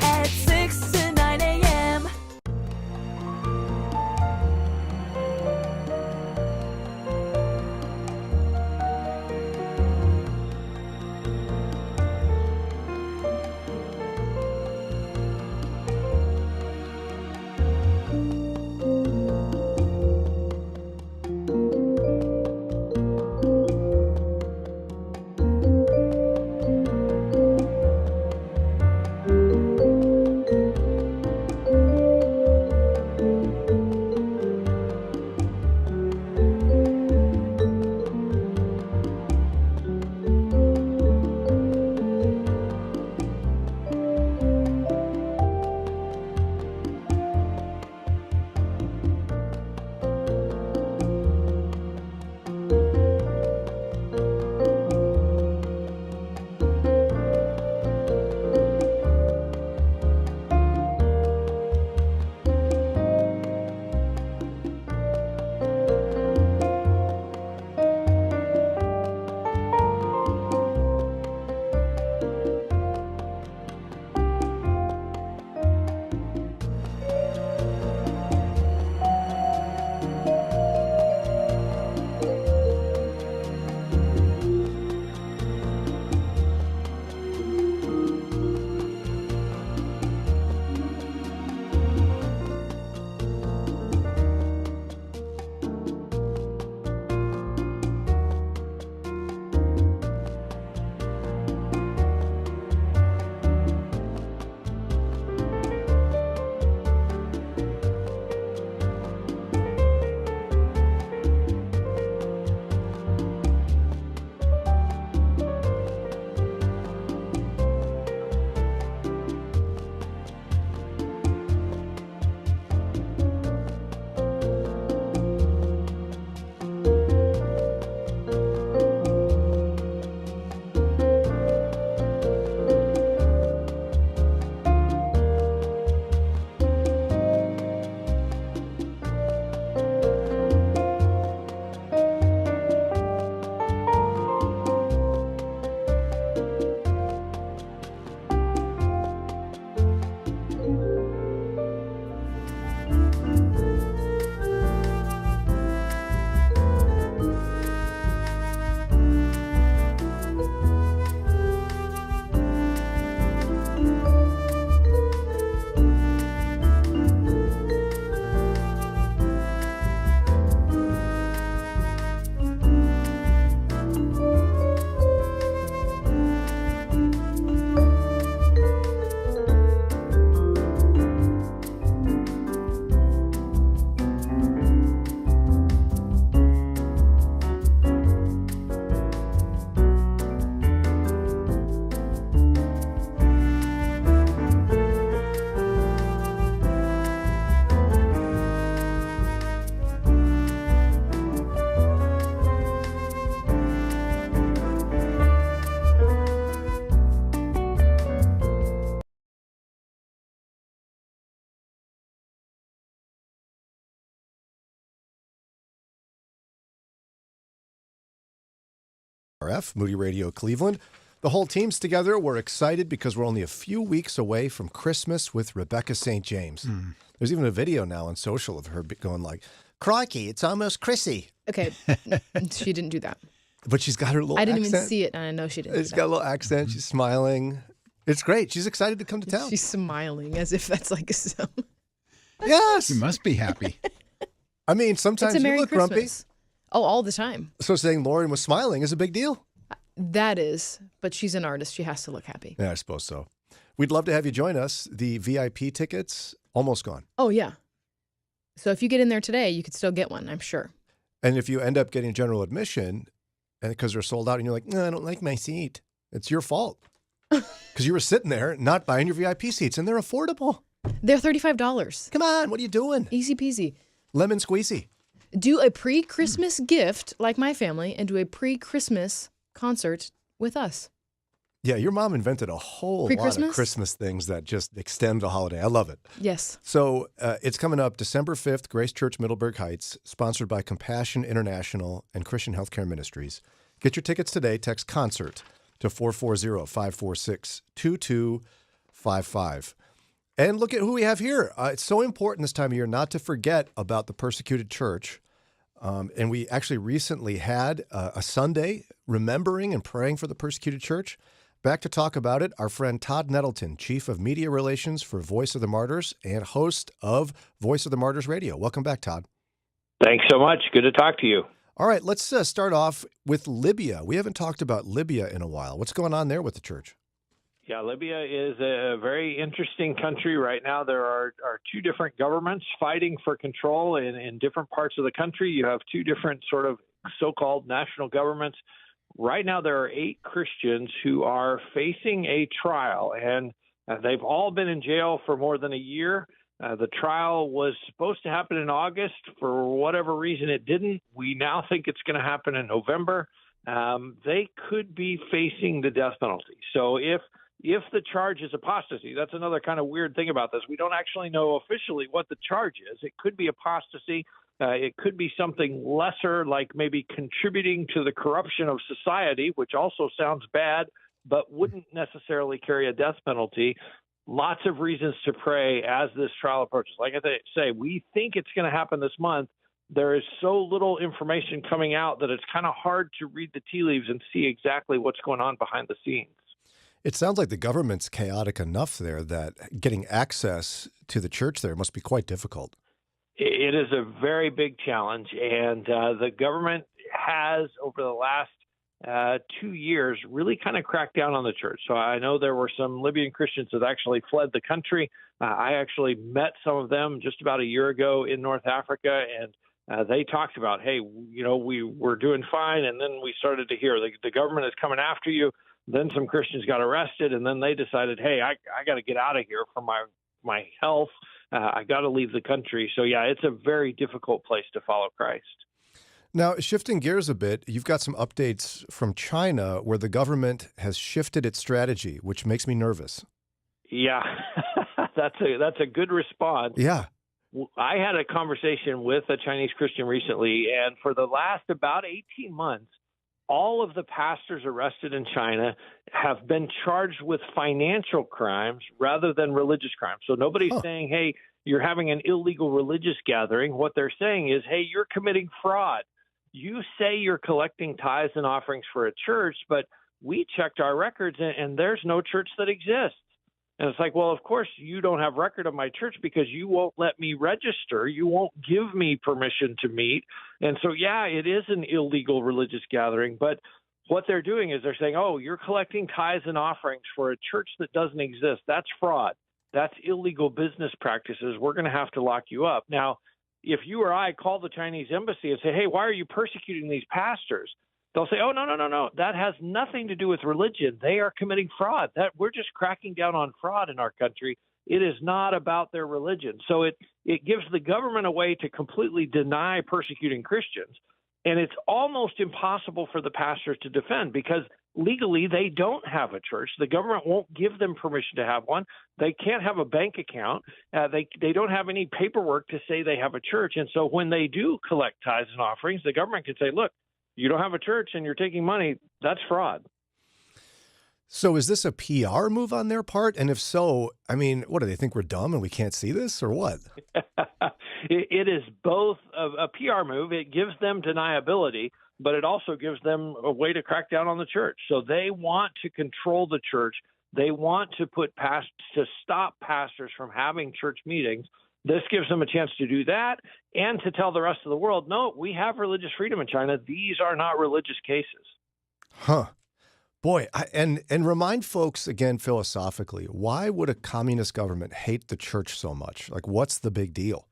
at 6 to 9 a.m. RF, Moody Radio Cleveland. The whole team's together. We're excited because we're only a few weeks away from Christmas with Rebecca St. James. There's even a video now on social of her going like, crikey, it's almost Chrissy. Okay, she didn't do that. But she's got her little I didn't accent. even see it, and I know she didn't. She's got a little accent. She's smiling. It's great. She's excited to come to town. She's smiling as if that's like some. Yes. You must be happy. I mean, sometimes It's a you Merry look Christmas. grumpy. Oh, all the time. So saying Lauren was smiling is a big deal. That is, but she's an artist. She has to look happy. Yeah, I suppose so. We'd love to have you join us. The VIP tickets, almost gone. Oh, yeah. So if you get in there today, you could still get one, I'm sure. And if you end up getting general admission, and because they're sold out, and you're like, no, I don't like my seat, it's your fault. Because you were sitting there not buying your VIP seats, and they're affordable. They're $35. Come on, what are you doing? Easy peasy. Lemon squeezy. Do a pre-Christmas gift like my family and do a pre-Christmas concert with us. Yeah, your mom invented a whole lot of Pre-Christmas? Christmas things that just extend the holiday. I love it. Yes. So it's coming up December 5th, Grace Church, Middleburg Heights, sponsored by Compassion International and Christian Healthcare Ministries. Get your tickets today. Text CONCERT to 440-546-2255. And look at who we have here. It's so important this time of year not to forget about the persecuted church. And we actually recently had a Sunday remembering and praying for the persecuted church. Back to talk about it, our friend Todd Nettleton, Chief of Media Relations for Voice of the Martyrs and host of Voice of the Martyrs Radio. Welcome back, Todd. Thanks so much. Good to talk to you. All right, let's start off with Libya. We haven't talked about Libya in a while. What's going on there with the church? Yeah, Libya is a very interesting country right now. There are two different governments fighting for control in different parts of the country. You have two different sort of so-called national governments. Right now, there are 8 Christians who are facing a trial, and they've all been in jail for more than a year. The trial was supposed to happen in August. For whatever reason, it didn't. We now think it's going to happen in November. They could be facing the death penalty. So if the charge is apostasy, that's another kind of weird thing about this. We don't actually know officially what the charge is. It could be apostasy. It could be something lesser, like maybe contributing to the corruption of society, which also sounds bad, but wouldn't necessarily carry a death penalty. Lots of reasons to pray as this trial approaches. Like I say, we think it's going to happen this month. There is so little information coming out that it's kind of hard to read the tea leaves and see exactly what's going on behind the scenes. It sounds like the government's chaotic enough there that getting access to the church there must be quite difficult. It is a very big challenge, and the government has, over the last 2 years, really kind of cracked down on the church. So I know there were some Libyan Christians that actually fled the country. I actually met some of them just about a year ago in North Africa, and they talked about, hey, you know, we were doing fine, and then we started to hear the government is coming after you. Then some Christians got arrested, and then they decided, hey, I got to get out of here for my health. I got to leave the country. So, yeah, it's a very difficult place to follow Christ. Now, shifting gears a bit, you've got some updates from China where the government has shifted its strategy, which makes me nervous. Yeah, that's a good response. Yeah. I had a conversation with a Chinese Christian recently, and for the last about 18 months, all of the pastors arrested in China have been charged with financial crimes rather than religious crimes. So nobody's saying, hey, you're having an illegal religious gathering. What they're saying is, hey, you're committing fraud. You say you're collecting tithes and offerings for a church, but we checked our records and there's no church that exists. And it's like, well, of course, you don't have record of my church because you won't let me register. You won't give me permission to meet. And so, yeah, it is an illegal religious gathering. But what they're doing is they're saying, oh, you're collecting tithes and offerings for a church that doesn't exist. That's fraud. That's illegal business practices. We're going to have to lock you up. Now, if you or I call the Chinese embassy and say, hey, why are you persecuting these pastors? They'll say, oh, no. That has nothing to do with religion. They are committing fraud. That we're just cracking down on fraud in our country. It is not about their religion. So it gives the government a way to completely deny persecuting Christians. And it's almost impossible for the pastors to defend because legally they don't have a church. The government won't give them permission to have one. They can't have a bank account. They don't have any paperwork to say they have a church. And so when they do collect tithes and offerings, the government can say, look, You don't have a church and you're taking money. That's fraud. So is this a PR move on their part? And if so, I mean, what do they think we're dumb and we can't see this, or what? It is both a PR move. It gives them deniability, but it also gives them a way to crack down on the church. So they want to control the church. They want to to stop pastors from having church meetings. This gives them a chance to do that and to tell the rest of the world, no, we have religious freedom in China. These are not religious cases. Huh. Boy, and remind folks again philosophically, why would a communist government hate the church so much? Like, what's the big deal?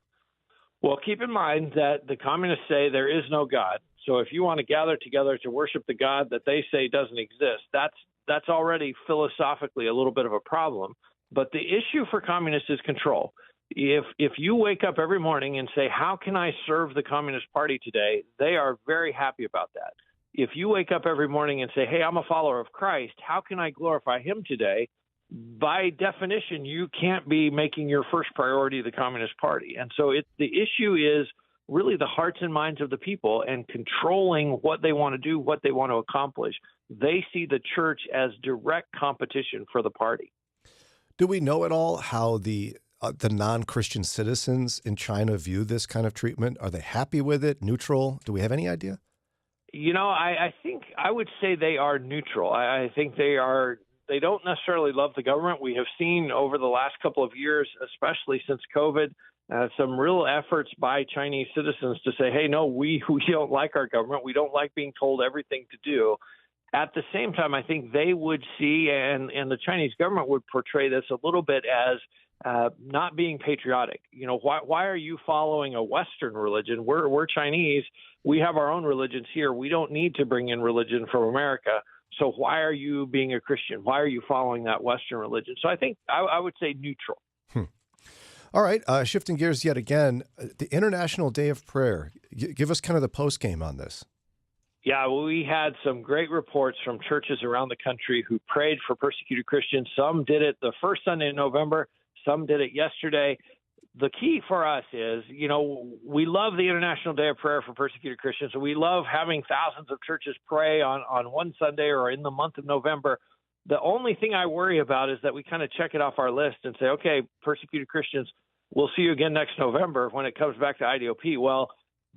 Well, keep in mind that the communists say there is no God. So if you want to gather together to worship the God that they say doesn't exist, that's already philosophically a little bit of a problem. But the issue for communists is control. If you wake up every morning and say, how can I serve the Communist Party today? They are very happy about that. If you wake up every morning and say, hey, I'm a follower of Christ, how can I glorify him today? By definition, you can't be making your first priority the Communist Party. And so the issue is really the hearts and minds of the people and controlling what they want to do, what they want to accomplish. They see the church as direct competition for the party. Do we know at all how the non-Christian citizens in China view this kind of treatment? Are they happy with it, neutral? Do we have any idea? You know, I think I would say they are neutral. I think they don't necessarily love the government. We have seen over the last couple of years, especially since COVID, some real efforts by Chinese citizens to say, hey, no, we don't like our government. We don't like being told everything to do. At the same time, I think they would see, and the Chinese government would portray this a little bit as not being patriotic. You know, why are you following a Western religion? We're Chinese. We have our own religions here. We don't need to bring in religion from America. So why are you being a Christian? Why are you following that Western religion? So I think I would say neutral. All right. Shifting gears yet again, the International Day of Prayer. Give us kind of the post game on this. Yeah, well, we had some great reports from churches around the country who prayed for persecuted Christians. Some did it the first Sunday in November. Some did it yesterday. The key for us is, you know, we love the International Day of Prayer for persecuted Christians. We love having thousands of churches pray on one Sunday or in the month of November. The only thing I worry about is that we kind of check it off our list and say, okay, persecuted Christians, we'll see you again next November when it comes back to IDOP. Well,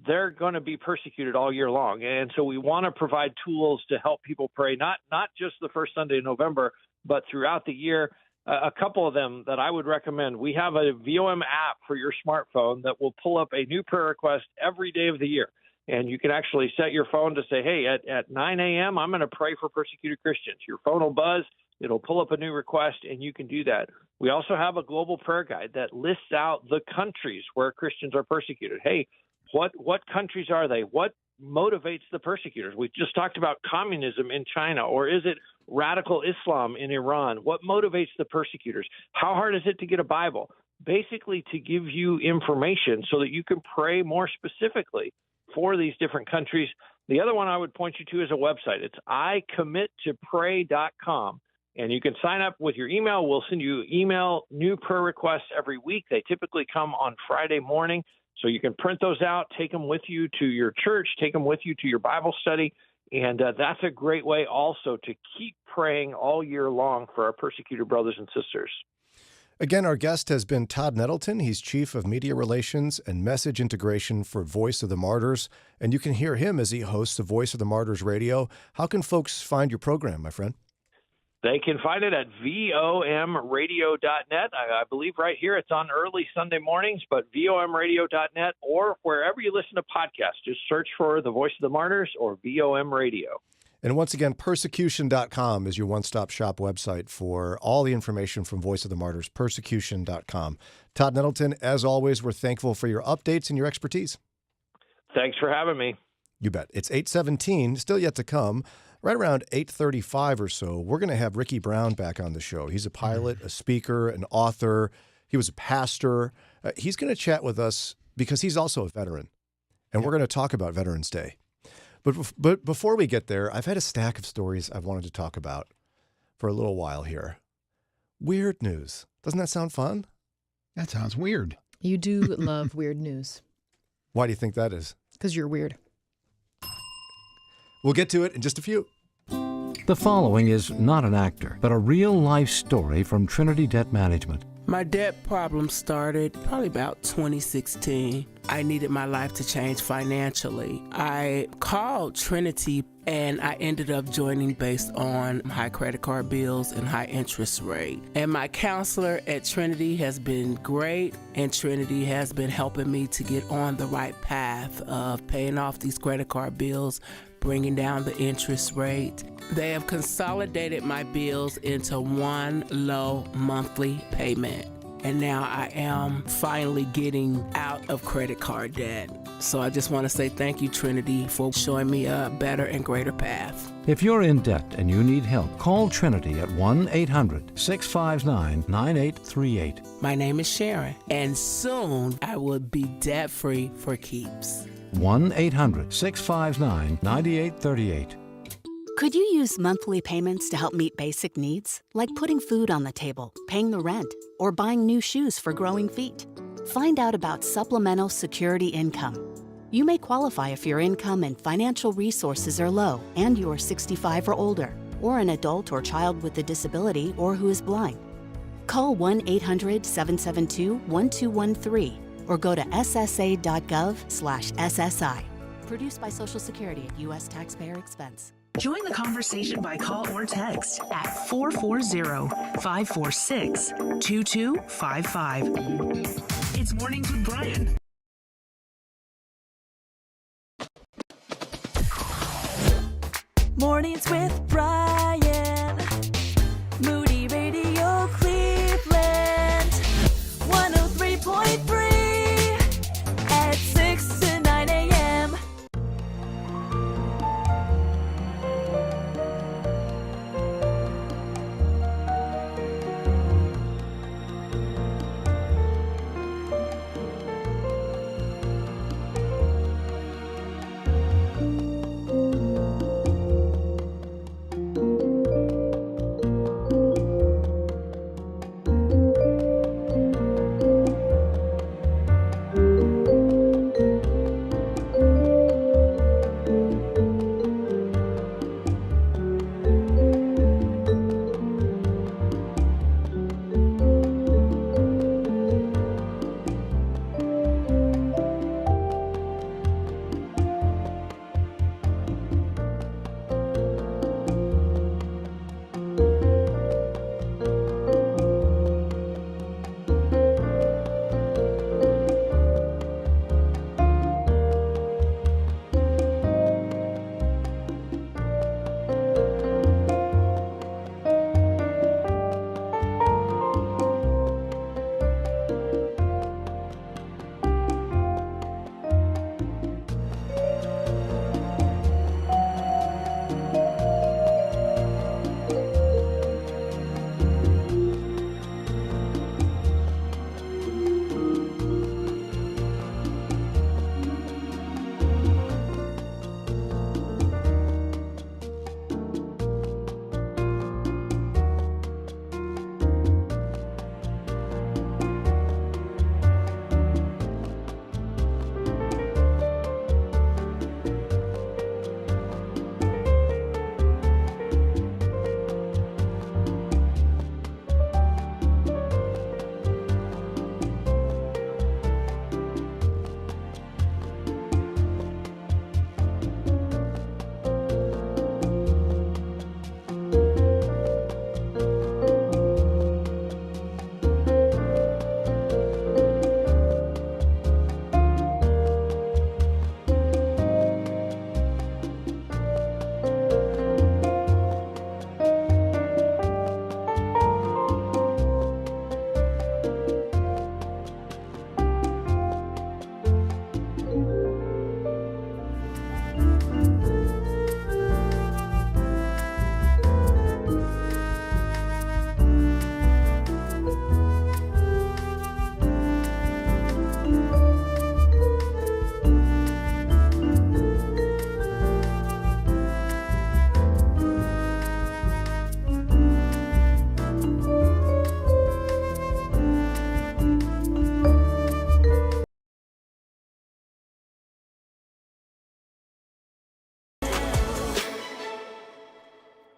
they're going to be persecuted all year long. And so we want to provide tools to help people pray, not just the first Sunday in November, but throughout the year. A couple of them that I would recommend. We have a VOM app for your smartphone that will pull up a new prayer request every day of the year. And you can actually set your phone to say, hey, at 9 a.m., I'm going to pray for persecuted Christians. Your phone will buzz. It'll pull up a new request, and you can do that. We also have a global prayer guide that lists out the countries where Christians are persecuted. Hey, what countries are they? What motivates the persecutors? We just talked about communism in China, or is it radical Islam in Iran? What motivates the persecutors? How hard is it to get a Bible? Basically to give you information so that you can pray more specifically for these different countries. The other one I would point you to is a website. It's icommittopray.com. And you can sign up with your email. We'll send you email new prayer requests every week. They typically come on Friday morning. So you can print those out, take them with you to your church, take them with you to your Bible study. And that's a great way also to keep praying all year long for our persecuted brothers and sisters. Again, our guest has been Todd Nettleton. He's Chief of Media Relations and Message Integration for Voice of the Martyrs. And you can hear him as he hosts the Voice of the Martyrs radio. How can folks find your program, my friend? They can find it at vomradio.net. I believe right here it's on early Sunday mornings, but vomradio.net or wherever you listen to podcasts. Just search for The Voice of the Martyrs or VOM Radio. And once again, persecution.com is your one-stop shop website for all the information from Voice of the Martyrs, persecution.com. Todd Nettleton, as always, we're thankful for your updates and your expertise. Thanks for having me. You bet. It's 8:17, still yet to come. Right around 8:35 or so, we're going to have Ricky Brown back on the show. He's a pilot, a speaker, an author. He was a pastor. He's going to chat with us because he's also a veteran, and we're going to talk about Veterans Day. But before we get there, I've had a stack of stories I've wanted to talk about for a little while here. Weird news. Doesn't that sound fun? That sounds weird. You do love weird news. Why do you think that is? Because you're weird. We'll get to it in just a few. The following is not an actor, but a real-life story from Trinity Debt Management. My debt problem started probably about 2016. I needed my life to change financially. I called Trinity and I ended up joining based on high credit card bills and high interest rate. And my counselor at Trinity has been great, and Trinity has been helping me to get on the right path of paying off these credit card bills, bringing down the interest rate. They have consolidated my bills into one low monthly payment. And now I am finally getting out of credit card debt. So I just want to say thank you, Trinity, for showing me a better and greater path. If you're in debt and you need help, call Trinity at 1-800-659-9838. My name is Sharon, and soon I will be debt-free for keeps. 1-800-659-9838. Could you use monthly payments to help meet basic needs, like putting food on the table, paying the rent, or buying new shoes for growing feet? Find out about supplemental security income. You may qualify if your income and financial resources are low and you are 65 or older, or an adult or child with a disability or who is blind. Call 1-800-772-1213 or go to ssa.gov/SSI. Produced by Social Security at U.S. taxpayer expense. Join the conversation by call or text at 440-546-2255. It's Mornings with Brian. Mornings with Brian. Moody Radio Cleveland. 103.3 at 6 to 9 a.m.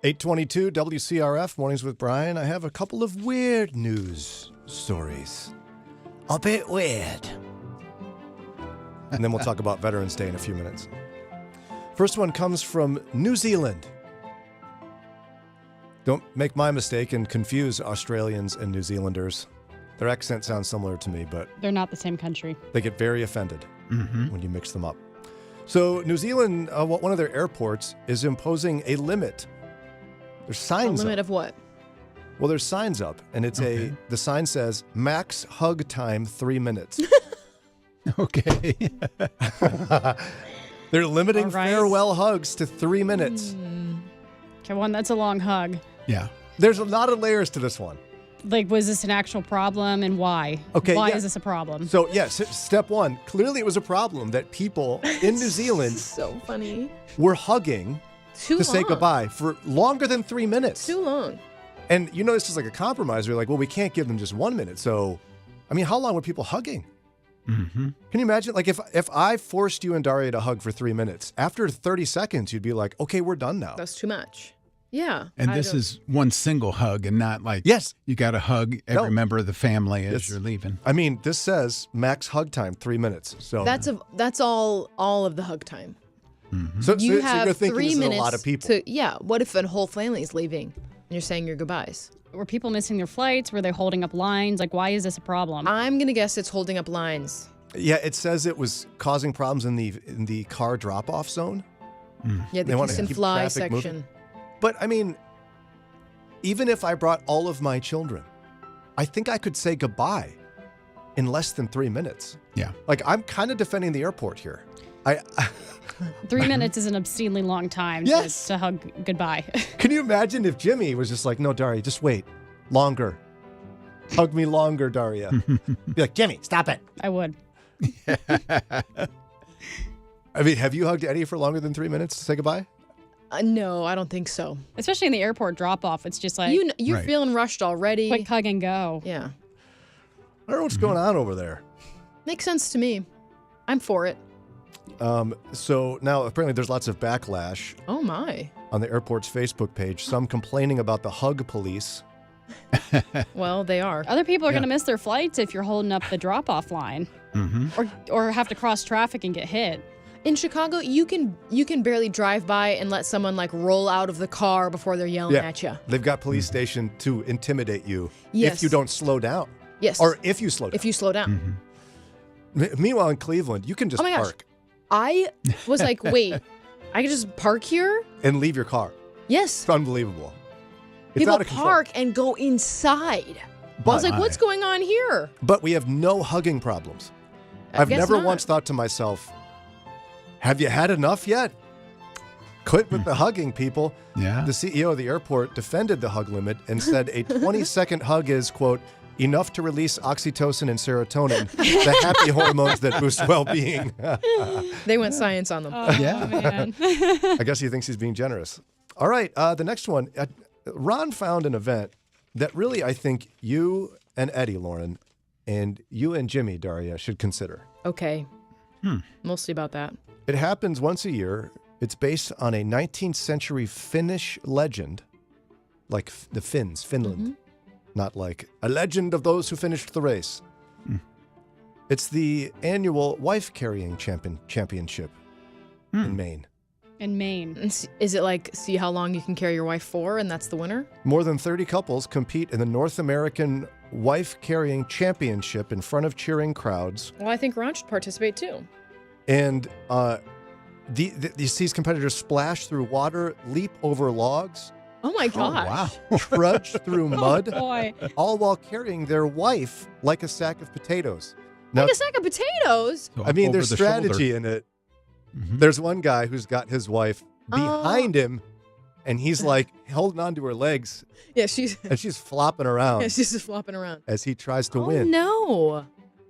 822 WCRF, Mornings with Brian. I have a couple of weird news stories. A bit weird. And then we'll talk about Veterans Day in a few minutes. First one comes from New Zealand. Don't make my mistake and confuse Australians and New Zealanders. Their accent sounds similar to me, but They're not the same country. they get very offended when you mix them up. So New Zealand, one of their airports is imposing a limit. There's signs A limit up. of what? Well, there's signs up, and it's the sign says max hug time 3 minutes. Okay. They're limiting All right. farewell hugs to 3 minutes. Okay, one, that's a long hug. Yeah. There's a lot of layers to this one. Like, was this an actual problem and why? Okay, Why yeah. is this a problem? So, yes, step one. Clearly, it was a problem that people in New Zealand So funny. were hugging Too to say long. goodbye for longer than 3 minutes. Too long. And you know, this is like a compromise. We're like, well, we can't give them just 1 minute. So, I mean, how long were people hugging? Mm-hmm. Can you imagine? Like, if I forced you and Daria to hug for 3 minutes, after 30 seconds, you'd be like, okay, we're done now. That's too much. Yeah. And I this don't- is one single hug and not like, yes, you got to hug every No. member of the family as It's- you're leaving. I mean, this says max hug time 3 minutes. So That's all of the hug time. So You you're have thinking 3 this is minutes a lot of people. What if a whole family is leaving and you're saying your goodbyes? Were people missing their flights? Were they holding up lines? Like, why is this a problem? I'm going to guess it's holding up lines. Yeah, it says it was causing problems in the car drop-off zone. Yeah, They the wanna kiss and keep fly traffic section. moving. But, I mean, even if I brought all of my children, I think I could say goodbye in less than 3 minutes. Yeah. Like, I'm kind of defending the airport here. 3 minutes is an obscenely long time Yes. to hug goodbye. Can you imagine if Jimmy was just like, no, Daria, just wait. Longer. Hug me longer, Daria. Be like, Jimmy, stop it. I would. I mean, have you hugged Eddie for longer than 3 minutes to say goodbye? No, I don't think so. Especially in the airport drop-off. It's just like... You're Right. feeling rushed already. Quick hug and go. Yeah. I don't know what's going on over there. Makes sense to me. I'm for it. So now apparently there's lots of backlash Oh, my. on the airport's Facebook page. Some complaining about the hug police. Well, they are. Other people are Yeah. going to miss their flights if you're holding up the drop-off line. Mm-hmm. Or have to cross traffic and get hit. In Chicago, you can barely drive by and let someone like roll out of the car before they're yelling at you. They've got police stationed to intimidate you Yes. if you don't slow down. Yes. Or if you slow down. If you slow down. Meanwhile, in Cleveland, you can just Oh my gosh. park I was like, wait, I can just park here? and leave your car. Yes. It's unbelievable. It's People out of control. park and go inside. I was like, what's going on here? But we have no hugging problems. I I've guess never not. once thought to myself, have you had enough yet? Quit with the hugging, people. Yeah. The CEO of the airport defended the hug limit and said a 20-second hug is, quote, enough to release oxytocin and serotonin, the happy hormones that boost well-being. They went science on them. Yeah. Man. I guess he thinks he's being generous. All right, the next one. Ron found an event that really I think you and Eddie, Lauren, and you and Jimmy, Daria, should consider. Okay. Mostly about that. It happens once a year. It's based on a 19th century Finnish legend, like the Finns, Finland, not like a legend of those who finished the race. It's the annual wife-carrying championship in Maine. In Maine. Is it like see how long you can carry your wife for and that's the winner? More than 30 couples compete in the North American Wife-Carrying Championship in front of cheering crowds. Well, I think Ron should participate too. And these competitors splash through water, leap over logs, Oh my gosh. trudge through mud, Boy. all while carrying their wife like a sack of potatoes. Now, Like a sack of potatoes? I mean, Over there's the strategy shoulder. in it. There's one guy who's got his wife behind him, and he's like holding on to her legs, Yeah, she's and she's flopping around yeah, she's just flopping around. as he tries to Oh win. no.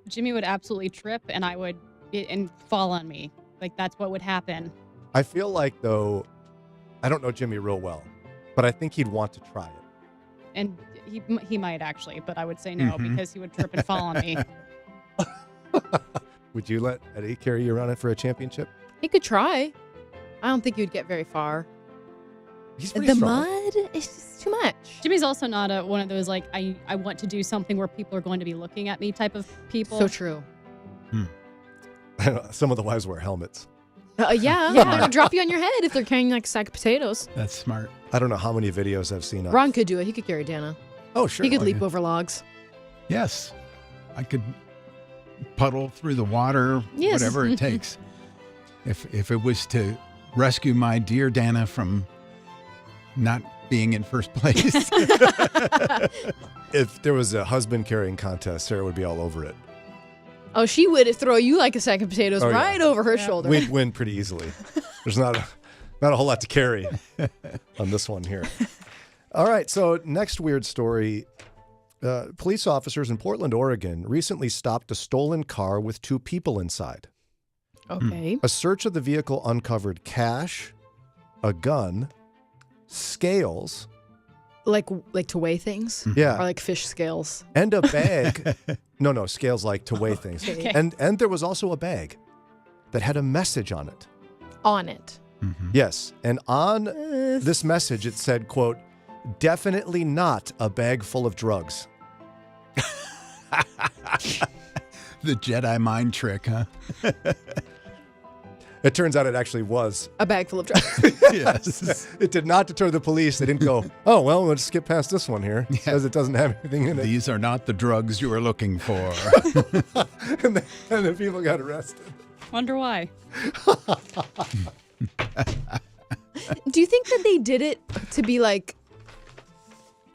Jimmy would absolutely trip and I would and fall on me. Like, that's what would happen. I feel like, though, I don't know Jimmy real well, but I think he'd want to try it. And he might actually, but I would say no because he would trip and fall on me. Would you let Eddie carry you around it for a championship? He could try. I don't think you'd get very far. He's pretty The strong. mud is just too much. Jimmy's also not one of those, like, I want to do something where people are going to be looking at me type of people. So true. Some of the wives wear helmets. Yeah. They're going to drop you on your head if they're carrying like a sack of potatoes. That's smart. I don't know how many videos I've seen. Ron could do it. He could carry Dana. Oh, sure. He could leap yeah. over logs. Yes. I could puddle through the water, Yes. whatever it takes. If it was to rescue my dear Dana from not being in first place. If there was a husband carrying contest, Sarah would be all over it. Oh, she would throw you like a sack of potatoes Oh, yeah. right over her shoulder. We'd win pretty easily. There's not a whole lot to carry on this one here. All right, so next weird story. Police officers in Portland, Oregon recently stopped a stolen car with 2 people inside. Okay. A search of the vehicle uncovered cash, a gun, scales. Like to weigh things? Yeah. Or like fish scales. And a bag. No, scales like to weigh things. Okay. And there was also a bag that had a message on it. On it. Yes. And on this message, it said, quote, "Definitely not a bag full of drugs." The Jedi mind trick, huh? It turns out it actually was. A bag full of drugs. Yes. It did not deter the police. They didn't go, oh, well, let's skip past this one here. It says it doesn't have anything in it. These are not the drugs you were looking for. and the people got arrested. Wonder why. Do you think that they did it to be like,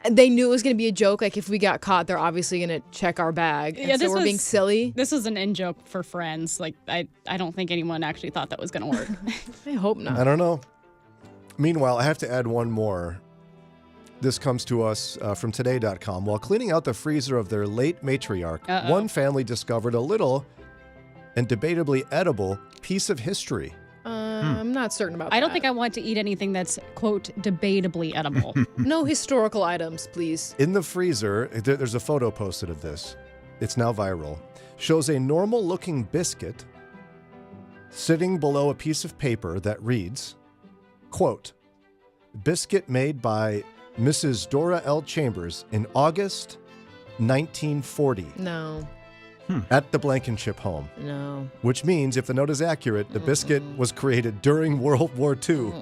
they knew it was going to be a joke? Like, if we got caught, they're obviously going to check our bag. And so we're being silly. This was an in-joke for friends. Like, I don't think anyone actually thought that was going to work. I hope not. I don't know. Meanwhile, I have to add one more. This comes to us from today.com. While cleaning out the freezer of their late matriarch, one family discovered a little and debatably edible piece of history. I'm not certain about that. I don't think I want to eat anything that's, quote, debatably edible. No historical items, please. In the freezer, there's a photo posted of this. It's now viral. Shows a normal-looking biscuit sitting below a piece of paper that reads, quote, "Biscuit made by Mrs. Dora L. Chambers in August 1940. No. At the Blankenship home." No. Which means, if the note is accurate, the biscuit was created during World War II.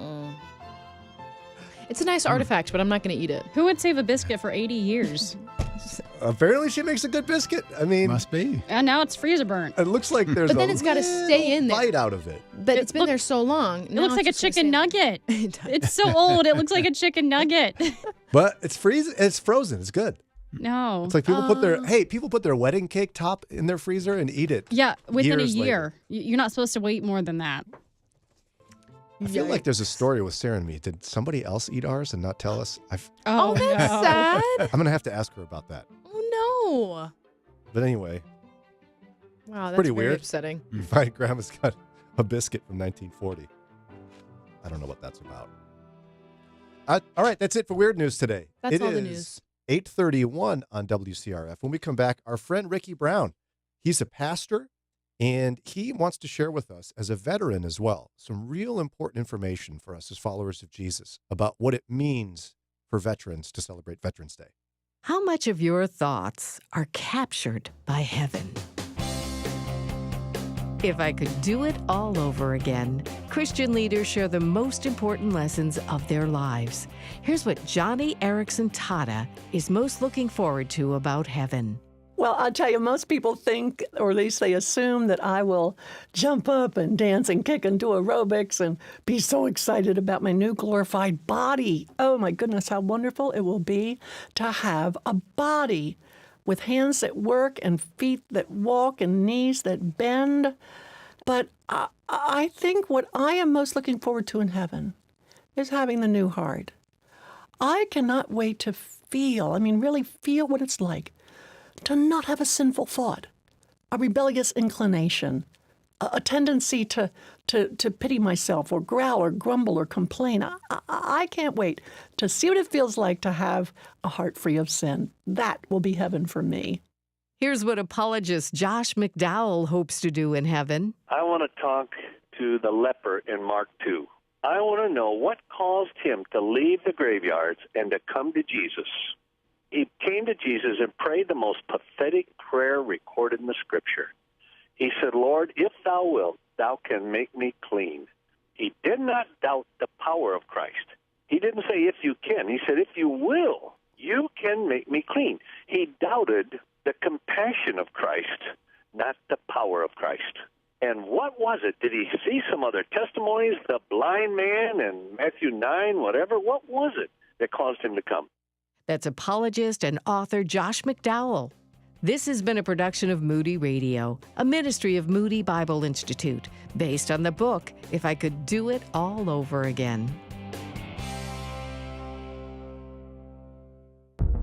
It's a nice artifact, but I'm not going to eat it. Who would save a biscuit for 80 years? Apparently, she makes a good biscuit. I mean, must be. And now it's freezer burnt. It looks like there's But then it's got to stay in there. bite out of it. But it's been there so long. It looks like a chicken nugget. It's so old. It looks like a chicken nugget. But it's frozen. It's good. No. It's like people put their wedding cake top in their freezer and eat it. Yeah, within a years year. later. You're not supposed to wait more than that. I feel like there's a story with Sarah and me. Did somebody else eat ours and not tell us? Oh, that's sad. I'm going to have to ask her about that. Oh, no. But anyway, Wow, that's pretty very weird. upsetting. You find grandma's got a biscuit from 1940. I don't know what that's about. All right, that's it for Weird News today. That's all the It news. is 8:31 on WCRF. When we come back, our friend Ricky Brown, he's a pastor, and he wants to share with us, as a veteran as well, some real important information for us as followers of Jesus about what it means for veterans to celebrate Veterans Day. How much of your thoughts are captured by heaven? If I could do it all over again, Christian leaders share the most important lessons of their lives. Here's what Johnny Erickson Tada is most looking forward to about heaven. Well, I'll tell you, most people think, or at least they assume, that I will jump up and dance and kick and do aerobics and be so excited about my new glorified body. Oh my goodness, how wonderful it will be to have a body with hands that work and feet that walk and knees that bend. But I think what I am most looking forward to in heaven is having the new heart. I cannot wait to really feel what it's like to not have a sinful thought, a rebellious inclination, a tendency to pity myself or growl or grumble or complain. I can't wait to see what it feels like to have a heart free of sin. That will be heaven for me. Here's what apologist Josh McDowell hopes to do in heaven. I want to talk to the leper in Mark 2. I want to know what caused him to leave the graveyards and to come to Jesus. He came to Jesus and prayed the most pathetic prayer recorded in the Scripture. He said, Lord, if thou wilt, thou can make me clean. He did not doubt the power of Christ. He didn't say, if you can. He said, if you will, you can make me clean. He doubted the compassion of Christ, not the power of Christ. And what was it? Did he see some other testimonies, the blind man and Matthew 9, whatever? What was it that caused him to come? That's apologist and author Josh McDowell. This has been a production of Moody Radio, a ministry of Moody Bible Institute, based on the book, If I Could Do It All Over Again.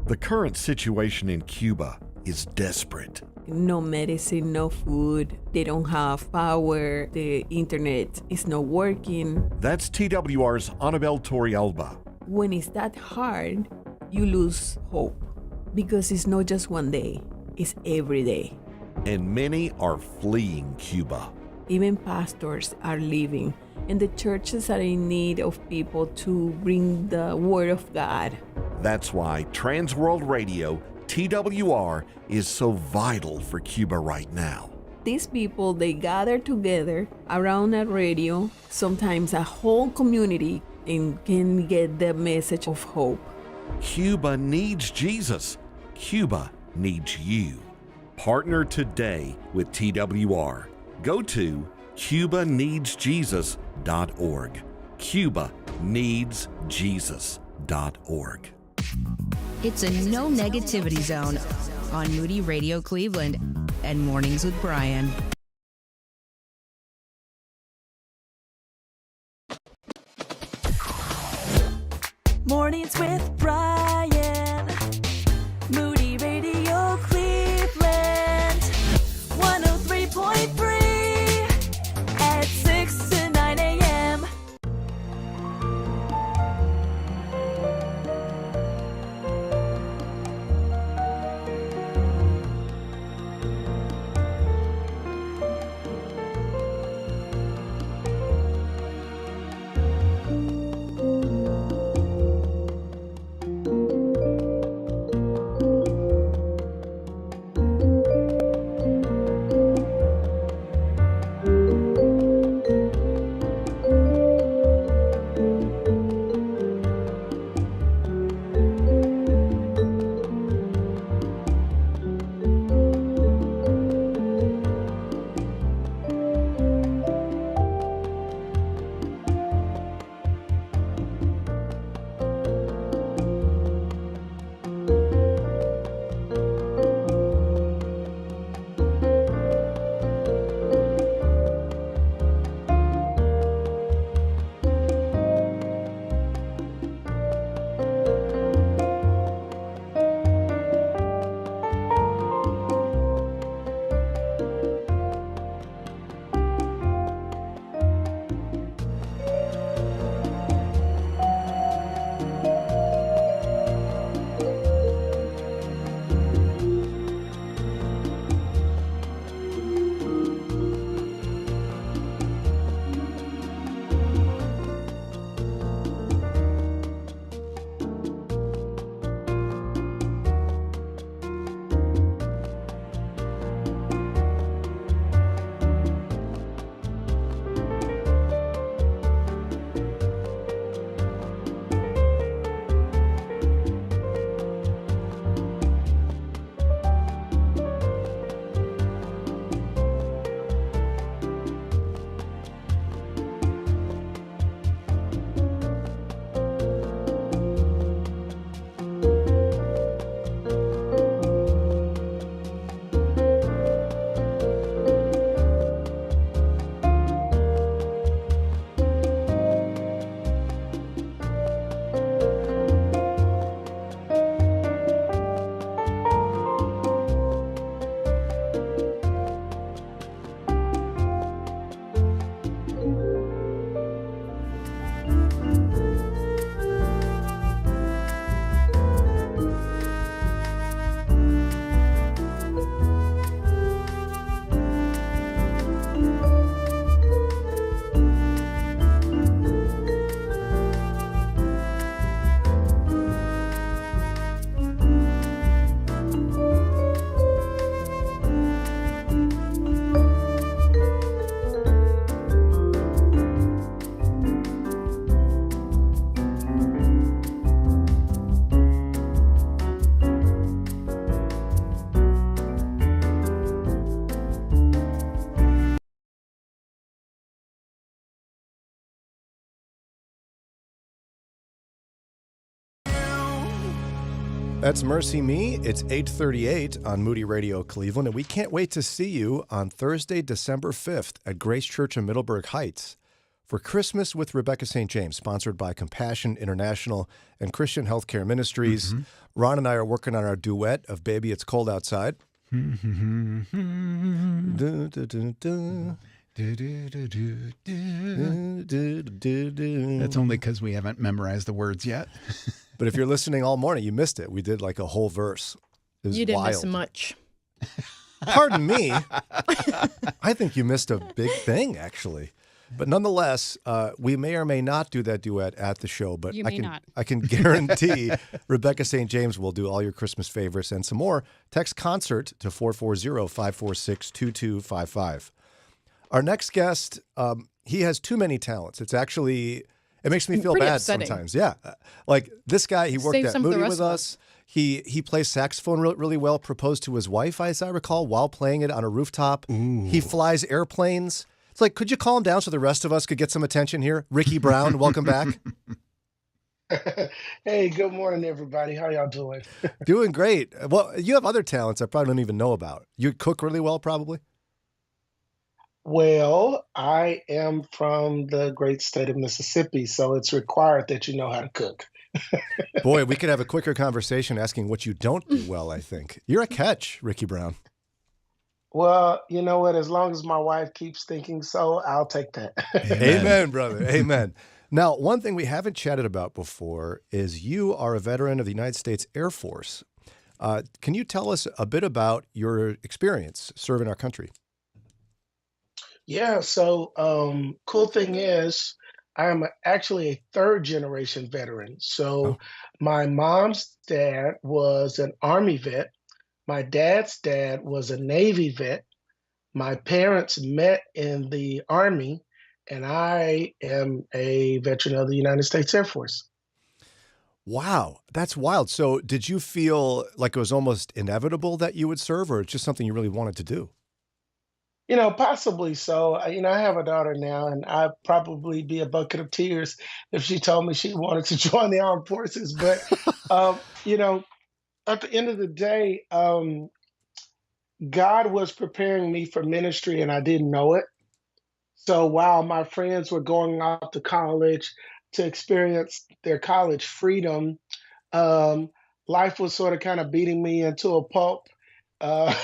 The current situation in Cuba is desperate. No medicine, no food. They don't have power. The internet is not working. That's TWR's Anabel Torrealba. When it's that hard, you lose hope because it's not just one day, it's every day. And many are fleeing Cuba. Even pastors are leaving, and the churches are in need of people to bring the word of God. That's why Trans World Radio, TWR, is so vital for Cuba right now. These people, they gather together around a radio, sometimes a whole community, and can get the message of hope. Cuba needs Jesus. Cuba needs you. Partner today with TWR. Go to CubaNeedsJesus.org. CubaNeedsJesus.org. It's a no negativity zone on Moody Radio Cleveland and Mornings with Brian. Mornings with Brian. Moody Radio Cleveland. 103.3 at 6 to 9 a.m. That's Mercy Me. It's 8:38 on Moody Radio Cleveland, and we can't wait to see you on Thursday, December 5th at Grace Church in Middleburg Heights for Christmas with Rebecca St. James, sponsored by Compassion International and Christian Healthcare Ministries. Ron and I are working on our duet of Baby It's Cold Outside. But That's only because we haven't memorized the words yet. if you're listening all morning, you missed it. We did like a whole verse. It was You didn't miss wild. much. Pardon me. I think you missed a big thing, actually. But nonetheless, we may or may not do that duet at the show. But You may not. I can guarantee Rebecca St. James will do all your Christmas favorites and some more. Text concert to 440-546-2255. Our next guest, he has too many talents. It makes me feel Pretty bad upsetting. sometimes. Yeah. Like this guy, he worked Save at some for the Moody rest with of us. He plays saxophone really well, proposed to his wife, as I recall, while playing it on a rooftop. He flies airplanes. It's like, could you calm down so the rest of us could get some attention here? Ricky Brown, welcome back. Hey, good morning, everybody. How y'all doing? Doing great. Well, you have other talents I probably don't even know about. You cook really well, probably? Well, I am from the great state of Mississippi, so it's required that you know how to cook. Boy, we could have a quicker conversation asking what you don't do well, I think. You're a catch, Ricky Brown. Well, you know what? As long as my wife keeps thinking so, I'll take that. Amen, brother. Amen. Now, one thing we haven't chatted about before is you are a veteran of the United States Air Force. Can you tell us a bit about your experience serving our country? Yeah, so cool thing is, I'm actually a third generation veteran. So my mom's dad was an Army vet. My dad's dad was a Navy vet. My parents met in the Army, and I am a veteran of the United States Air Force. Wow, that's wild. So did you feel like it was almost inevitable that you would serve, or it's just something you really wanted to do? You know, possibly so. I have a daughter now, and I'd probably be a bucket of tears if she told me she wanted to join the armed forces. But, you know, at the end of the day, God was preparing me for ministry, and I didn't know it. So while my friends were going off to college to experience their college freedom, life was sort of kind of beating me into a pulp. While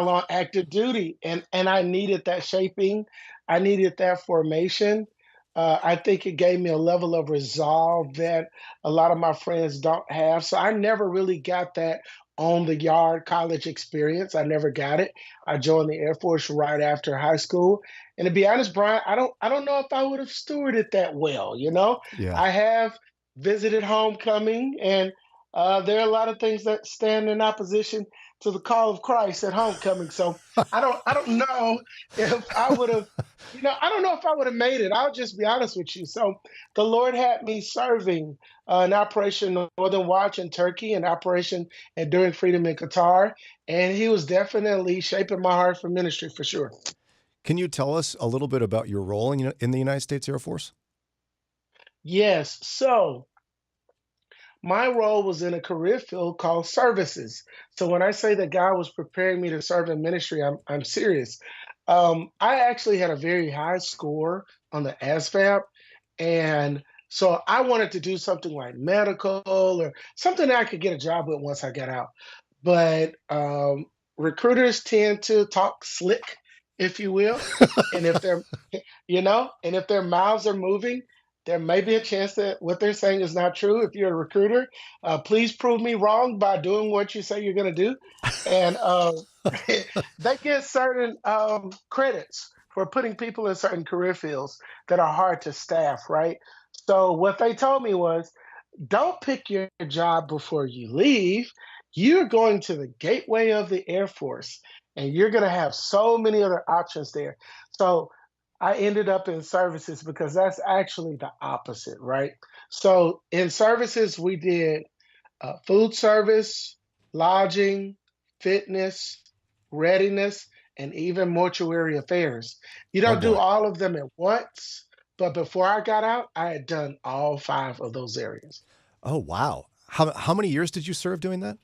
on active duty, and I needed that shaping, I needed that formation. I think it gave me a level of resolve that a lot of my friends don't have. So I never really got that on the yard college experience. I never got it. I joined the Air Force right after high school, and to be honest, Brian, I don't know if I would have stewarded that well. You know, Yeah. I have visited homecoming, and there are a lot of things that stand in opposition to the call of Christ at homecoming. So I don't know if I would have, I don't know if I would have made it. I'll just be honest with you. So the Lord had me serving in Operation Northern Watch in Turkey and Operation Enduring Freedom in Qatar. And he was definitely shaping my heart for ministry for sure. Can you tell us a little bit about your role in the United States Air Force? Yes. So my role was in a career field called services. So when I say that God was preparing me to serve in ministry, I'm serious. I actually had a very high score on the ASVAB, and so I wanted to do something like medical or something that I could get a job with once I got out. But recruiters tend to talk slick, if you will, and if they're, and if their mouths are moving, there may be a chance that what they're saying is not true. If you're a recruiter, please prove me wrong by doing what you say you're going to do. And they get certain credits for putting people in certain career fields that are hard to staff, right? So what they told me was, don't pick your job before you leave. You're going to the gateway of the Air Force, and you're going to have so many other options there. So I ended up in services because that's actually the opposite, right? So in services, we did food service, lodging, fitness, readiness, and even mortuary affairs. You don't do all of them at once, but before I got out, I had done all 5 of those areas. Oh, wow. How many years did you serve doing that?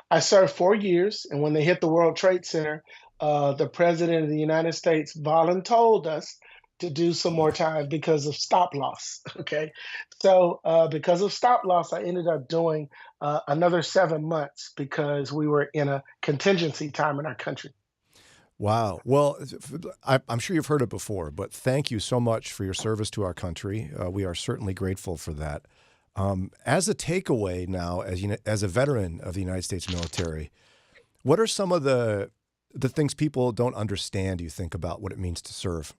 I served 4 years, and when they hit the World Trade Center, the President of the United States voluntold us to do some more time because of stop loss. Okay, so because of stop loss, I ended up doing another 7 months because we were in a contingency time in our country. Wow. Well, I'm sure you've heard it before, but thank you so much for your service to our country. We are certainly grateful for that. As a takeaway now, as a veteran of the United States military, what are some of the things people don't understand, you think, about what it means to serve?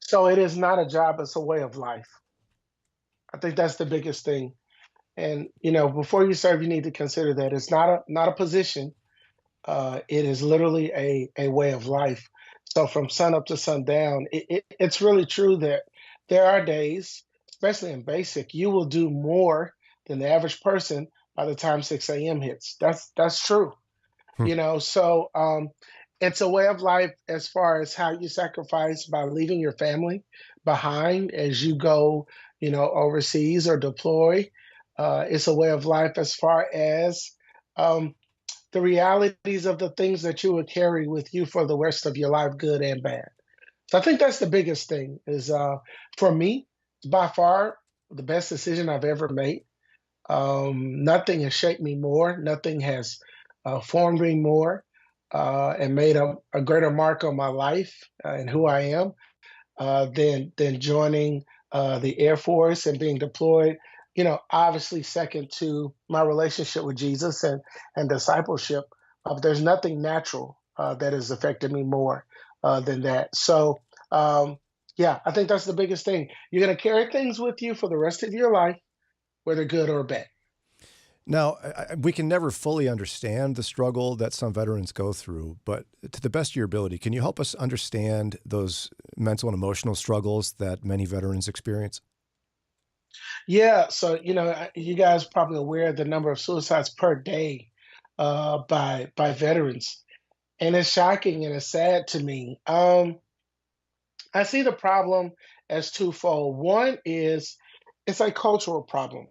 So it is not a job, it's a way of life. I think that's the biggest thing. And, before you serve, you need to consider that it's not a position. It is literally a way of life. So from sun up to sundown, it's really true that there are days, especially in basic, you will do more than the average person by the time 6 a.m. hits. That's true. So it's a way of life as far as how you sacrifice by leaving your family behind as you go, overseas or deploy. It's a way of life as far as the realities of the things that you would carry with you for the rest of your life, good and bad. So I think that's the biggest thing is for me, by far the best decision I've ever made. Nothing has shaped me more. Nothing has formed me more and made a greater mark on my life and who I am than joining the Air Force and being deployed. Obviously second to my relationship with Jesus and discipleship. There's nothing natural that has affected me more than that. So, I think that's the biggest thing. You're going to carry things with you for the rest of your life, whether good or bad. Now, we can never fully understand the struggle that some veterans go through, but to the best of your ability, can you help us understand those mental and emotional struggles that many veterans experience? Yeah, so you guys are probably aware of the number of suicides per day by veterans, and it's shocking and it's sad to me. I see the problem as twofold. One is it's a cultural problem,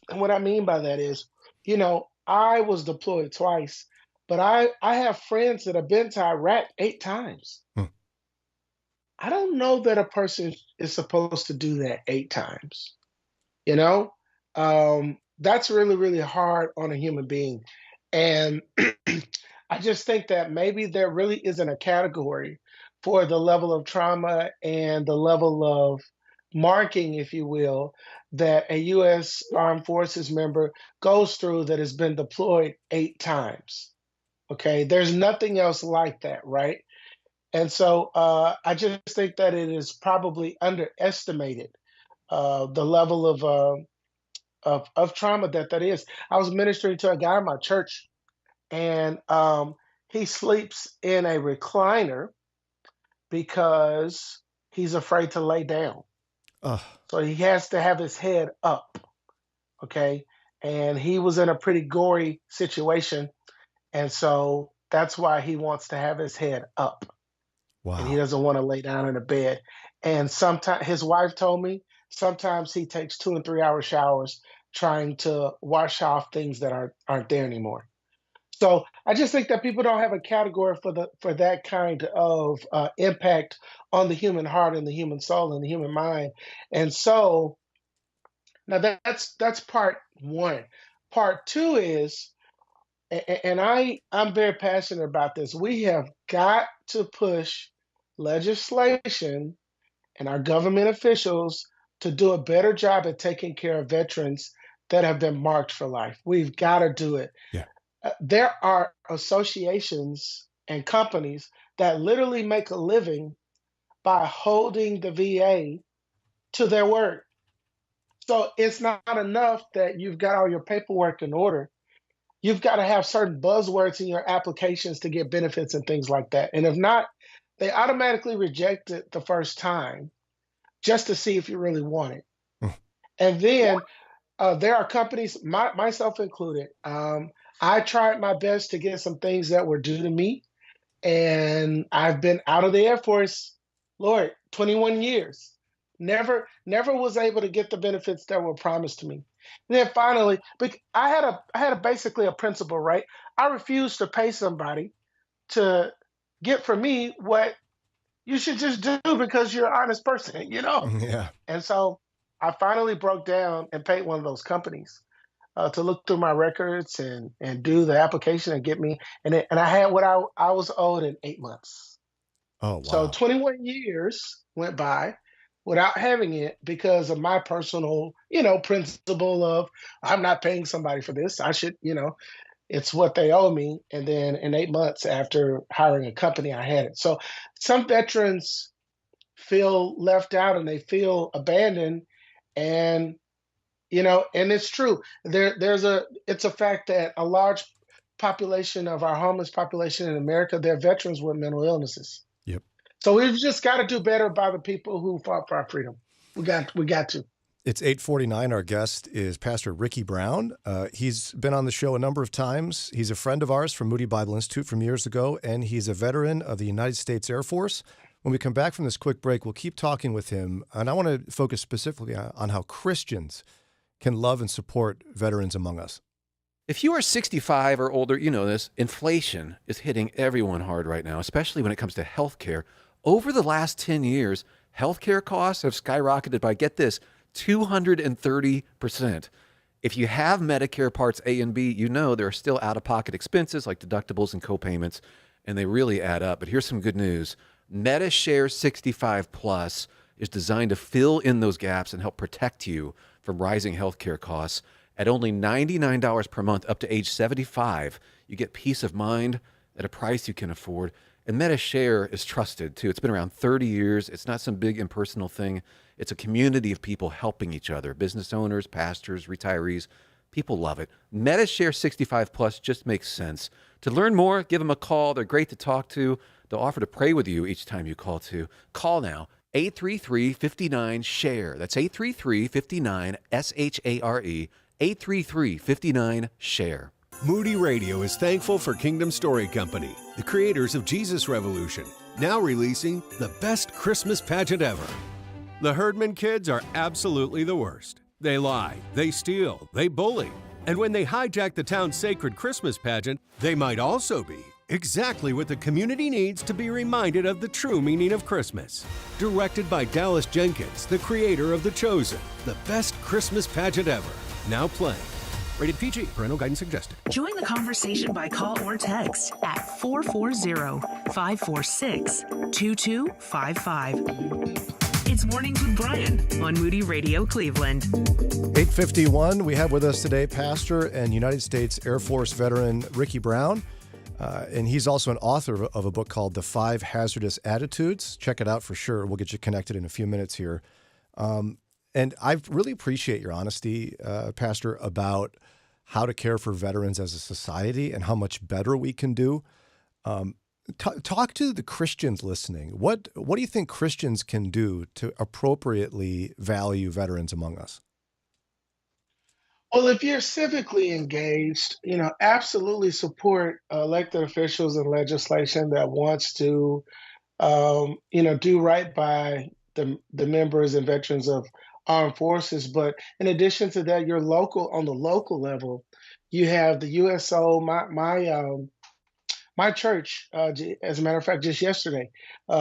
and what I mean by that is, I was deployed twice, but I have friends that have been to Iraq 8 times. I don't know that a person is supposed to do that 8 times. That's really, really hard on a human being. And I just think that maybe there really isn't a category for the level of trauma and the level of marking, if you will, that a U.S. Armed Forces member goes through that has been deployed 8 times. Okay, there's nothing else like that, right? And so I just think that it is probably underestimated the level of trauma that is. I was ministering to a guy in my church, and he sleeps in a recliner because he's afraid to lay down. So he has to have his head up, okay? And he was in a pretty gory situation, and so that's why he wants to have his head up. Wow. And he doesn't want to lay down in a bed. And sometimes his wife told me sometimes he takes 2 and 3 hour showers trying to wash off things that aren't there anymore. So I just think that people don't have a category for that kind of impact on the human heart and the human soul and the human mind. And so now that's part one. Part two is, and I'm very passionate about this. We have got to push legislation and our government officials to do a better job at taking care of veterans that have been marked for life. We've got to do it. Yeah. There are associations and companies that literally make a living by holding the VA to their word. So it's not enough that you've got all your paperwork in order. You've got to have certain buzzwords in your applications to get benefits and things like that. And if not, they automatically reject it the first time just to see if you really want it. And then there are companies, myself included, I tried my best to get some things that were due to me. And I've been out of the Air Force, Lord, 21 years. Never was able to get the benefits that were promised to me. And then finally, I had a basically a principle, right? I refused to pay somebody to get from me what you should just do because you're an honest person, you know? Yeah. And so I finally broke down and paid one of those companies to look through my records and do the application and get me. And I had what I was owed in 8 months. Oh, wow. So 21 years went by without having it because of my personal, principle of I'm not paying somebody for this. I should, it's what they owe me. And then in 8 months after hiring a company, I had it. So some veterans feel left out and they feel abandoned. And, and it's true. It's a fact that a large population of our homeless population in America, they're veterans with mental illnesses. Yep. So we've just got to do better by the people who fought for our freedom. We got to. It's 8:49. Our guest is Pastor Ricky Brown. He's been on the show a number of times. He's a friend of ours from Moody Bible Institute from years ago, and he's a veteran of the United States Air Force. When we come back from this quick break, we'll keep talking with him, and I want to focus specifically on how Christians can love and support veterans among us. If you are 65 or older, you know this, inflation is hitting everyone hard right now, especially when it comes to health care. Over the last 10 years, healthcare costs have skyrocketed by, get this, 230%. If you have Medicare Parts A and B, you know there are still out-of-pocket expenses like deductibles and co-payments, and they really add up. But here's some good news. MediShare 65 Plus is designed to fill in those gaps and help protect you from rising healthcare costs. At only $99 per month up to age 75, you get peace of mind at a price you can afford. And MediShare is trusted, too. It's been around 30 years. It's not some big impersonal thing. It's a community of people helping each other, business owners, pastors, retirees. People love it. MediShare 65 Plus just makes sense. To learn more, give them a call. They're great to talk to. They'll offer to pray with you each time you call, too. Call now, 833-59-SHARE. That's 833-59-SHARE, 833-59-SHARE. Moody Radio is thankful for Kingdom Story Company, the creators of Jesus Revolution, now releasing the best Christmas pageant ever. The Herdman kids are absolutely the worst. They lie, they steal, they bully, and when they hijack the town's sacred Christmas pageant, they might also be exactly what the community needs to be reminded of the true meaning of Christmas. Directed by Dallas Jenkins, the creator of The Chosen, the best Christmas pageant ever, now playing. Rated PG. Parental guidance suggested. Join the conversation by call or text at 440-546-2255. It's Mornings with Brian on Moody Radio Cleveland. 8:51. We have with us today Pastor and United States Air Force veteran Ricky Brown. And he's also an author of a book called The 5 Hazardous Attitudes. Check it out for sure. We'll get you connected in a few minutes here. And I really appreciate your honesty, Pastor, about how to care for veterans as a society and how much better we can do. Talk to the Christians listening. What do you think Christians can do to appropriately value veterans among us? Well, if you're civically engaged, absolutely support elected officials and legislation that wants to, do right by the members and veterans of armed forces. But in addition to that, on the local level, you have the USO. My church, as a matter of fact, just yesterday,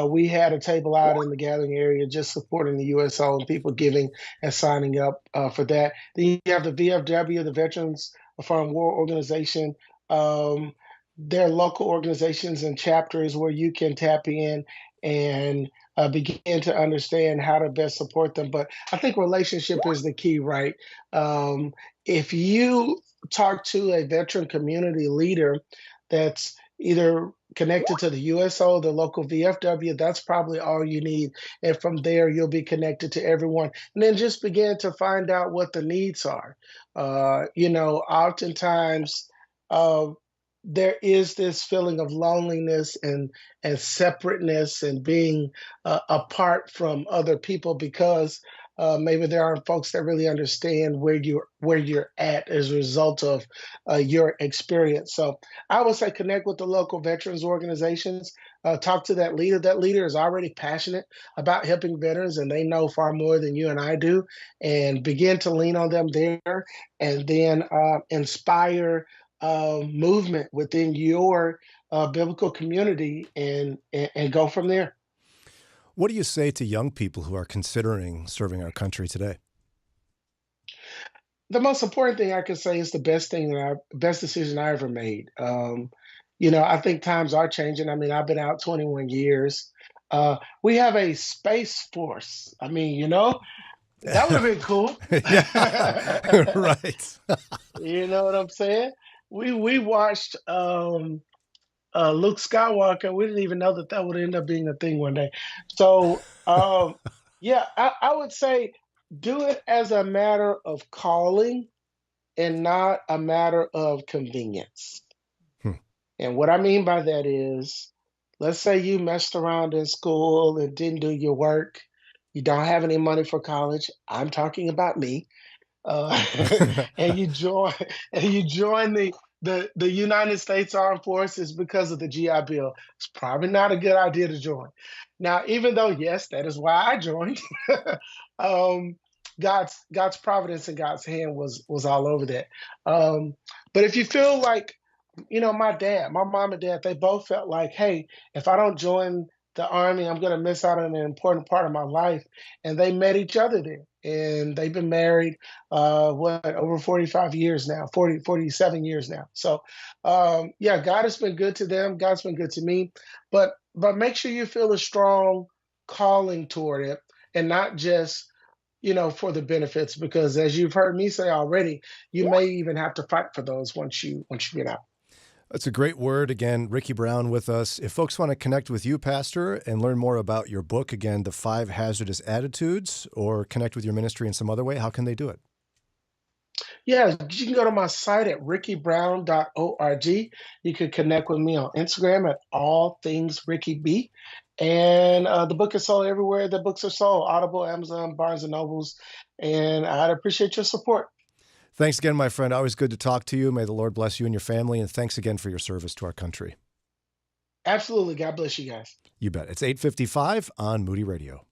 we had a table out in the gathering area just supporting the USO and people giving and signing up for that. Then you have the VFW, the Veterans Foreign War Organization. There are local organizations and chapters where you can tap in and begin to understand how to best support them. But I think relationship is the key, right? If you talk to a veteran community leader that's either connected to the USO, the local VFW, that's probably all you need. And from there, you'll be connected to everyone. And then just begin to find out what the needs are. Oftentimes, there is this feeling of loneliness and separateness and being apart from other people because maybe there aren't folks that really understand where you're at as a result of your experience. So I would say connect with the local veterans organizations. talk to that leader. That leader is already passionate about helping veterans, and they know far more than you and I do. And begin to lean on them there, and then inspire movement within your biblical community, and go from there. What do you say to young people who are considering serving our country today? The most important thing I can say is the best decision I ever made. I think times are changing. I mean, I've been out 21 years. We have a space force. I mean, that would have been cool. Yeah, right. You know what I'm saying? We watched Luke Skywalker. We didn't even know that would end up being a thing one day. So, yeah, I would say do it as a matter of calling and not a matter of convenience. And what I mean by that is, let's say you messed around in school and didn't do your work. You don't have any money for college. I'm talking about me. And you join the United States Armed Forces because of the GI Bill. It's probably not a good idea to join. Now, even though, yes, that is why I joined, God's providence and God's hand was all over that. But if you feel like, my mom and dad, they both felt like, hey, if I don't join the Army, I'm going to miss out on an important part of my life. And they met each other there. And they've been married, over 45 years now, 47 years now. So, yeah, God has been good to them. God's been good to me. But make sure you feel a strong calling toward it, and not just, for the benefits, because as you've heard me say already, you may even have to fight for those once you get out. That's a great word. Again, Ricky Brown with us. If folks want to connect with you, Pastor, and learn more about your book, again, The 5 Hazardous Attitudes, or connect with your ministry in some other way, how can they do it? Yeah, you can go to my site at rickybrown.org. You can connect with me on Instagram at All Things Ricky B. And the book is sold everywhere the books are sold: Audible, Amazon, Barnes & Nobles. And I'd appreciate your support. Thanks again, my friend. Always good to talk to you. May the Lord bless you and your family. And thanks again for your service to our country. Absolutely. God bless you guys. You bet. It's 8:55 on Moody Radio.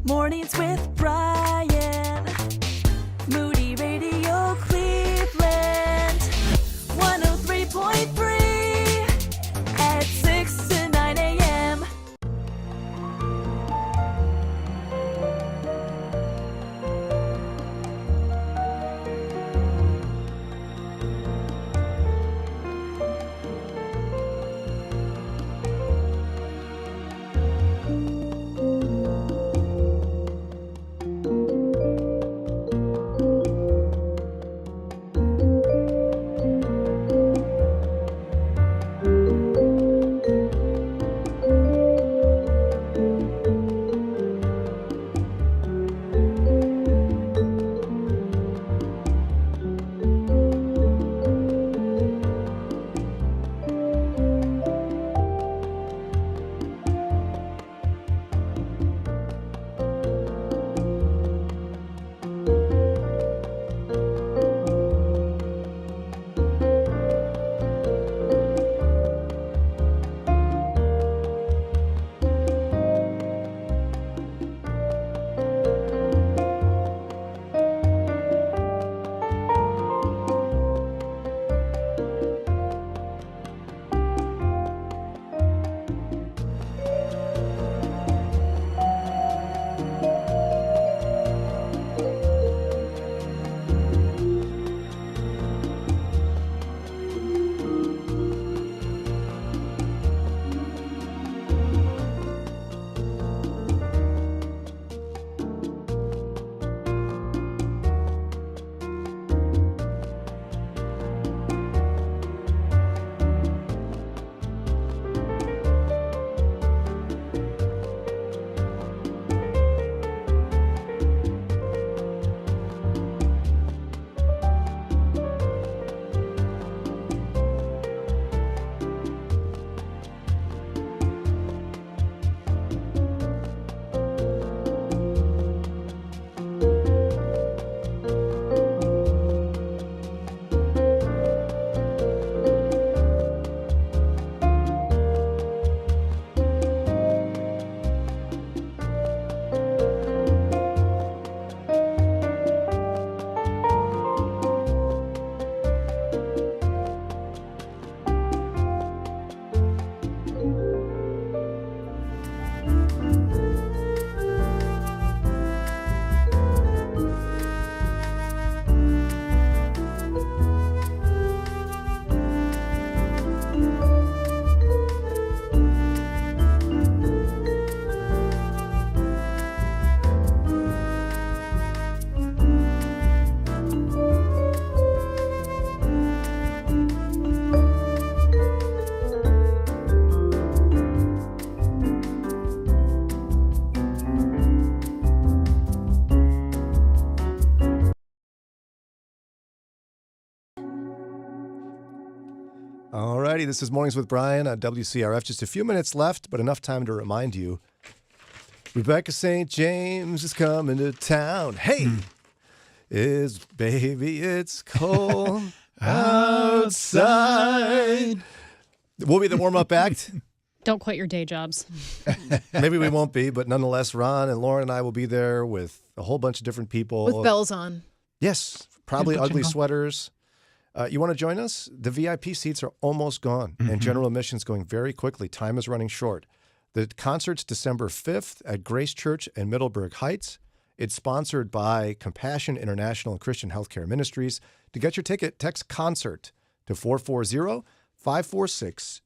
Mornings with Brian. Moody Radio Cleveland. 103.3 at 6 to 9 a.m. righty, this is Mornings with Brian on WCRF. Just a few minutes left, but enough time to remind you. Rebecca St. James is coming to town. Hey, it's cold outside. We'll be the warm-up act. Don't quit your day jobs. Maybe we won't be, but nonetheless, Ron and Lauren and I will be there with a whole bunch of different people. With bells on. Yes, probably ugly sweaters. You want to join us? The VIP seats are almost gone, and general admission's going very quickly. Time is running short. The concert's December 5th at Grace Church in Middleburg Heights. It's sponsored by Compassion International and Christian Healthcare Ministries. To get your ticket, text CONCERT to 440-546-22.